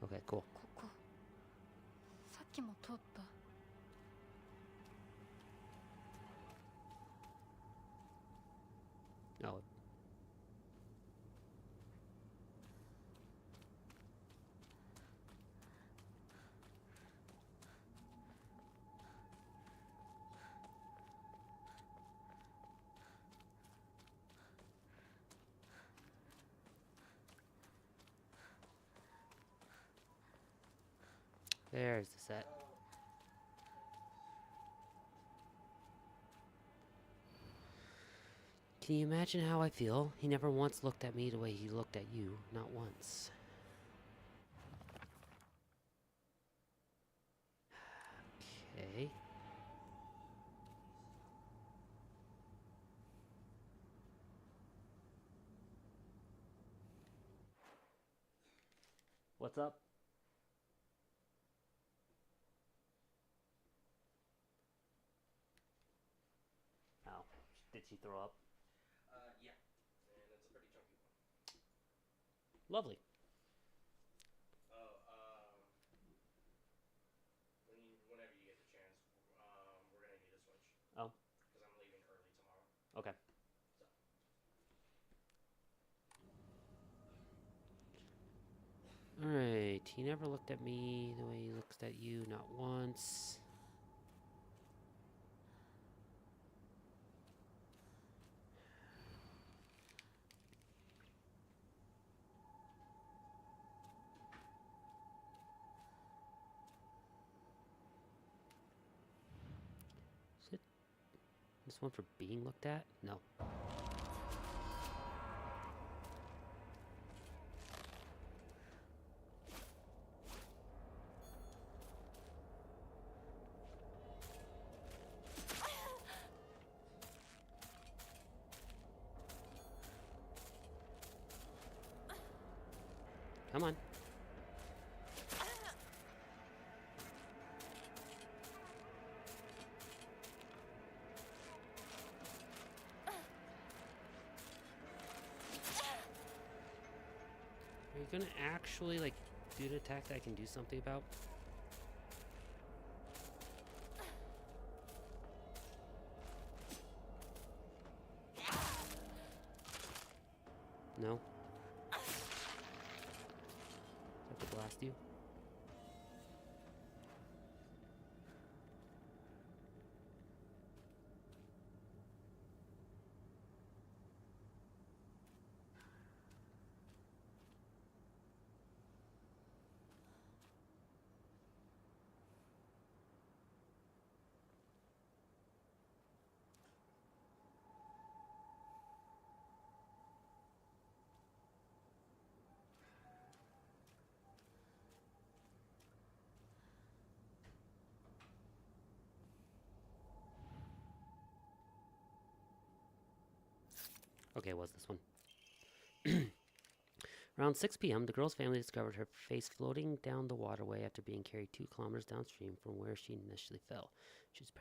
Okay, cool. ここさっきも通った Oh. There's the set. Can you imagine how I feel? He never once looked at me the way he looked at you. Not once. Okay. What's up? Oh, did she throw up? Yeah. And it's a pretty chunky one. Lovely. Oh, whenever you get the chance, we're gonna need a switch. Oh. Because I'm leaving early tomorrow. Okay. So. Alright, he never looked at me the way he looks at you, not once. Is it this one for being looked at? No. Come on. Are you gonna actually, like, do an attack that I can do something about? No? I have to blast you? Okay, it was this one. Around 6 p.m., the girl's family discovered her face floating down the waterway after being carried 2 kilometers downstream from where she initially fell. She was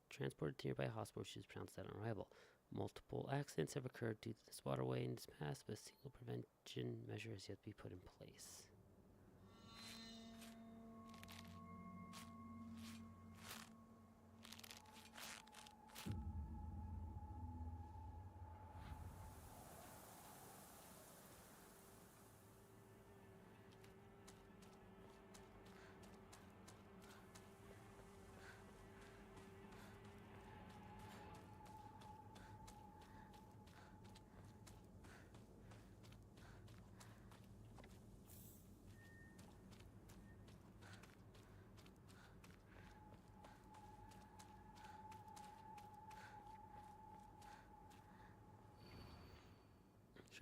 transported to a nearby hospital where she was pronounced dead on arrival. Multiple accidents have occurred due to this waterway in its past, but a single prevention measure has yet to be put in place.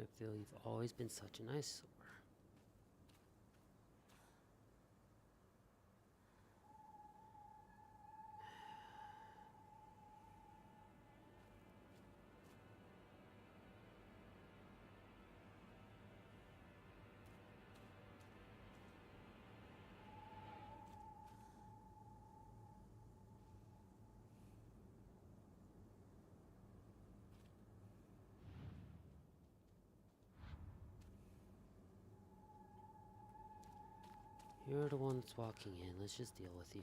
I feel you've always been such an eyesore. You're the one that's walking in. Let's just deal with you.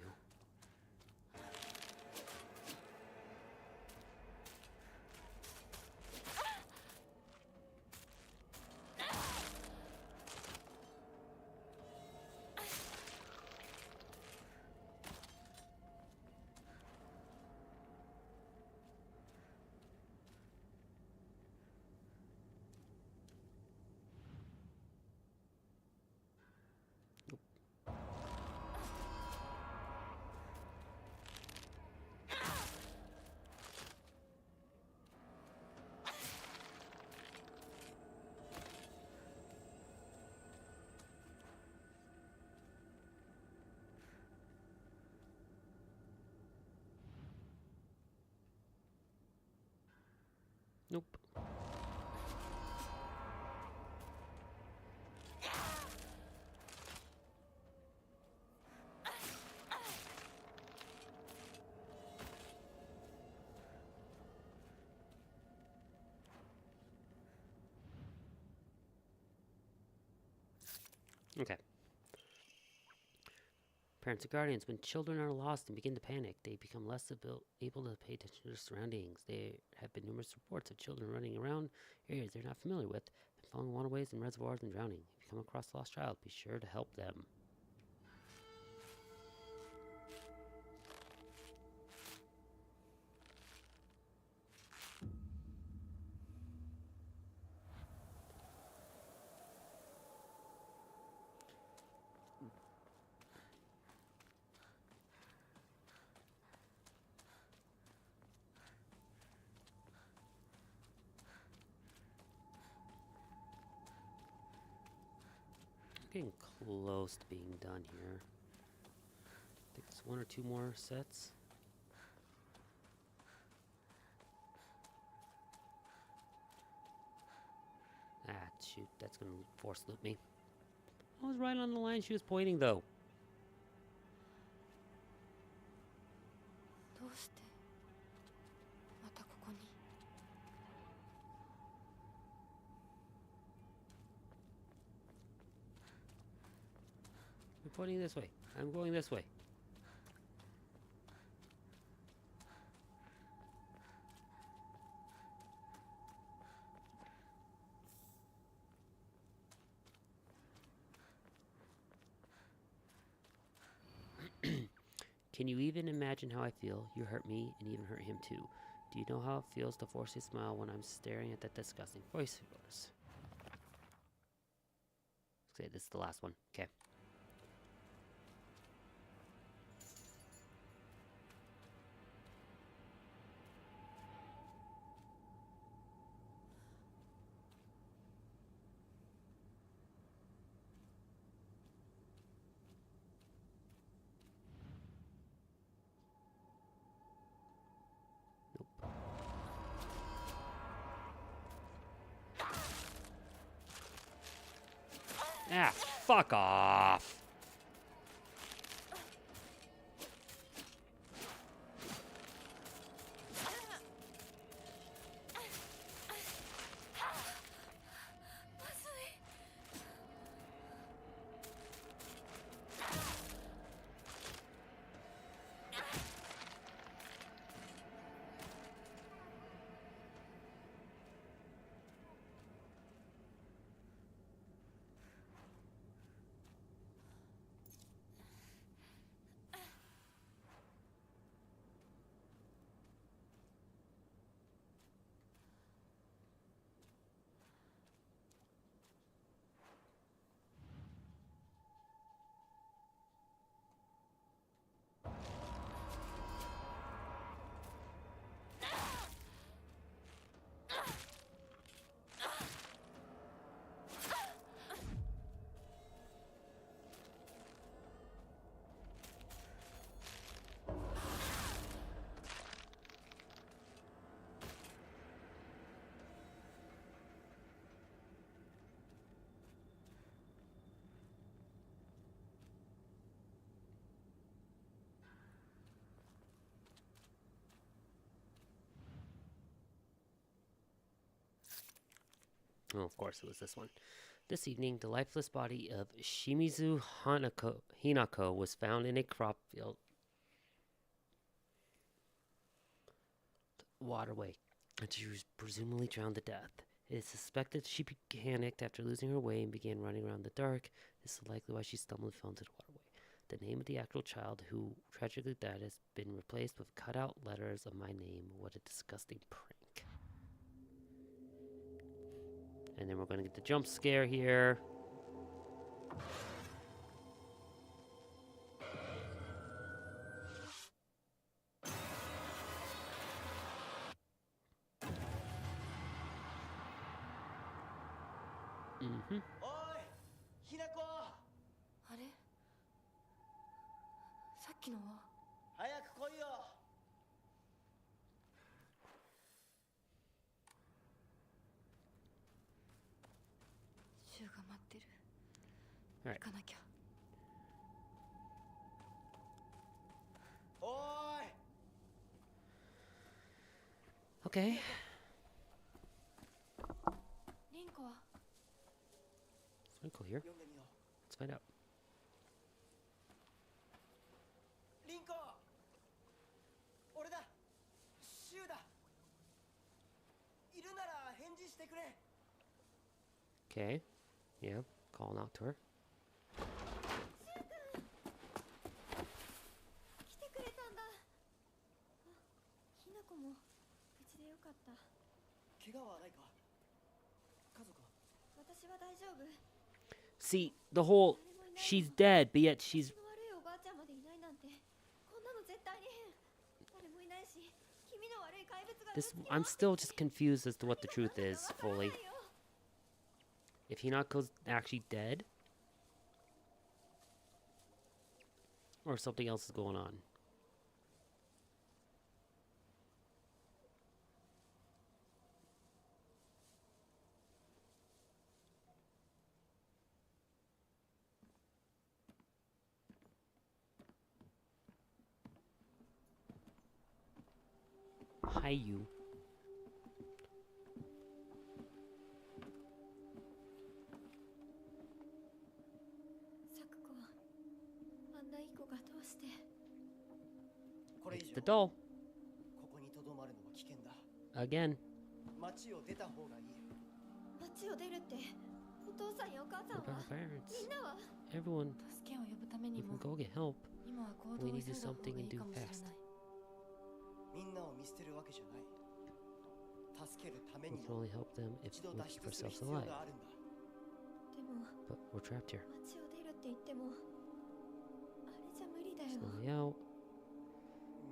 Nope. Okay. Parents and guardians, when children are lost and begin to panic, they become less able to pay attention to their surroundings. There have been numerous reports of children running around areas they're not familiar with, and falling waterways and reservoirs and drowning. If you come across a lost child, be sure to help them. Getting close to being done here. I think it's one or two more sets. Ah, shoot, that's gonna force loop me. I was right on the line she was pointing, though. どうしてまたここに。 I'm pointing this way. I'm going this way. Can you even imagine how I feel? You hurt me and even hurt him too. Do you know how it feels to force a smile when I'm staring at that disgusting voice of yours? Okay, this is the last one. Okay. Ah, fuck off. Oh, of course, it was this one. This evening, the lifeless body of Shimizu Hinako was found in a crop field waterway, and she was presumably drowned to death. It is suspected she panicked after losing her way and began running around in the dark. This is likely why she stumbled and fell into the waterway. The name of the actual child who tragically died has been replaced with cutout letters of my name. What a disgusting prank. And then we're going to get the jump scare here. Mm-hmm. おいひなこあれさっきのは早く来いよシュウが待ってる Alright. 行かなきゃおーい Okay. リンコは Let's go here. 読んでみよ Let's find out. うリンコ俺だシュウだいるなら返事してくれ Okay. Yeah. Calling out to her. 来てくれたんだ。あ、ひなこも無事でよかった。怪我はないか家族は私は大丈夫。 See, the whole she's dead, but yet she's 私の悪いおばあちゃんまでいないなんて、こんなの絶対に変。誰もいないし、君の悪い怪物が this. I'm still just confused as to what the truth is fully. If Hinako's actually dead, or something else is going on. Hi, you. サクコ、あんないい子がどうして。これ以 It's 上 the doll ここにとどまるのは危険だ again. 街を出た方がいい街を出るって、お父さんやお母さん What about は our parents? みんなは Everyone, 助けを呼ぶために we も can go get help. 今は行動 We を need 急 to い do だ方が something い and い do かもしれない fast. みんなを見捨てるわけじゃない助けるため We に can も only help them if 一度 we 脱 keep 出する ourselves 必要 alive. があるんだでも But we're trapped here. 街を出るって言ってもあれじゃ無理だ There's よ。 no way out.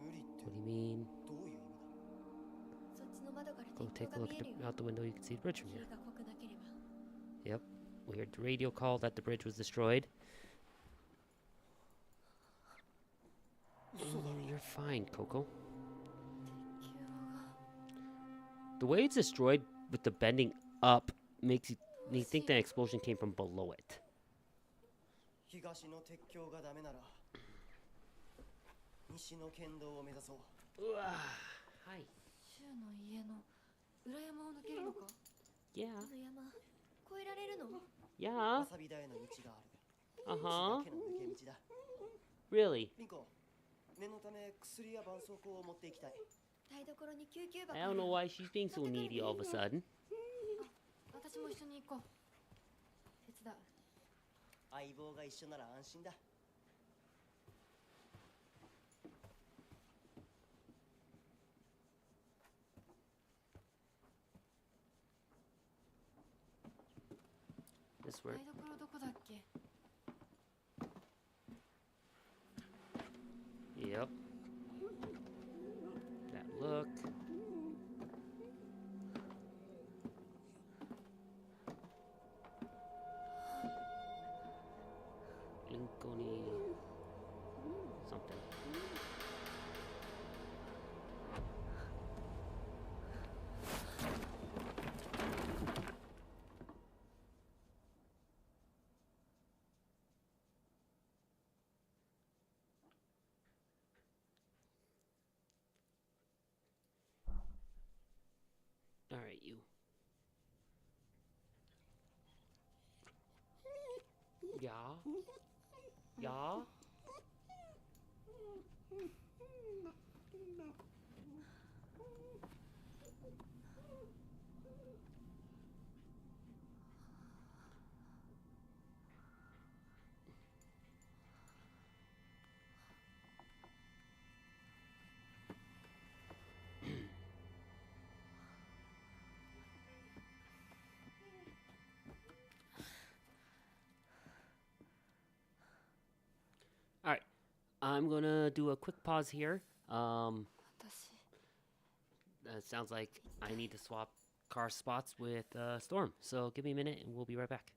無理って What do you mean? どういう意味だそっちの窓から Go 鉄 take a 橋が look 見え at るよ。 out the window. You can see the bridge from 火 here. が濃くなければ。 Yep. We heard the radio call that the bridge was destroyed. 嘘だろ You're fine, Coco. 鉄橋が The way it's destroyed with the bending up makes you think the explosion came from below it. 東の鉄橋がダメなら西の県道を目指そう Hi. シュウの家の裏山を抜けるのか Yeah. あの山越えられるの？ Yeah. わさび田への道がある Uh huh. 道だけの抜け道だ Really? リンコ念のため薬や絆創膏を持っていきたい台所に救急箱 I don't know why she's being so needy all of a sudden. 私も一緒に行こう手伝う相棒が一緒なら安心だ This where? 台所どこだっけ Yep. That look. Lincolny. Something. Ja? All right. I'm gonna do a quick pause here. 私 It sounds like I need to swap car spots with Storm. So give me a minute and we'll be right back.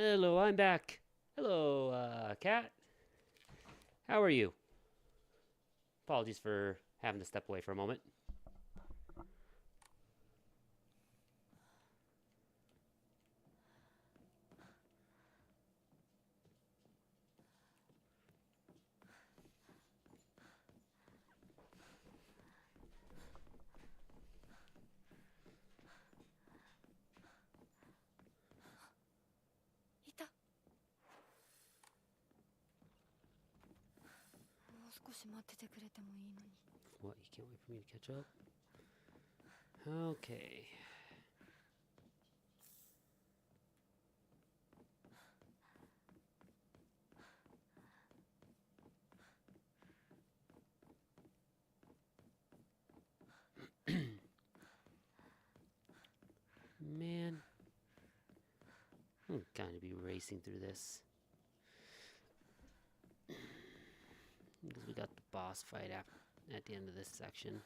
Hello, I'm back. Hello, Kat. How are you? Apologies for having to step away for a moment.いた。もう少し待っててくれてもいいのに。What, you can't wait for me to catch up? Okay. Man. I'm going to be racing through this. Because we got the boss fight at the end of this section.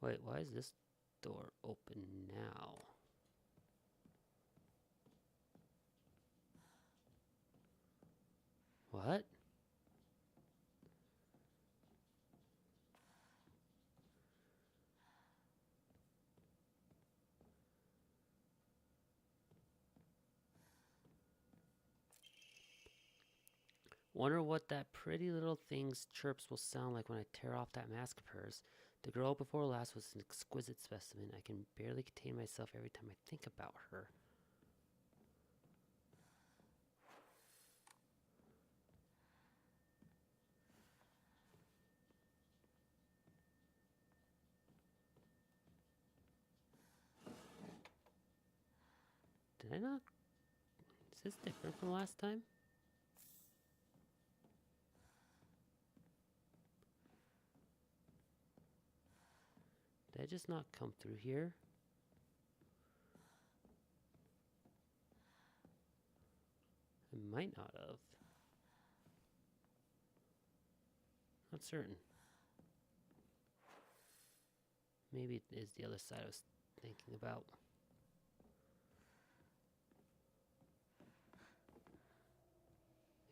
Wait, why is this door open now? What? Wonder what that pretty little thing's chirps will sound like when I tear off that mask of hers. The girl before last was an exquisite specimen. I can barely contain myself every time I think about her. Did I not? Is this different from last time? Did I just not come through here? I might not have. Not certain. Maybe it is the other side I was thinking about.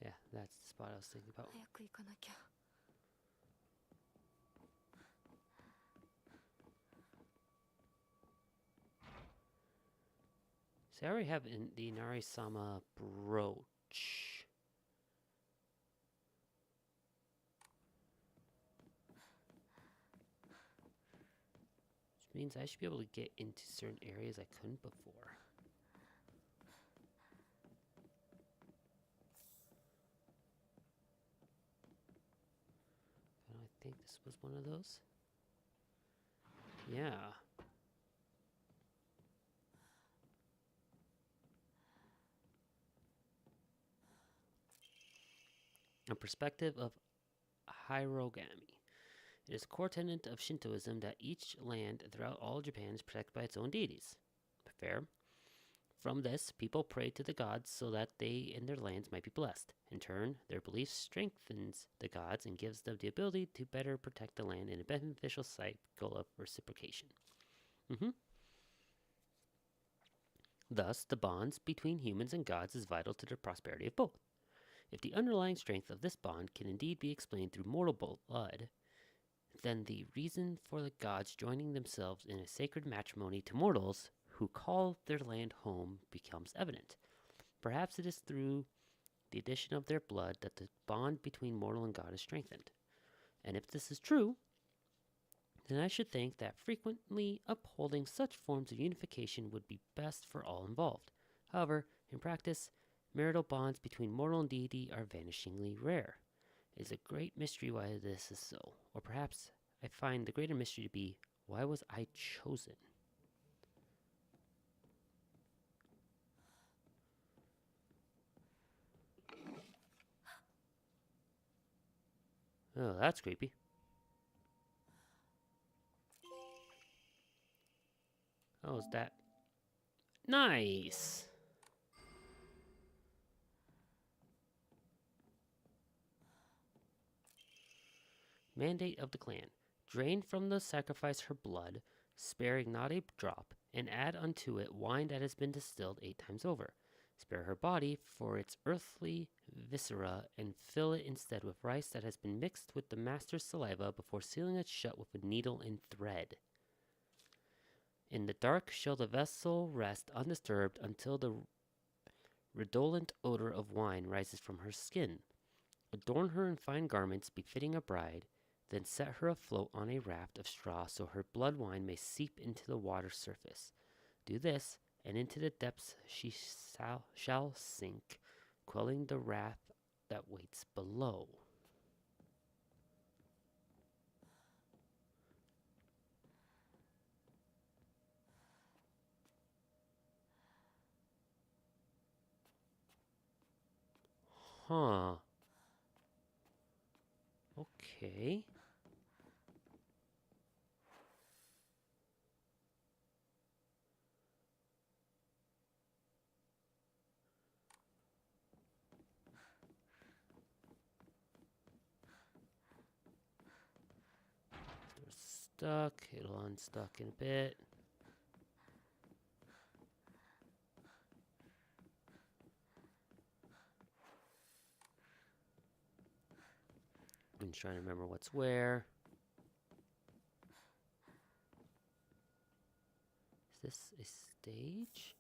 Yeah, that's the spot I was thinking about. 早く行かなきゃ。 So I already have the Inari-sama brooch. Which means I should be able to get into certain areas I couldn't before. But I think this was one of those. Yeah. A perspective of Hirogami. It is a core tenet of Shintoism that each land throughout all Japan is protected by its own deities. Fair. From this, people pray to the gods so that they and their lands might be blessed. In turn, their belief strengthens the gods and gives them the ability to better protect the land in a beneficial cycle of reciprocation. Thus, the bonds between humans and gods is vital to the prosperity of both. If the underlying strength of this bond can indeed be explained through mortal blood, then the reason for the gods joining themselves in a sacred matrimony to mortals who call their land home becomes evident. Perhaps it is through the addition of their blood that the bond between mortal and god is strengthened. And if this is true, then I should think that frequently upholding such forms of unification would be best for all involved. However, in practice, marital bonds between mortal and deity are vanishingly rare. It is a great mystery why this is so. Or perhaps I find the greater mystery to be, why was I chosen? Oh, that's creepy. Oh, is that? Nice! Mandate of the clan. Drain from the sacrifice her blood, sparing not a drop, and add unto it wine that has been distilled 8 times over. Spare her body for its earthly viscera, and fill it instead with rice that has been mixed with the master's saliva before sealing it shut with a needle and thread. In the dark shall the vessel rest undisturbed until the redolent odor of wine rises from her skin. Adorn her in fine garments befitting a bride, Then set her afloat on a raft of straw so her blood wine may seep into the water's surface. Do this, and into the depths she shall sink, quelling the wrath that waits below. Huh. Okay. We're stuck. It'll unstuck in a bit. I'm trying to remember what's where. Is this a stage?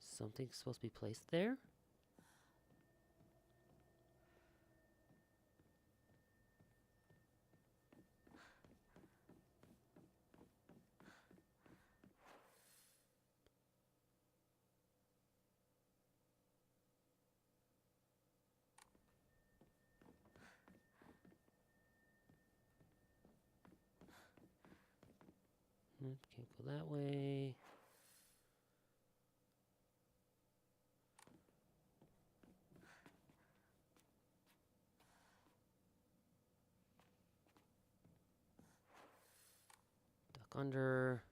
Something's supposed to be placed there? Can't go that way. Duck under.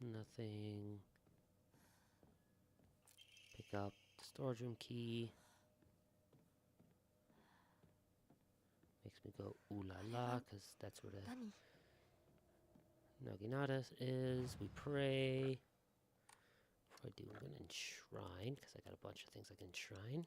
Nothing. Pick up the storage room key. Makes me go ooh la la, because that's where the 何 Naginata is. We pray. Before I do, I'm going to enshrine, because I got a bunch of things I can enshrine.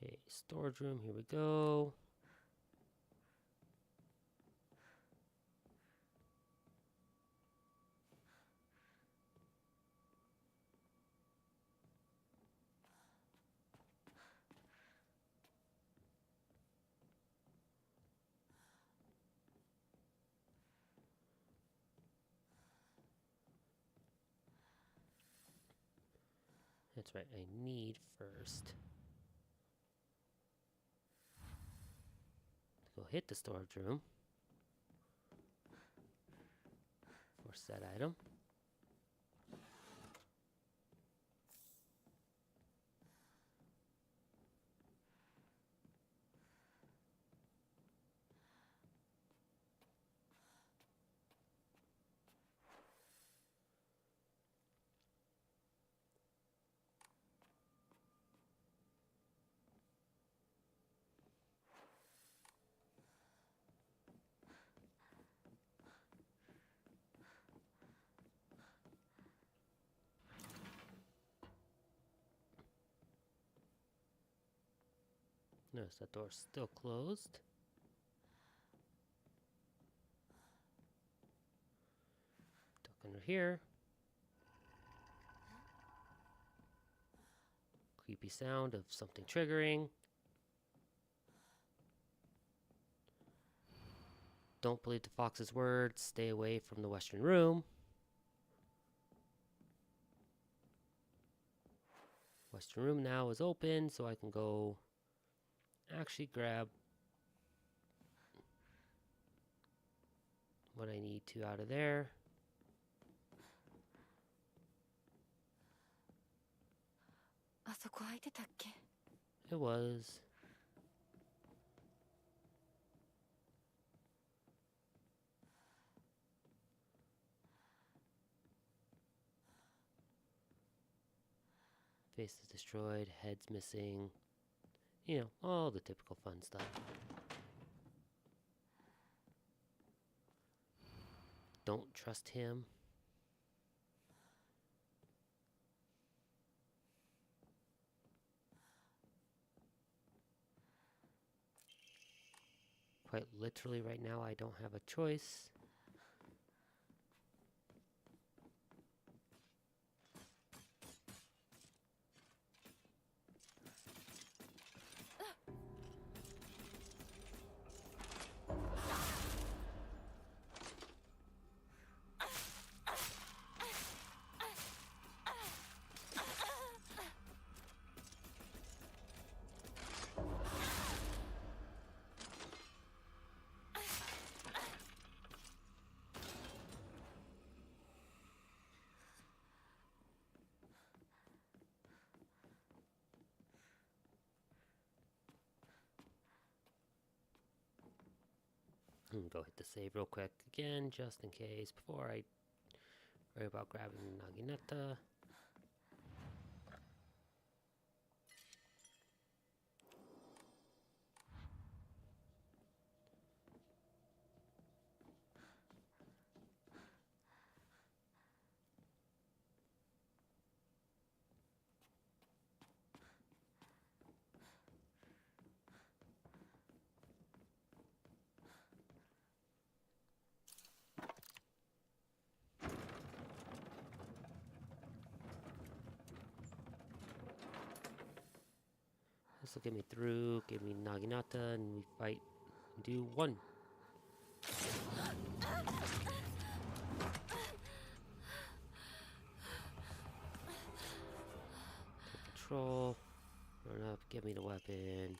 Okay, storage room, here we go. That's right, I need first to go hit the storage room for said item. Notice that door's still closed. Duck under here. Creepy sound of something triggering. Don't believe the fox's words. Stay away from the western room. Western room now is open, so I can go actually grab what I need to out of there. あそこ空いてたっけ It was. Face is destroyed, head's missing. You know, all the typical fun stuff. Don't trust him. Quite literally right now, I don't have a choice. Go hit the save real quick again, just in case, before I worry about grabbing Naginata. This will get me through, give me Naginata, and we fight and do one. Take control, run up, give me the weapon.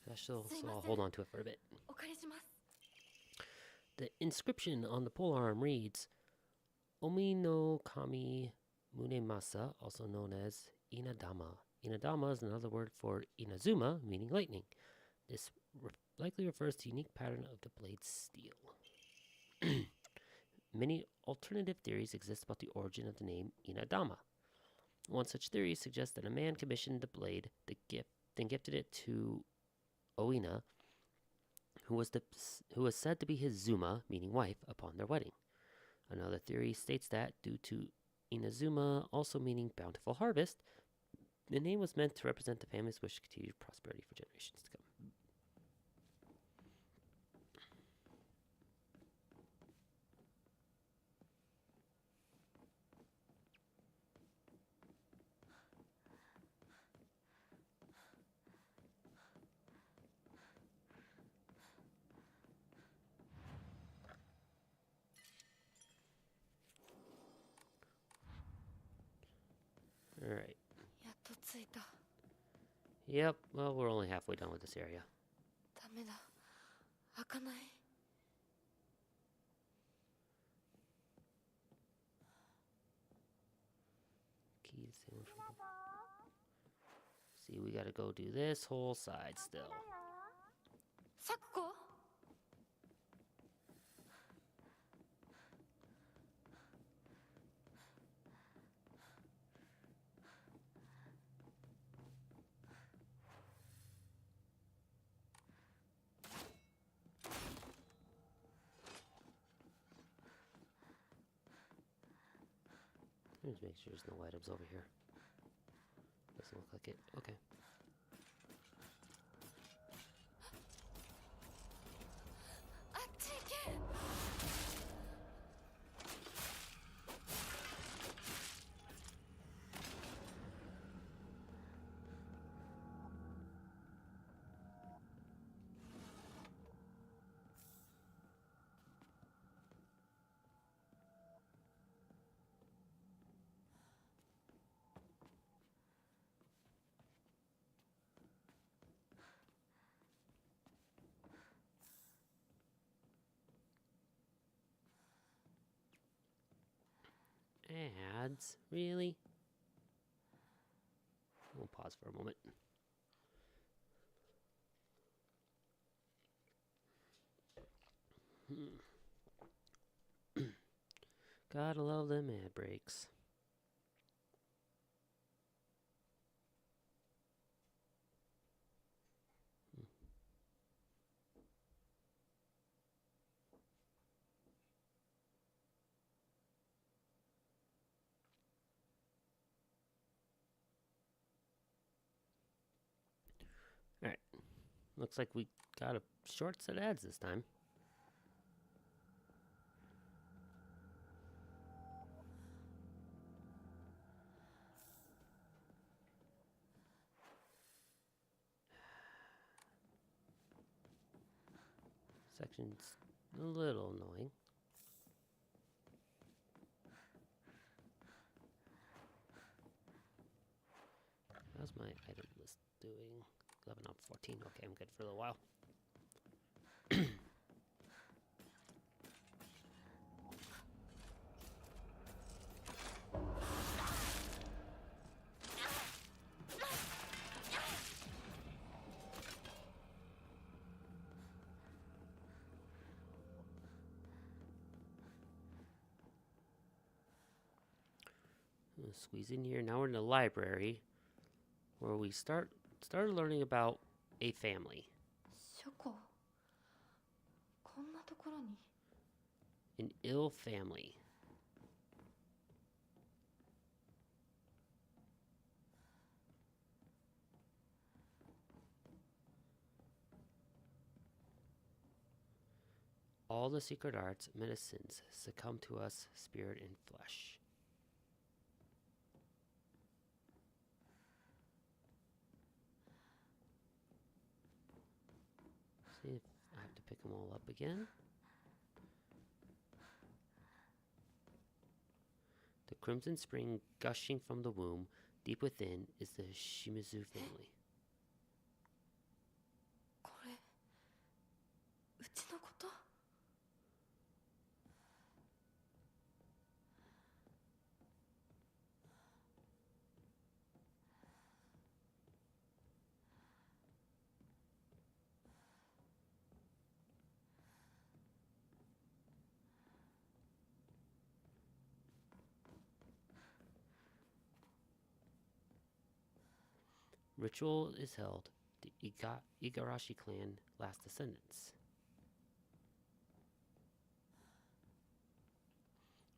Special, so I'll hold on to it for a bit. The inscription on the polearm reads, Omi no Kami Munemasa, also known as Inadama. Inadama is another word for Inazuma, meaning lightning. This likely refers to unique pattern of the blade's steel. Many alternative theories exist about the origin of the name Inadama. One such theory suggests that a man commissioned the blade, then gifted it to Oina, who was said to be his Zuma, meaning wife, upon their wedding. Another theory states that, due to Inazuma also meaning bountiful harvest, the name was meant to represent the family's wish to continue prosperity for generations to come. Alright. Yep, well, we're only halfway done with this area. Keys. See, we gotta go do this whole side still. Just make sure there's no items over here. Doesn't look like it. Okay. Ads? Really? We'll pause for a moment. Gotta love them ad breaks. Alright. Looks like we got a short set of ads this time. Section's a little annoying. How's my item list doing? 11 on 14. Okay, I'm good for a little while. Squeeze in here. Now we're in the library, where we started learning about a family, 書庫こんなところに an ill family. All the secret arts, medicines succumb to us, spirit and flesh. See if I have to pick them all up again. The crimson spring gushing from the womb, deep within, is the Shimizu family. これうちのこと Ritual is held. The Igarashi clan last descendants.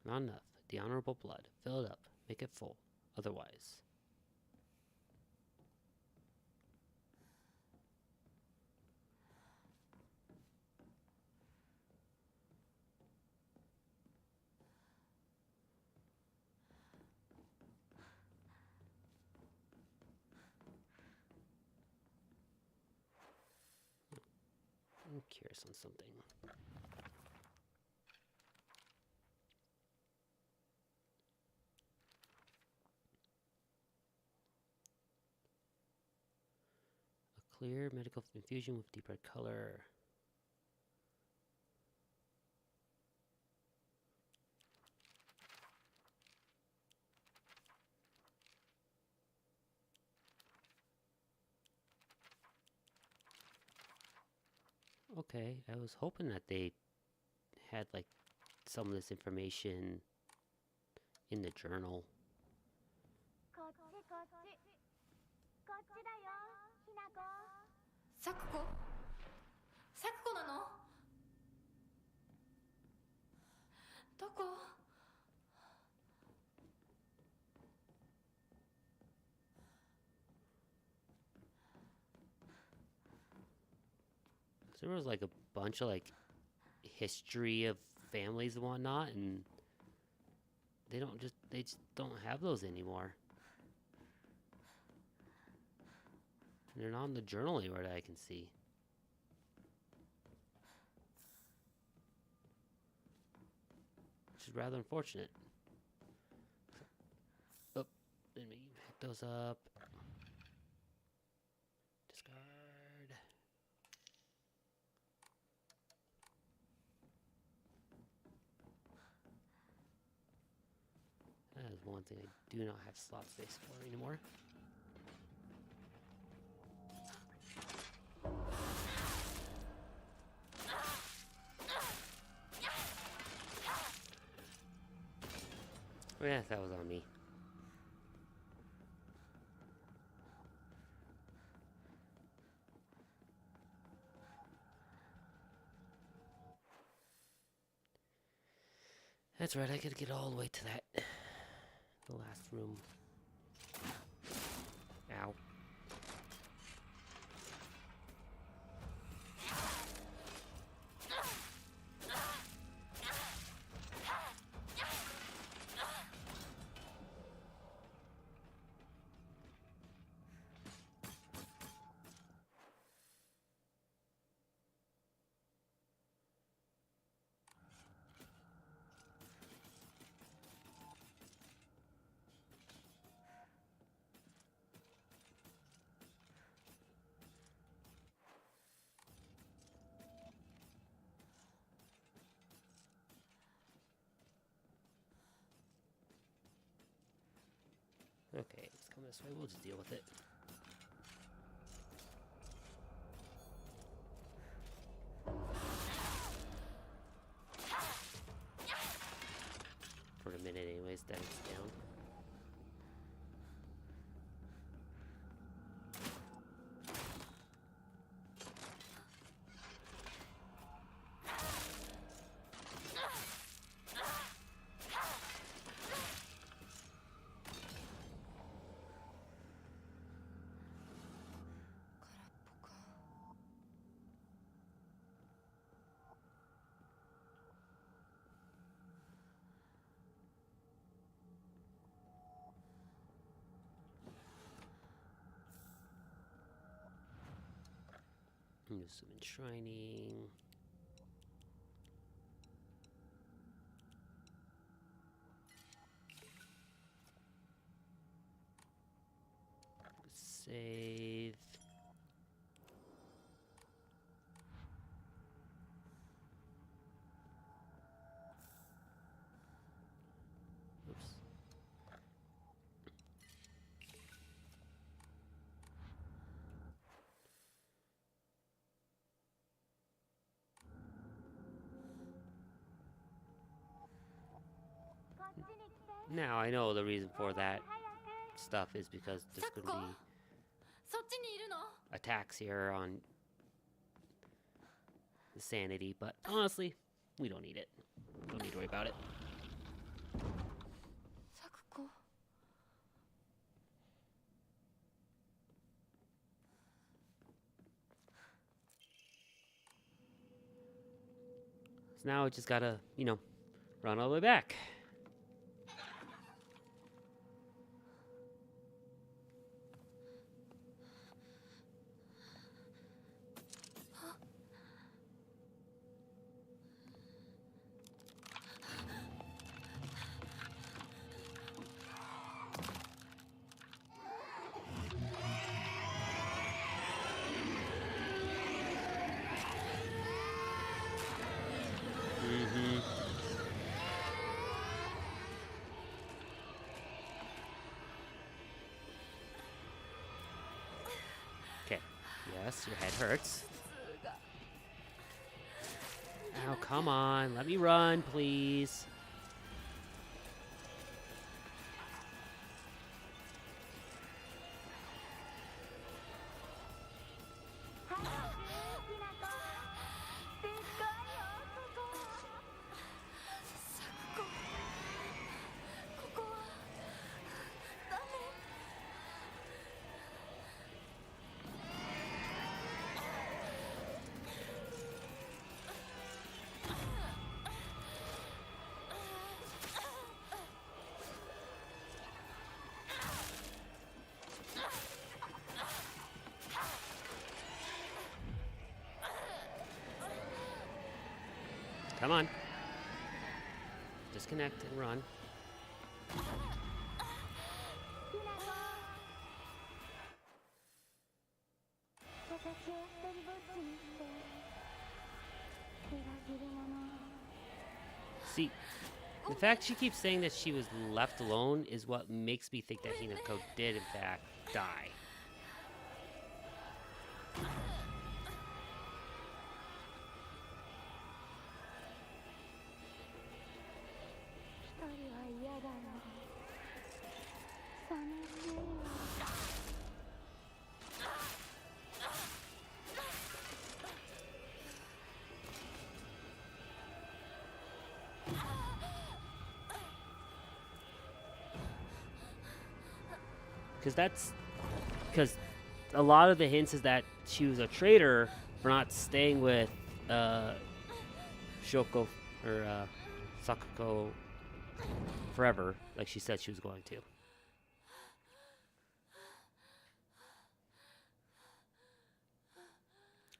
Not enough. The honorable blood. Fill it up. Make it full. Otherwise. I'm curious on something. A clear medical infusion with deep red color. Okay, I was hoping that they had like some of this information in the journal. こっちこっちこっちだよひなこサクコサクコなのどこ So there was like a bunch of like history of families and whatnot, and they just don't have those anymore. And they're not in the journal anywhere that I can see. Which is rather unfortunate. Oh, let me pick those up. Discard. the one thing I do not have slot space for anymore. Oh, yeah, that was on me. That's right, I gotta get all the way to that. The last room. Ow. Okay, it's coming this way. We'll just deal with it. For a minute anyways, then it's down. Do some enshrining. Save. Oops. Now I know the reason for that stuff is because there's going to be そっちにいるの？ attacks here on the sanity, but honestly, we don't need it. Don't need to worry about it. サクコ。 So now I just gotta, run all the way back. Okay. Yes, your head hurts. Now, come on. Let me run, please. Come on. Disconnect and run. See, The fact she keeps saying that she was left alone is what makes me think that Hinako did, in fact, die. 一人は嫌だよ3年目 Because a lot of the hints is that she was a traitor for not staying with Shoko or Sakuko forever, like she said she was going to.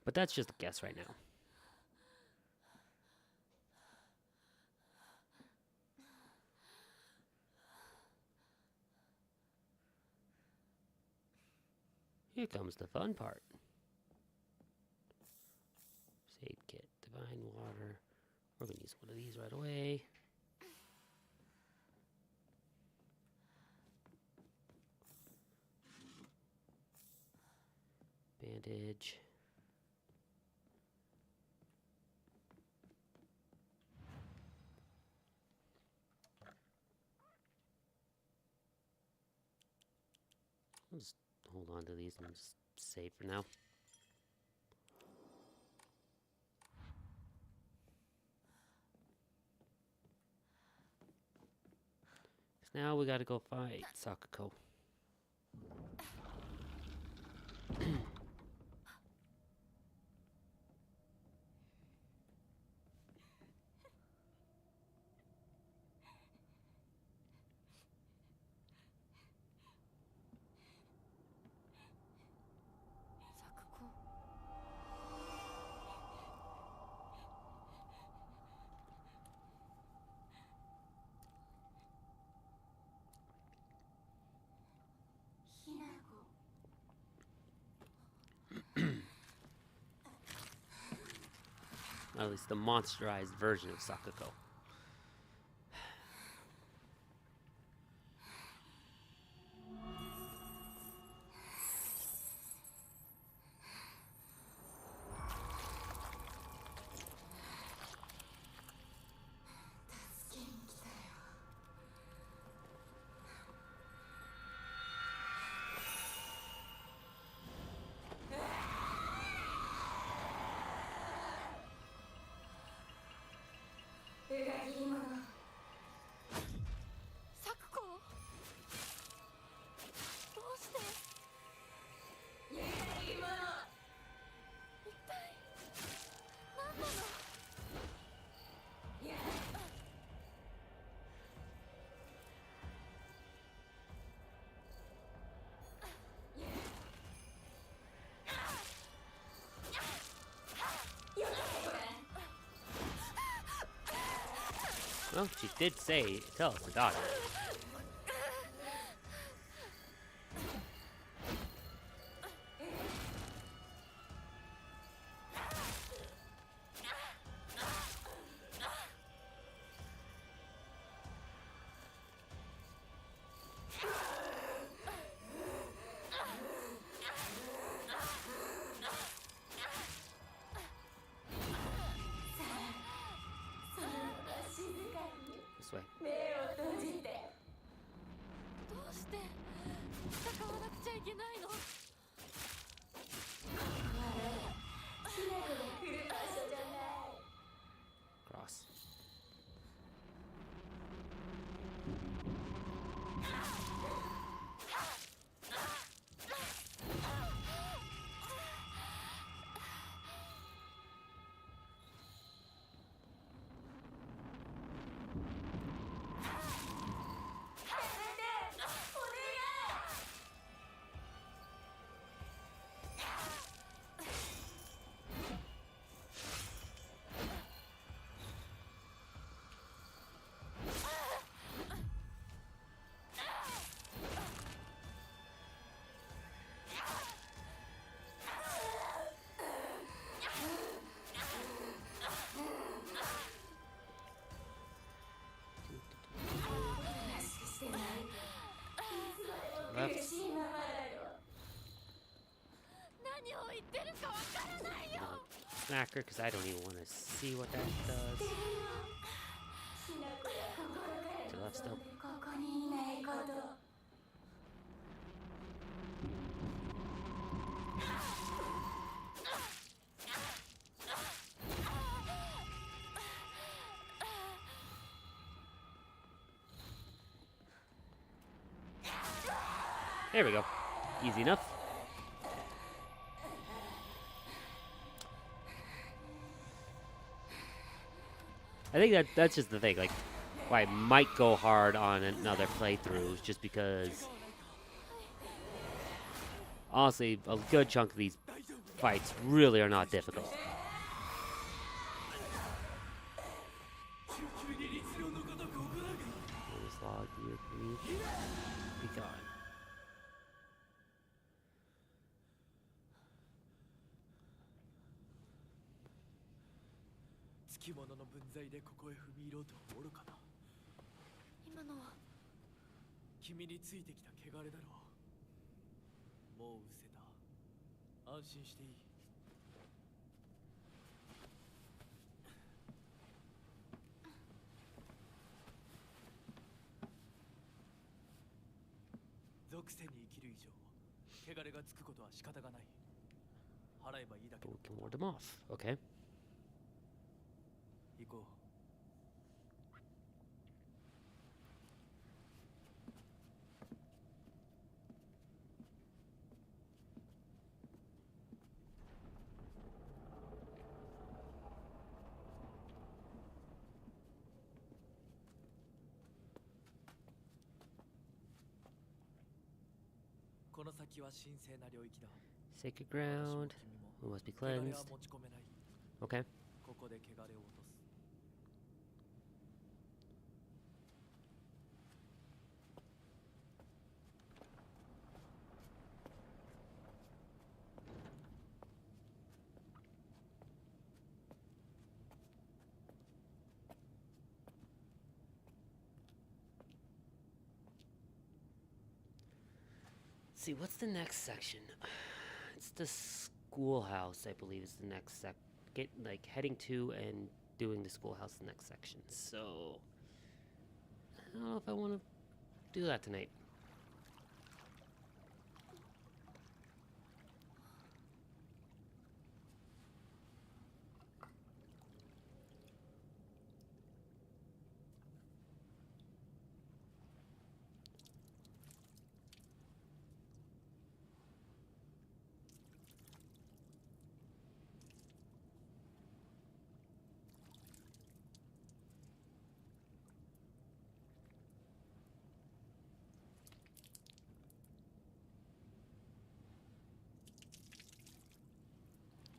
But that's just a guess right now. Here comes the fun part. Save kit, divine water. We're gonna use one of these right away. Bandage. I'll just hold on to these and just save for now. Now we gotta go fight Sakuko. At least the monsterized version of Sakuko. Well, she did say, tell us the daughter. This way. どうして戦わなくちゃいけないの Cross. 何を言ってるかわからないよ。 Smack her because I don't even want to see what that does. To the left still. There we go. Easy enough. I think that's just the thing. Like, why I might go hard on another playthrough is just because, honestly, a good chunk of these fights really are not difficult. This log here, please. Be gone. つきものの分際でここへ踏み入ろうと愚かな。今のは君についてきた汚れだろう。もう失せた。安心していい。属性に生きる以上、汚れがつくことは仕方がない。払えばいいだけ But の we can ward them off. Okay. 行こう。この先は神聖な領域だ。 Sacred 私も ground. 君も We must be 汚れは cleansed. 持ち込めない。 Okay. ここで汚れを落とす。 See, what's the next section? It's the schoolhouse, I believe, is the next heading to and doing the schoolhouse the next section. So I don't know if I want to do that tonight.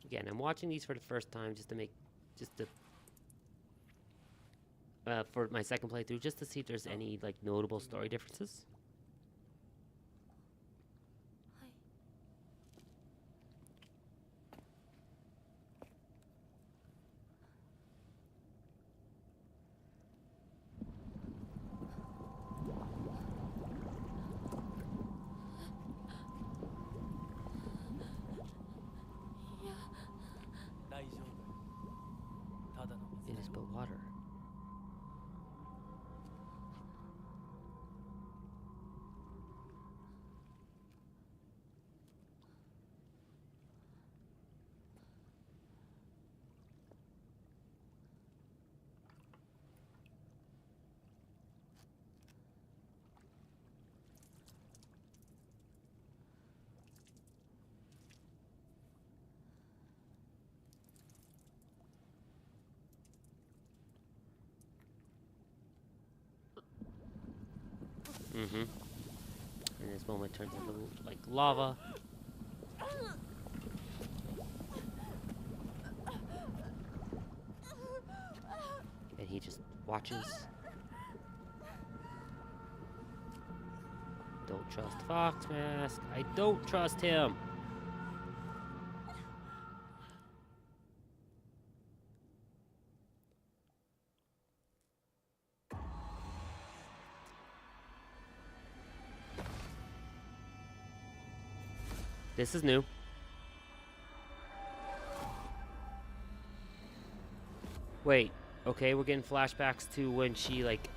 Again, I'm watching these for the first time for my second playthrough, just to see if there's any like notable story differences. はい。 大丈夫。ただの It 水 is だ but よ。 water. Mm-hmm. And this moment turns into like lava. And he just watches. Don't trust Fox Mask. I don't trust him. This is new. Wait, okay, we're getting flashbacks to when she, like,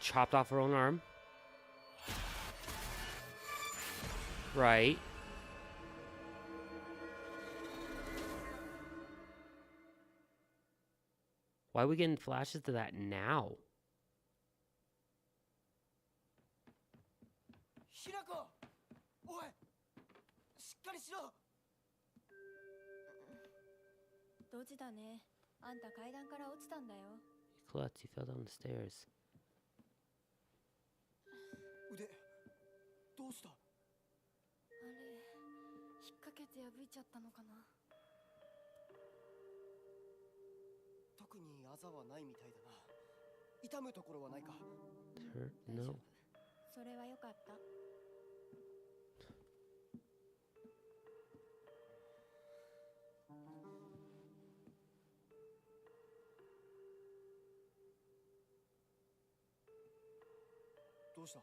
chopped off her own arm. Right. Why are we getting flashes to that now? ひなこ、おい、しっかりしろ。ドジだね。あんた階段から落ちたんだよ。 Klutz, you fell down the stairs. 腕、どうした？あれ引っ掛けて破いちゃったのかな。特にあざはないみたいだな。痛むところはないか？ Hurt? 大丈 No. 夫。それはよかった。どうした？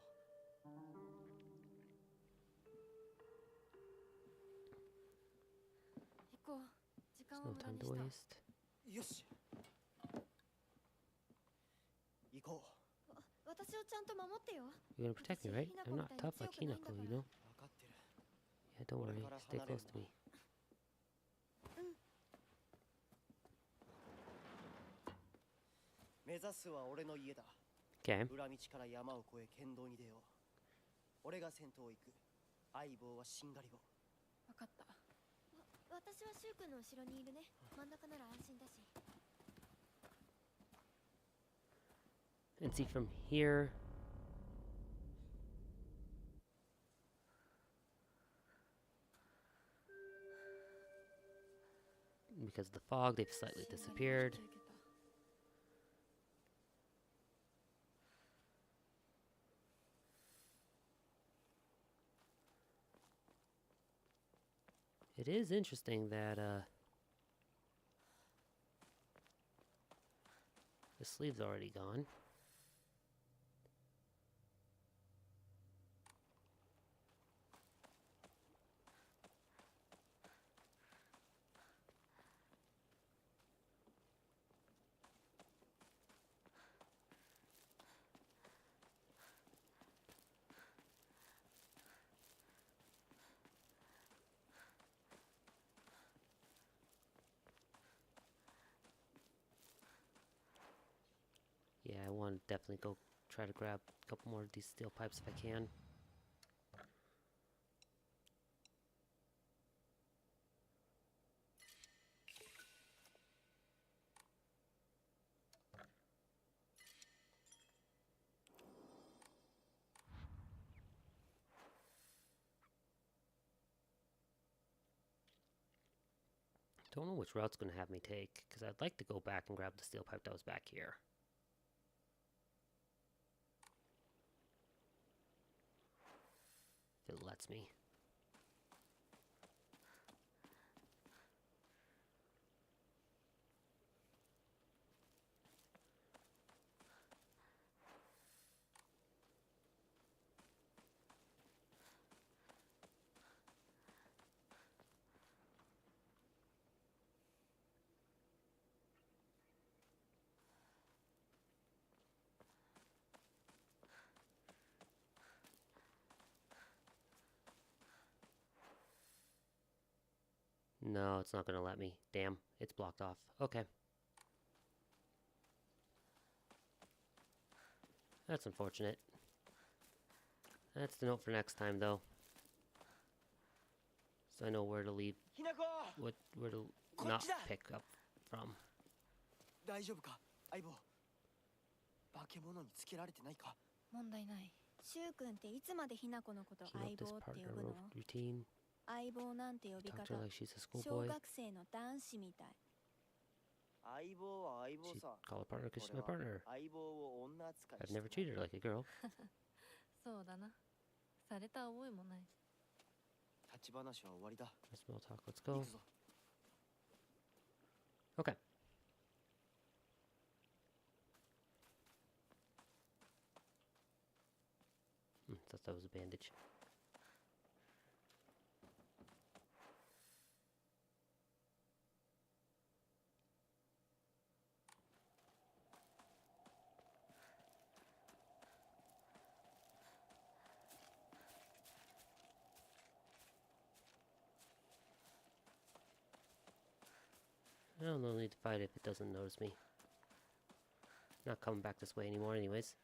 行こう。時間 There's を no 無駄 time に to した。 waste. よし。行こ私をちゃんと守ってよ。 You're gonna protect me, right? I'm not tough like Hinako, you know? う。分かってる。 Yeah, don't worry. Stay close to me. 目指すは俺の家だ。 Okay. 裏道から山を越え県道に出よう。俺が先頭を行く。相棒はしんがりを。分かった。私はシュウ君の後ろにいるね。真ん中なら安心だし。 And see from here. Because of the fog, they've slightly disappeared. It is interesting that the sleeve's already gone. Yeah, I want to definitely go try to grab a couple more of these steel pipes if I can. Don't know which route's going to have me take, because I'd like to go back and grab the steel pipe that was back here. If it lets me. No, it's not going to let me. Damn, it's blocked off. Okay. That's unfortunate. That's the note for next time, though. So I know where to leave, ひなこ、 where to こっ not ちだ。 pick up from. 大丈夫か、相棒。化け物につけられてないか？問題ない。シュウ君っていつまでひなこのこと相 Keep up this 棒って partner 呼ぶの？ routine. 相棒なんて呼び Talk 方 to her like she's a 小 schoolboy. 学生の男子みたい。相棒は相棒 She'd さ。 call her partner because she's 俺 my は partner. 相棒を女扱い I've して never treated her like a girl. そうだな。された覚えもない。立ち話は終わりだ。 Small talk, let's 行 go. くぞ。 Okay. Thought that was a bandage. Well, no need to fight if it doesn't notice me. Not coming back this way anymore anyways.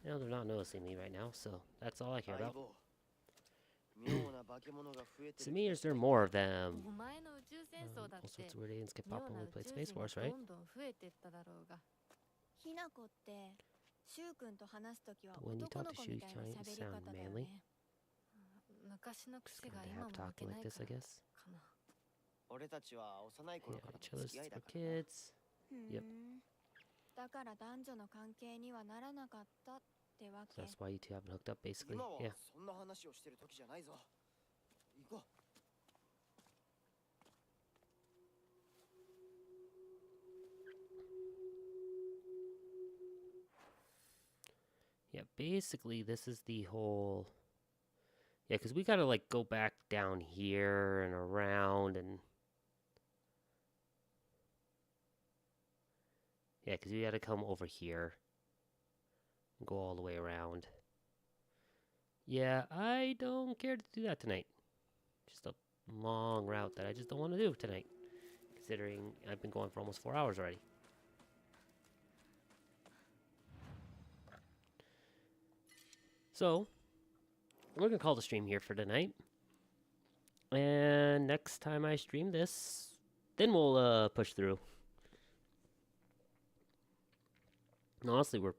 No, they're not noticing me right now, so that's all I care 相 about. 棒妙な化け物が増えてる To me, is there more of them? お前の宇宙戦争だっ All て sorts of weird aliens get 妙 pop when な we 宇 played 宙 Space 人 Force, が right? どんどん増えてっただろうがひなこってしゅうくんと話すときは But when you 男 talk の to 子 Shu, み you たいな kind 喋 of り sound 方だよ manly. ね昔の Just 癖 gonna が have 今も抜 talking けな like い this, か I ら guess. かな俺たちは幼い Yeah, 頃から each の other's 付き合いだ for からな kids. ふん Yep. だから男女の関係にはならなかったってわ So け that's why you two haven't hooked up, basically. 今は Yeah. そんな話をしてる時じゃないぞ行こう Yeah, basically, this is the whole. Yeah, because we gotta, like, go back down here and around and. Yeah, because we gotta come over here and go all the way around. Yeah, I don't care to do that tonight. Just a long route that I just don't want to do tonight. Considering I've been going for almost 4 hours already. So, we're gonna call the stream here for tonight. And next time I stream this, then we'll push through. And honestly, we're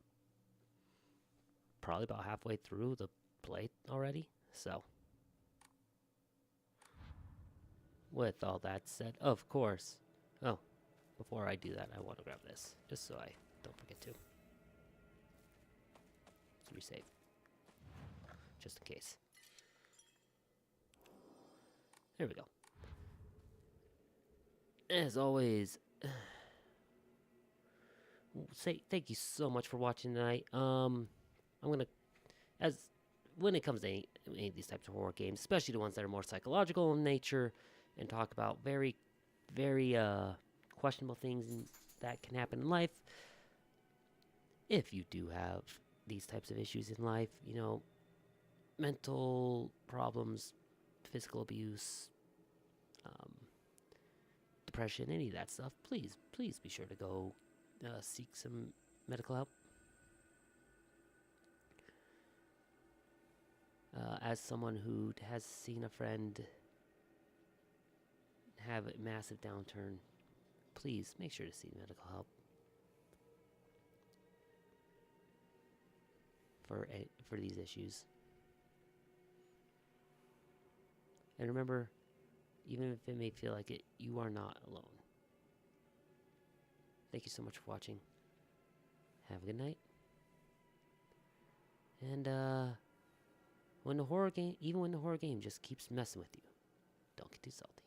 probably about halfway through the play already. So, with all that said, of course. Oh, before I do that, I want to grab this just so I don't forget to. Let's resave. Just in case. There we go. As always, say thank you so much for watching tonight. I'm gonna, when it comes to any of these types of horror games, especially the ones that are more psychological in nature, and talk about very, very questionable things that can happen in life. If you do have these types of issues in life, you know, mental problems, physical abuse, depression, any of that stuff, please be sure to go seek some medical help. As someone who has seen a friend have a massive downturn, please make sure to seek medical help for these issues. And remember, even if it may feel like it, you are not alone. Thank you so much for watching. Have a good night. And when the horror game, even when the horror game just keeps messing with you, don't get too salty.